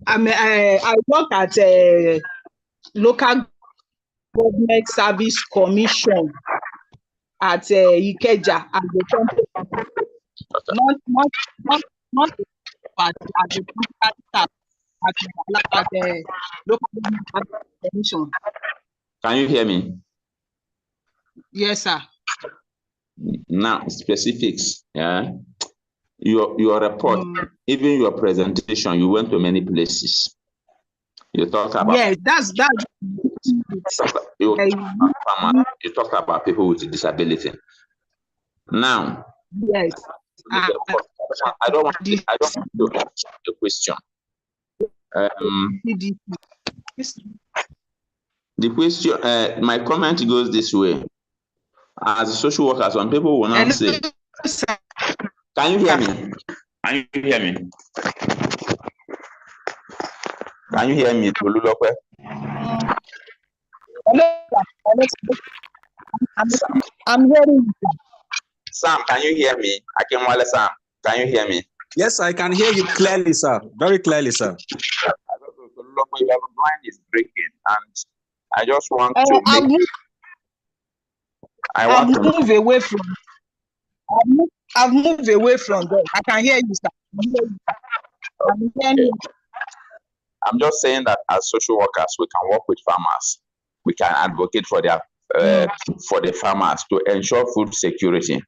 I work at a local government service commission at Ikeja at the country. Not at the staff at the local government service commission. Can you hear me? Yes, sir. Now, specifics. Yeah. Your report, even your presentation, you went to many places. You talked about you talked about people with disability. Now, yes, I don't want to ask a question. The question, my comment goes this way. As a social worker, some people will not say, can you hear me? Can you hear me? Can you hear me, Tolulope? I'm hearing you. Sam, can you hear me? Akinwale Sam, can you hear me? Yes, I can hear you clearly, sir. Very clearly, sir. Your line is breaking, and I just want to I've moved away from them. I can hear you, sir. I'm just saying that as social workers, we can work with farmers. We can advocate for their for the farmers to ensure food security.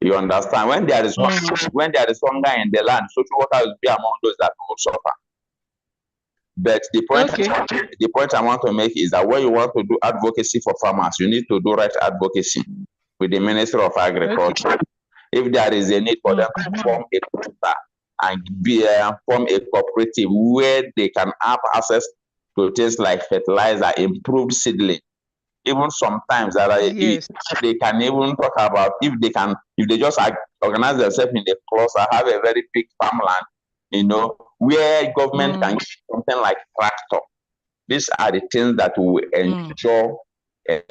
You understand? When there is hunger in the land, social workers will be among those that will suffer. But the point I want to make is that when you want to do advocacy for farmers, you need to do right advocacy with the Ministry of Agriculture. If there is a need for them to form a quota and form a cooperative where they can have access to things like fertilizer, improved seedling. Even sometimes that they can even talk about if they just organize themselves in a cluster, have a very big farmland, you know, where government can give something like tractor. These are the things that will ensure,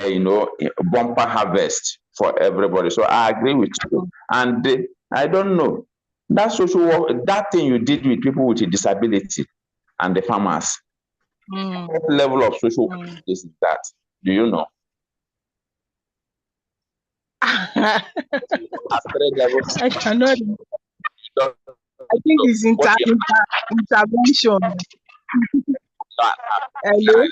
you know, bumper harvest for everybody. So I agree with you. And I don't know, that social work, that thing you did with people with a disability and the farmers, what level of social work is that? Do you know? I cannot. I think it's intervention. Hello?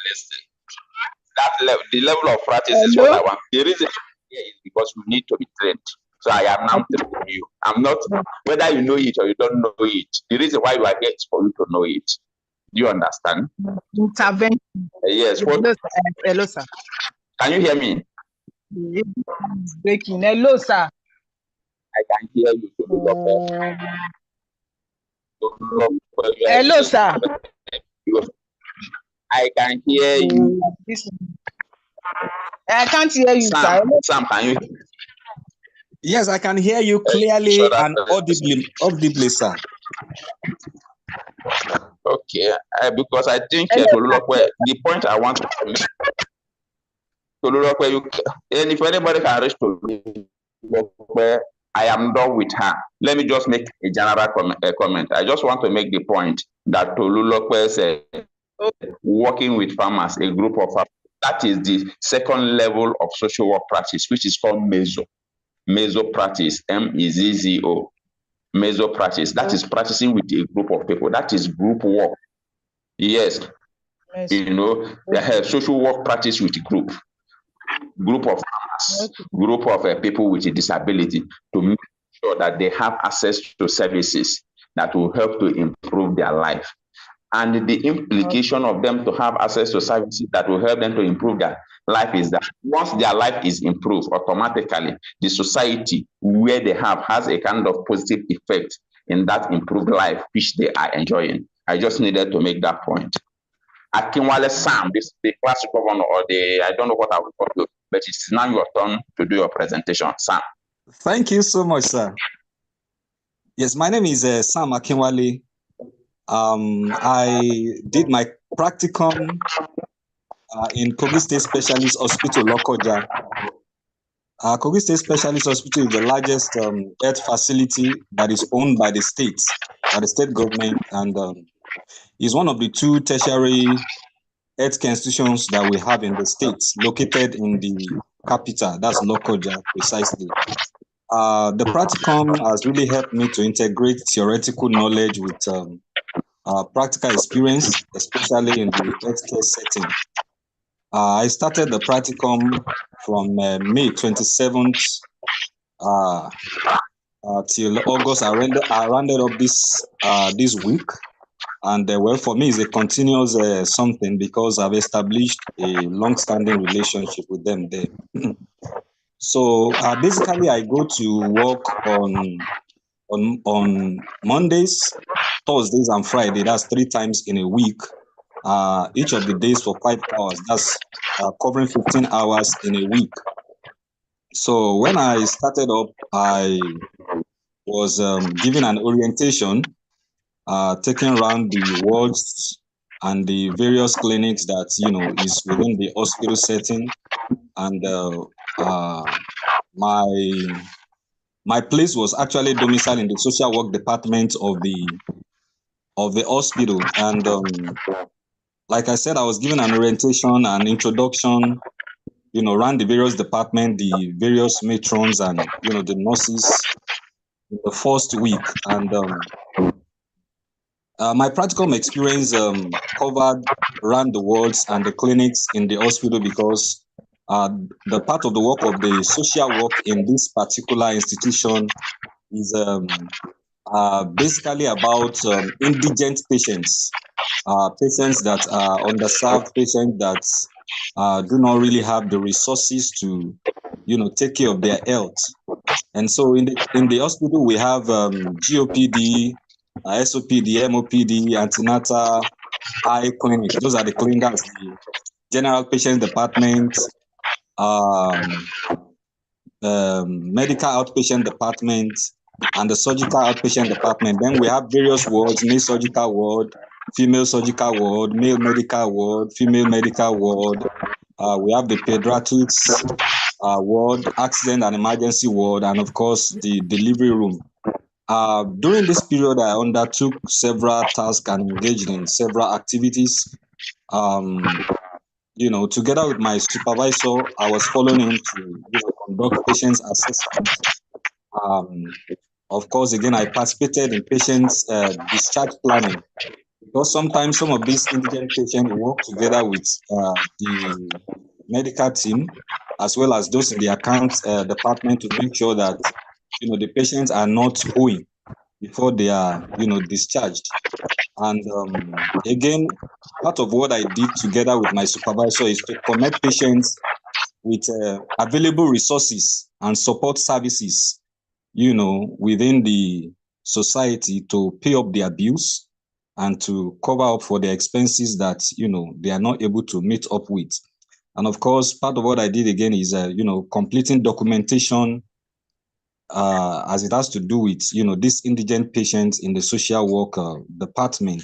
That level, the level of practice is what I want. The reason is because we need to be trained. So I am now telling you. I'm not, whether you know it or you don't know it. The reason why you are here is for you to know it. Do you understand? Intervention. Yes. What, Hello, sir. can you hear me? It's breaking. Hello, sir. I can hear you. Hello, sir. I can hear you. I can't hear you, sir. Sam, can you? Yes, I can hear you clearly and audibly, sir. Okay, because I think the point I want to make, and if anybody can reach Tolulope, I am done with her. Let me just make a general comment. I just want to make the point that Tolulope said, working with farmers, a group of farmers, that is the second level of social work practice, which is called meso. Meso practice, MEZZO. Meso practice. That is practicing with a group of people. That is group work. Yes. You know, they have social work practice with group of farmers, group of people with a disability, to make sure that they have access to services that will help to improve their life. And the implication of them to have access to services that will help them to improve their life is that once their life is improved, automatically the society where they have has a kind of positive effect in that improved life which they are enjoying. I just needed to make that point. Akinwale Sam, this is the class governor, or I don't know what I will call you, but it's now your turn to do your presentation. Sam. Thank you so much, sir. Yes, my name is Sam Akinwale. I did my practicum in Kogi State Specialist Hospital, Lokoja. Kogi State Specialist Hospital is the largest health facility that is owned by the state government, and is one of the two tertiary healthcare institutions that we have in the state, located in the capital, that's Lokoja, precisely. The practicum has really helped me to integrate theoretical knowledge with practical experience, especially in the healthcare setting. I started the practicum from May 27th till August. I rounded up this week, and well, for me, it's a continuous something, because I've established a long-standing relationship with them there. So basically, I go to work on Mondays, Thursdays, and Friday. That's 3 times in a week. Each of the days for 5 hours. That's covering 15 hours in a week. So when I started up, I was given an orientation, taking around the wards and the various clinics that is within the hospital setting, and my place was actually domiciled in the social work department of the hospital. And like I said, I was given an orientation, an introduction, around the various departments, the various matrons, and the nurses in the first week. And my practical experience covered around the wards and the clinics in the hospital, because the part of the work of the social work in this particular institution is basically about indigent patients, patients that are underserved, patients that do not really have the resources to, take care of their health. And so in the hospital, we have GOPD, SOPD, MOPD, antenatal, eye clinic. Those are the clinics, the general patient department, medical outpatient department, and the surgical outpatient department. Then we have various wards: male surgical ward, female surgical ward, male medical ward, female medical ward. We have the pediatrics ward, accident and emergency ward, and of course the delivery room. During this period, I undertook several tasks and engaged in several activities. Together with my supervisor, I was following him to conduct patients assessment. Of course, again, I participated in patients' discharge planning, because sometimes some of these indigent patients work together with the medical team, as well as those in the accounts department, to make sure that the patients are not owing before they are, discharged. And again, part of what I did together with my supervisor is to connect patients with available resources and support services, within the society to pay up their bills and to cover up for the expenses that, they are not able to meet up with. And of course, part of what I did again is, completing documentation as it has to do with, these indigent patients in the social work department.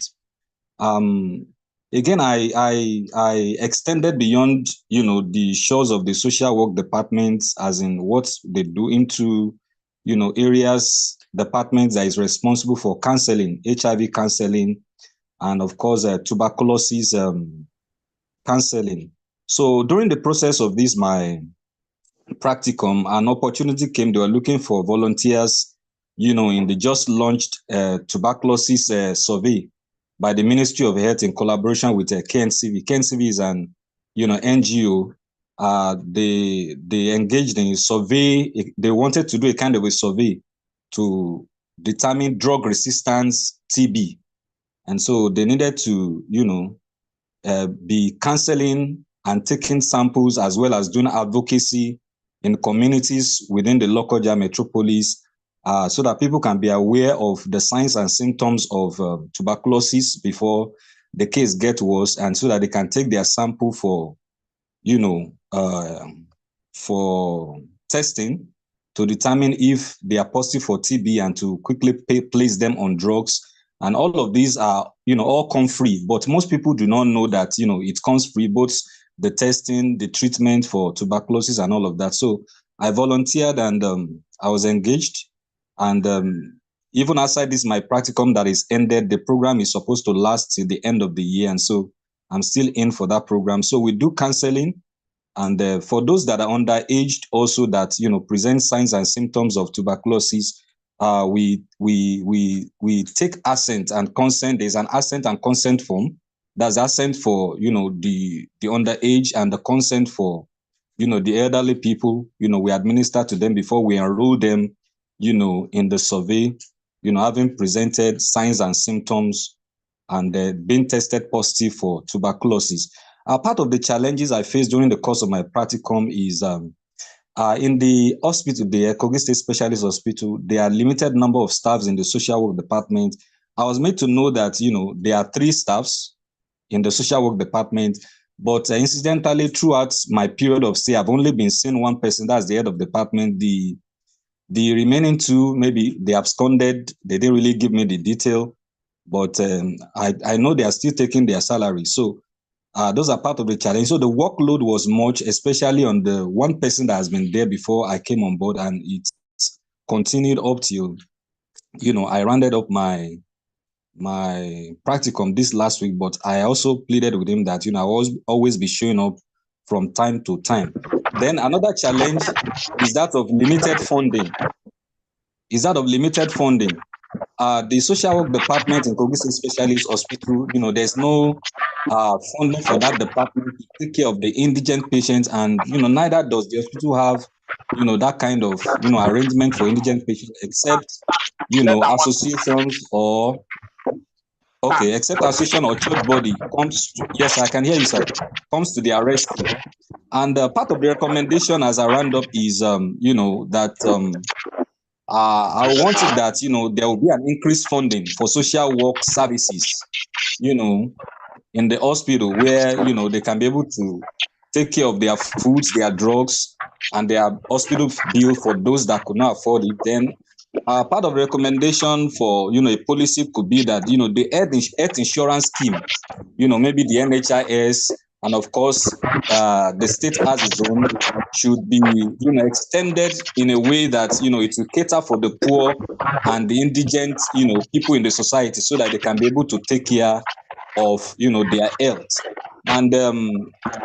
Again, I extended beyond, the shores of the social work department, as in what they do, into, areas, departments that is responsible for counseling, HIV counseling, and of course, tuberculosis counseling. So during the process of this, my practicum, an opportunity came. They were looking for volunteers, in the just launched tuberculosis survey by the Ministry of Health in collaboration with KNCV. KNCV is an, NGO. They engaged in a survey. They wanted to do a kind of a survey to determine drug resistance TB. And so they needed to, be counseling and taking samples, as well as doing advocacy in communities within the Lokoja metropolis, so that people can be aware of the signs and symptoms of tuberculosis before the case gets worse, and so that they can take their sample for, for testing to determine if they are positive for TB and to quickly place them on drugs. And all of these are, all come free, but most people do not know that, it comes free, both the testing, the treatment for tuberculosis and all of that. So I volunteered, and I was engaged. And even outside this, my practicum that is ended, the program is supposed to last till the end of the year. And so I'm still in for that program. So we do counseling. And for those that are underaged also that, present signs and symptoms of tuberculosis, we take assent and consent. There's an assent and consent form. That's assent for, the underage, and the consent for, the elderly people. We administer to them before we enroll them, in the survey, having presented signs and symptoms and being tested positive for tuberculosis. Part of the challenges I faced during the course of my practicum is in the hospital, the Ppgdsw Specialist Hospital, there are limited number of staffs in the social work department. I was made to know that, there are 3 staffs in the social work department, but incidentally, throughout my period of stay, I've only been seeing 1 person, that's the head of department. The remaining 2, maybe they absconded. They didn't really give me the detail, but I know they are still taking their salary. So those are part of the challenge. So the workload was much, especially on the 1 person that has been there before I came on board, and it continued up till, I rounded up my practicum this last week. But I also pleaded with him that, I will always be showing up from time to time. Then another challenge is that of limited funding. The social work department in Ppgdsw Specialist Hospital, there's no funding for that department to take care of the indigent patients, and neither does the hospital have that kind of arrangement for indigent patients, except associations or except association or church body comes to, yes, I can hear you, sir, comes to their rescue. And part of the recommendation as I round up is that I want it that there will be an increased funding for social work services, in the hospital, where they can be able to take care of their foods, their drugs, and their hospital bill for those that could not afford it. Then part of the recommendation for a policy could be that the health insurance scheme, maybe the NHIS, and of course the state has its own, should be extended in a way that it will cater for the poor and the indigent people in the society, so that they can be able to take care of their health. And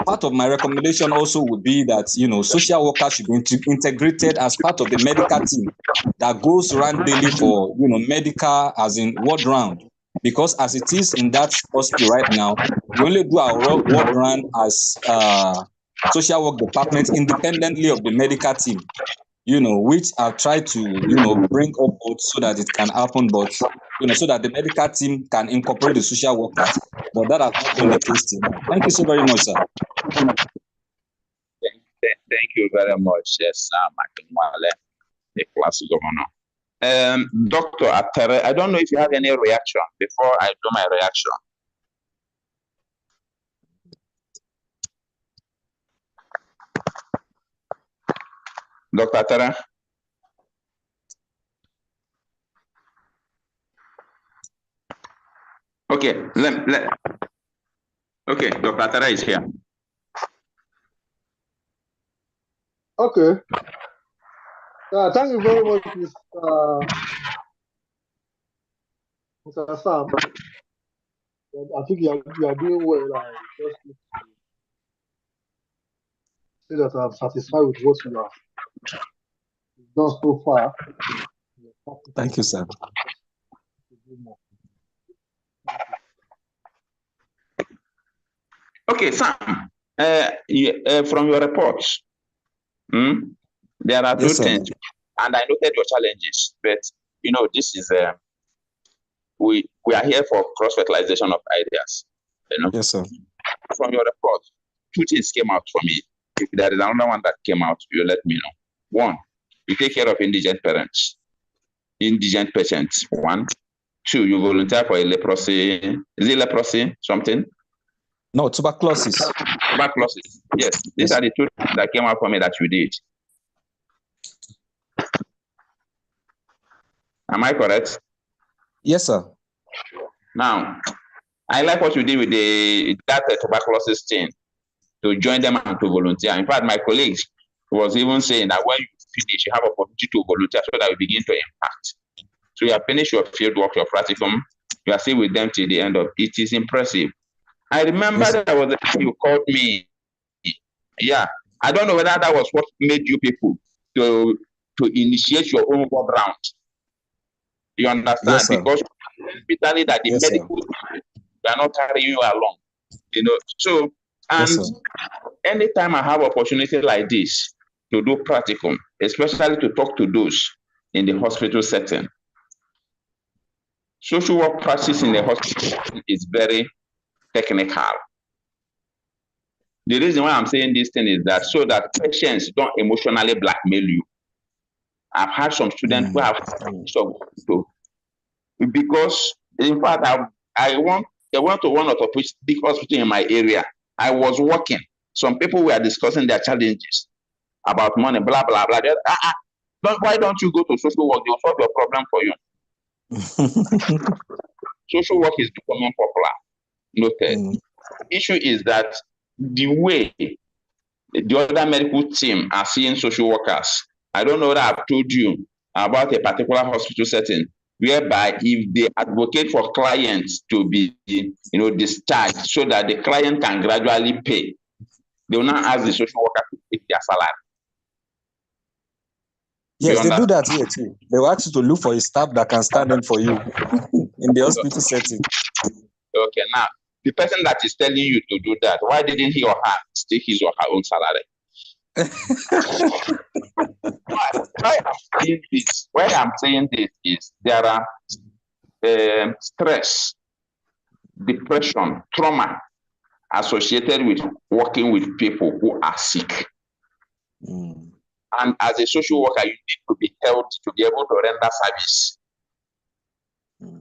part of my recommendation also would be that social workers should be integrated as part of the medical team that goes around daily for medical, as in ward round, because as it is in that hospital right now, we only do our ward round as social work department independently of the medical team. which I've tried to, bring up so that it can happen, but, so that the medical team can incorporate the social workers. But that has not been the case till now. Thank you so very much, sir. Thank you very much, Sam Akinwale, the class governor. Dr. Atere, I don't know if you have any reaction before I do my reaction. Dr. Atere? Okay, okay, Dr. Atere is here. Okay. Thank you very much, Mr. Sam. I think you are doing well. I just need to say that I'm satisfied with what you have done so far. Thank you, sir. Okay, Sam, from your reports, there are two things, and I noted your challenges, but this is we are here for cross-fertilization of ideas. Yes, sir. From your report, two things came out for me. If there is another one that came out, you let me know. One, you take care of indigent patients. One. Two, you volunteer for a leprosy. Is it leprosy something? No, tuberculosis. Tuberculosis. Yes. These are the two things that came out for me that you did. Am I correct? Yes, sir. Now, I like what you did with that tuberculosis thing, to join them and to volunteer. In fact, my colleagues was even saying that when you finish, you have opportunity to volunteer so that we begin to impact. So you have finished your field work, your practicum, you are still with them till the end of it. It is impressive. I remember that was the time you called me. Yeah. I don't know whether that was what made you people to initiate your own work round. You understand? Yes, sir. Because we tell you that the medical they are not carrying you along. So anytime I have opportunity like this to do practicum, especially to talk to those in the hospital setting, social work practice in the hospital is very technical. The reason why I'm saying this thing is that so that patients don't emotionally blackmail you. I've had some students who have because in fact I went to one of the big hospitals in my area. I was working. Some people were discussing their challenges about money, blah blah blah. Why don't you go to social work? They'll solve your problem for you. Social work is becoming popular. Noted. Issue is that the way the other medical team are seeing social workers, I don't know what I've told you about a particular hospital setting whereby if they advocate for clients to be discharged so that the client can gradually pay, they will not ask the social worker to take their salary. Yes, they do that here too. They will ask you to look for a staff that can stand in for you in the hospital setting. Okay, now the person that is telling you to do that, why didn't he or her take his or her own salary? Why I'm saying this is there are stress, depression, trauma associated with working with people who are sick. And as a social worker, you need to be held to be able to render service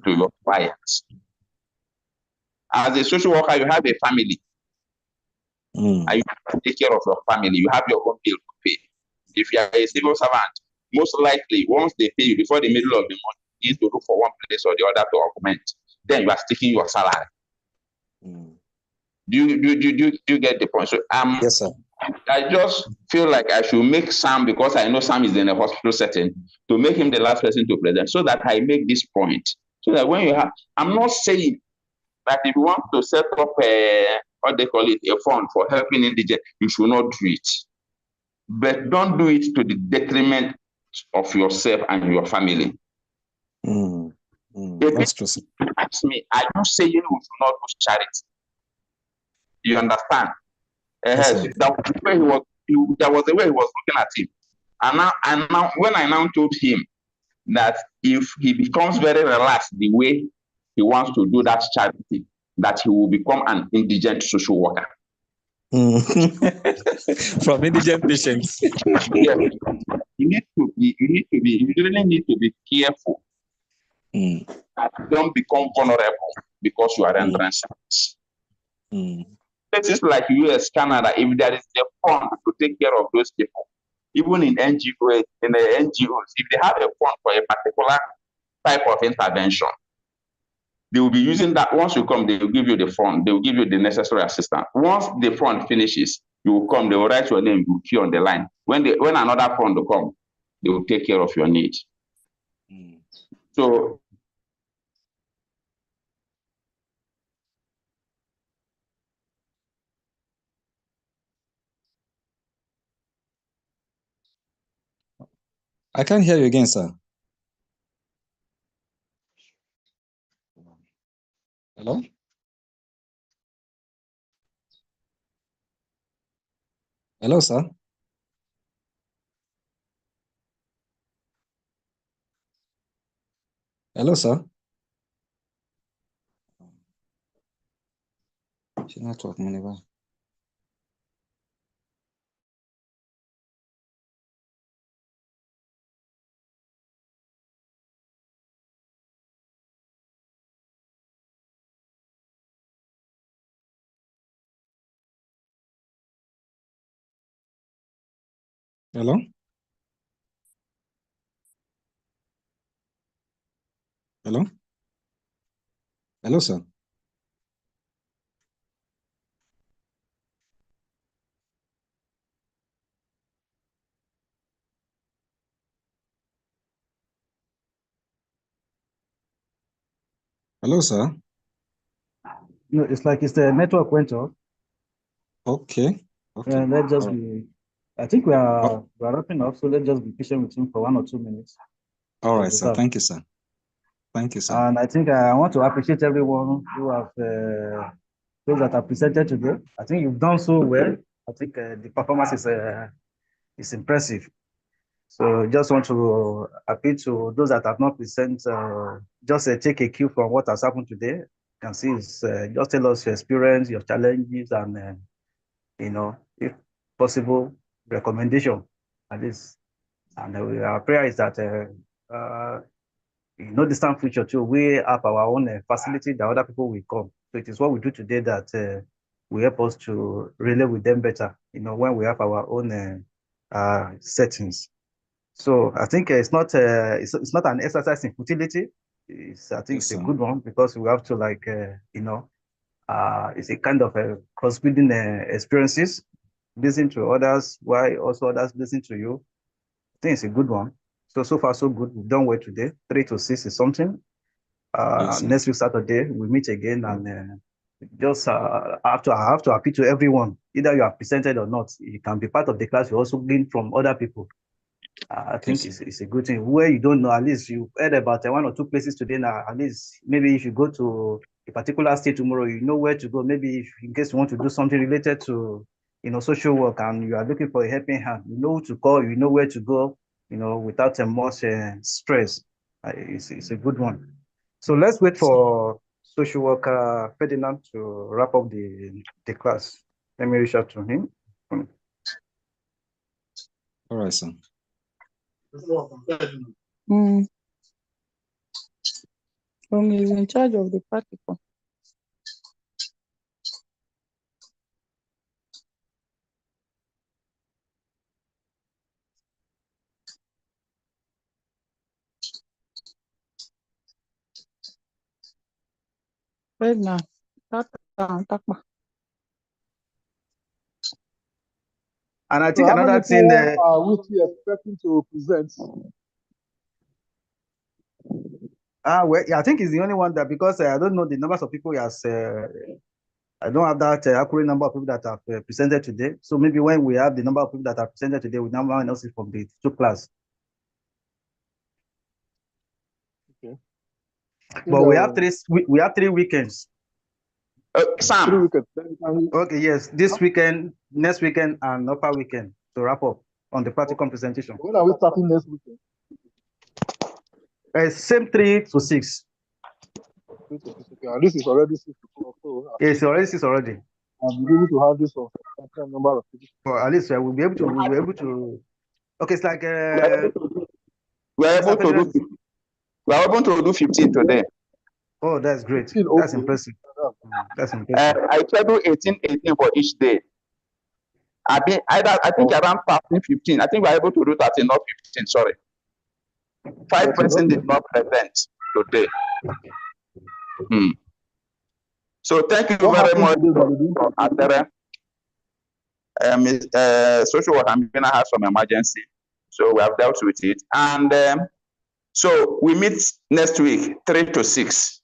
to your clients. As a social worker, you have a family. And you have to take care of your family. You have your own bill to pay. If you are a civil servant, most likely, once they pay you before the middle of the month, you need to look for one place or the other to augment. Then you are sticking your salary. Do you get the point? So yes, sir. I just feel like I should make Sam, because I know Sam is in a hospital setting, to make him the last person to present, so that I make this point. So that when you have, I'm not saying that if you want to set up what they call it, a fund for helping indigent, you should not do it. But don't do it to the detriment of yourself and your family. That's true. Ask me, are you saying we should not do charity? You understand? Yes, there was a way he was looking at him. And now, when I now told him that if he becomes very relaxed the way he wants to do that charity, that he will become an indigent social worker. From indigent patients. Yes. You really need to be careful. Don't become vulnerable because you are rendering service. Places like US, Canada, if there is a fund to take care of those people, even in NGOs, if they have a fund for a particular type of intervention, they will be using that. Once you come, they will give you the fund, they will give you the necessary assistance. Once the fund finishes, you will come, they will write your name, you will queue on the line. When another fund will come, they will take care of your needs. So I can't hear you again, sir. Hello? Hello, sir. Hello, sir. Network, whenever. Hello? Hello? Hello, sir. Hello, sir. No, it's like it's the network went off. Okay. Okay. Let's just be. I think we are wrapping up, so let's just be patient with him for 1 or 2 minutes. All right, sir. Thank you, sir. Thank you, sir. And I think I want to appreciate everyone who have those that are presented today. I think you've done so well. I think the performance is impressive. So just want to appeal to those that have not presented. Just take a cue from what has happened today. You can see is just tell us your experience, your challenges, and if possible, recommendation at least. And our prayer is that in no distant future too, we have our own facility that other people will come. So it is what we do today that will help us to relate with them better, when we have our own settings. So I think it's not an exercise in futility. I think it's a good one because we have to it's a kind of a cross-breeding experiences, listen to others, while also others listen to you. I think it's a good one. So far so good. We've done well today. 3 to 6 is something. Next week Saturday we meet again, and just I have to appeal to everyone. Either you are presented or not, you can be part of the class. You also learn from other people. I think it's a good thing. Where you don't know, at least you heard about 1 or 2 places today. Now, at least maybe if you go to a particular state tomorrow, you know where to go. Maybe if in case you want to do something related to social work and you are looking for a helping hand, you know who to call, you know where to go, without much stress. It's a good one. So let's wait for social worker Ferdinand to wrap up the class. Let me reach out to him. All right, sir. He's in charge of the practical. Right now, and I So think how many another thing people are we expecting to present? Well, yeah, I think he's the only one that, because I don't know the numbers of people he has. I don't have that accurate number of people that have presented today. So maybe when we have the number of people that are presented today, we now announce it from the 2 class. Okay. But we have 3 weekends. Sam. 3 weekends. Okay, yes. This weekend, next weekend, and upper weekend to wrap up. on the practicum presentation. When are we starting next week? Same 3 to 6. 3 to 6. Okay, and this is already 6 o'clock. So It's already 6 already. I'll be able to have this on some number of people. Or at least we'll be able to. Okay, it's like we are able to do 15 today. Oh, that's great. 15, That's okay. impressive. That's impressive. I schedule 18 for each day. I think around 13, 15. I think we are able to do 13, not 15. Sorry. 5 persons did not present today. So thank you very much, Atere. Social worker Ambina has some emergency, so we have dealt with it. And so we meet next week, 3 to 6.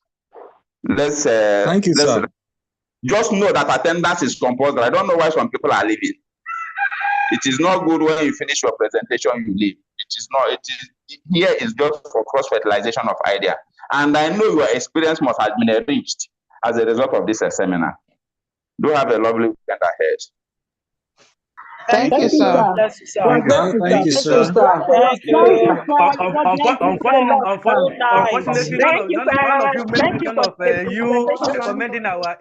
Let's thank you, sir. Just know that attendance is compulsory. I don't know why some people are leaving. It is not good when you finish your presentation, you leave. It is not. It is here is just for cross-fertilization of idea. And I know your experience must have been enriched as a result of this seminar. Do have a lovely weekend ahead. Thank you, sir. Thank you, sir. Unfortunately, one of you made mention of you recommending our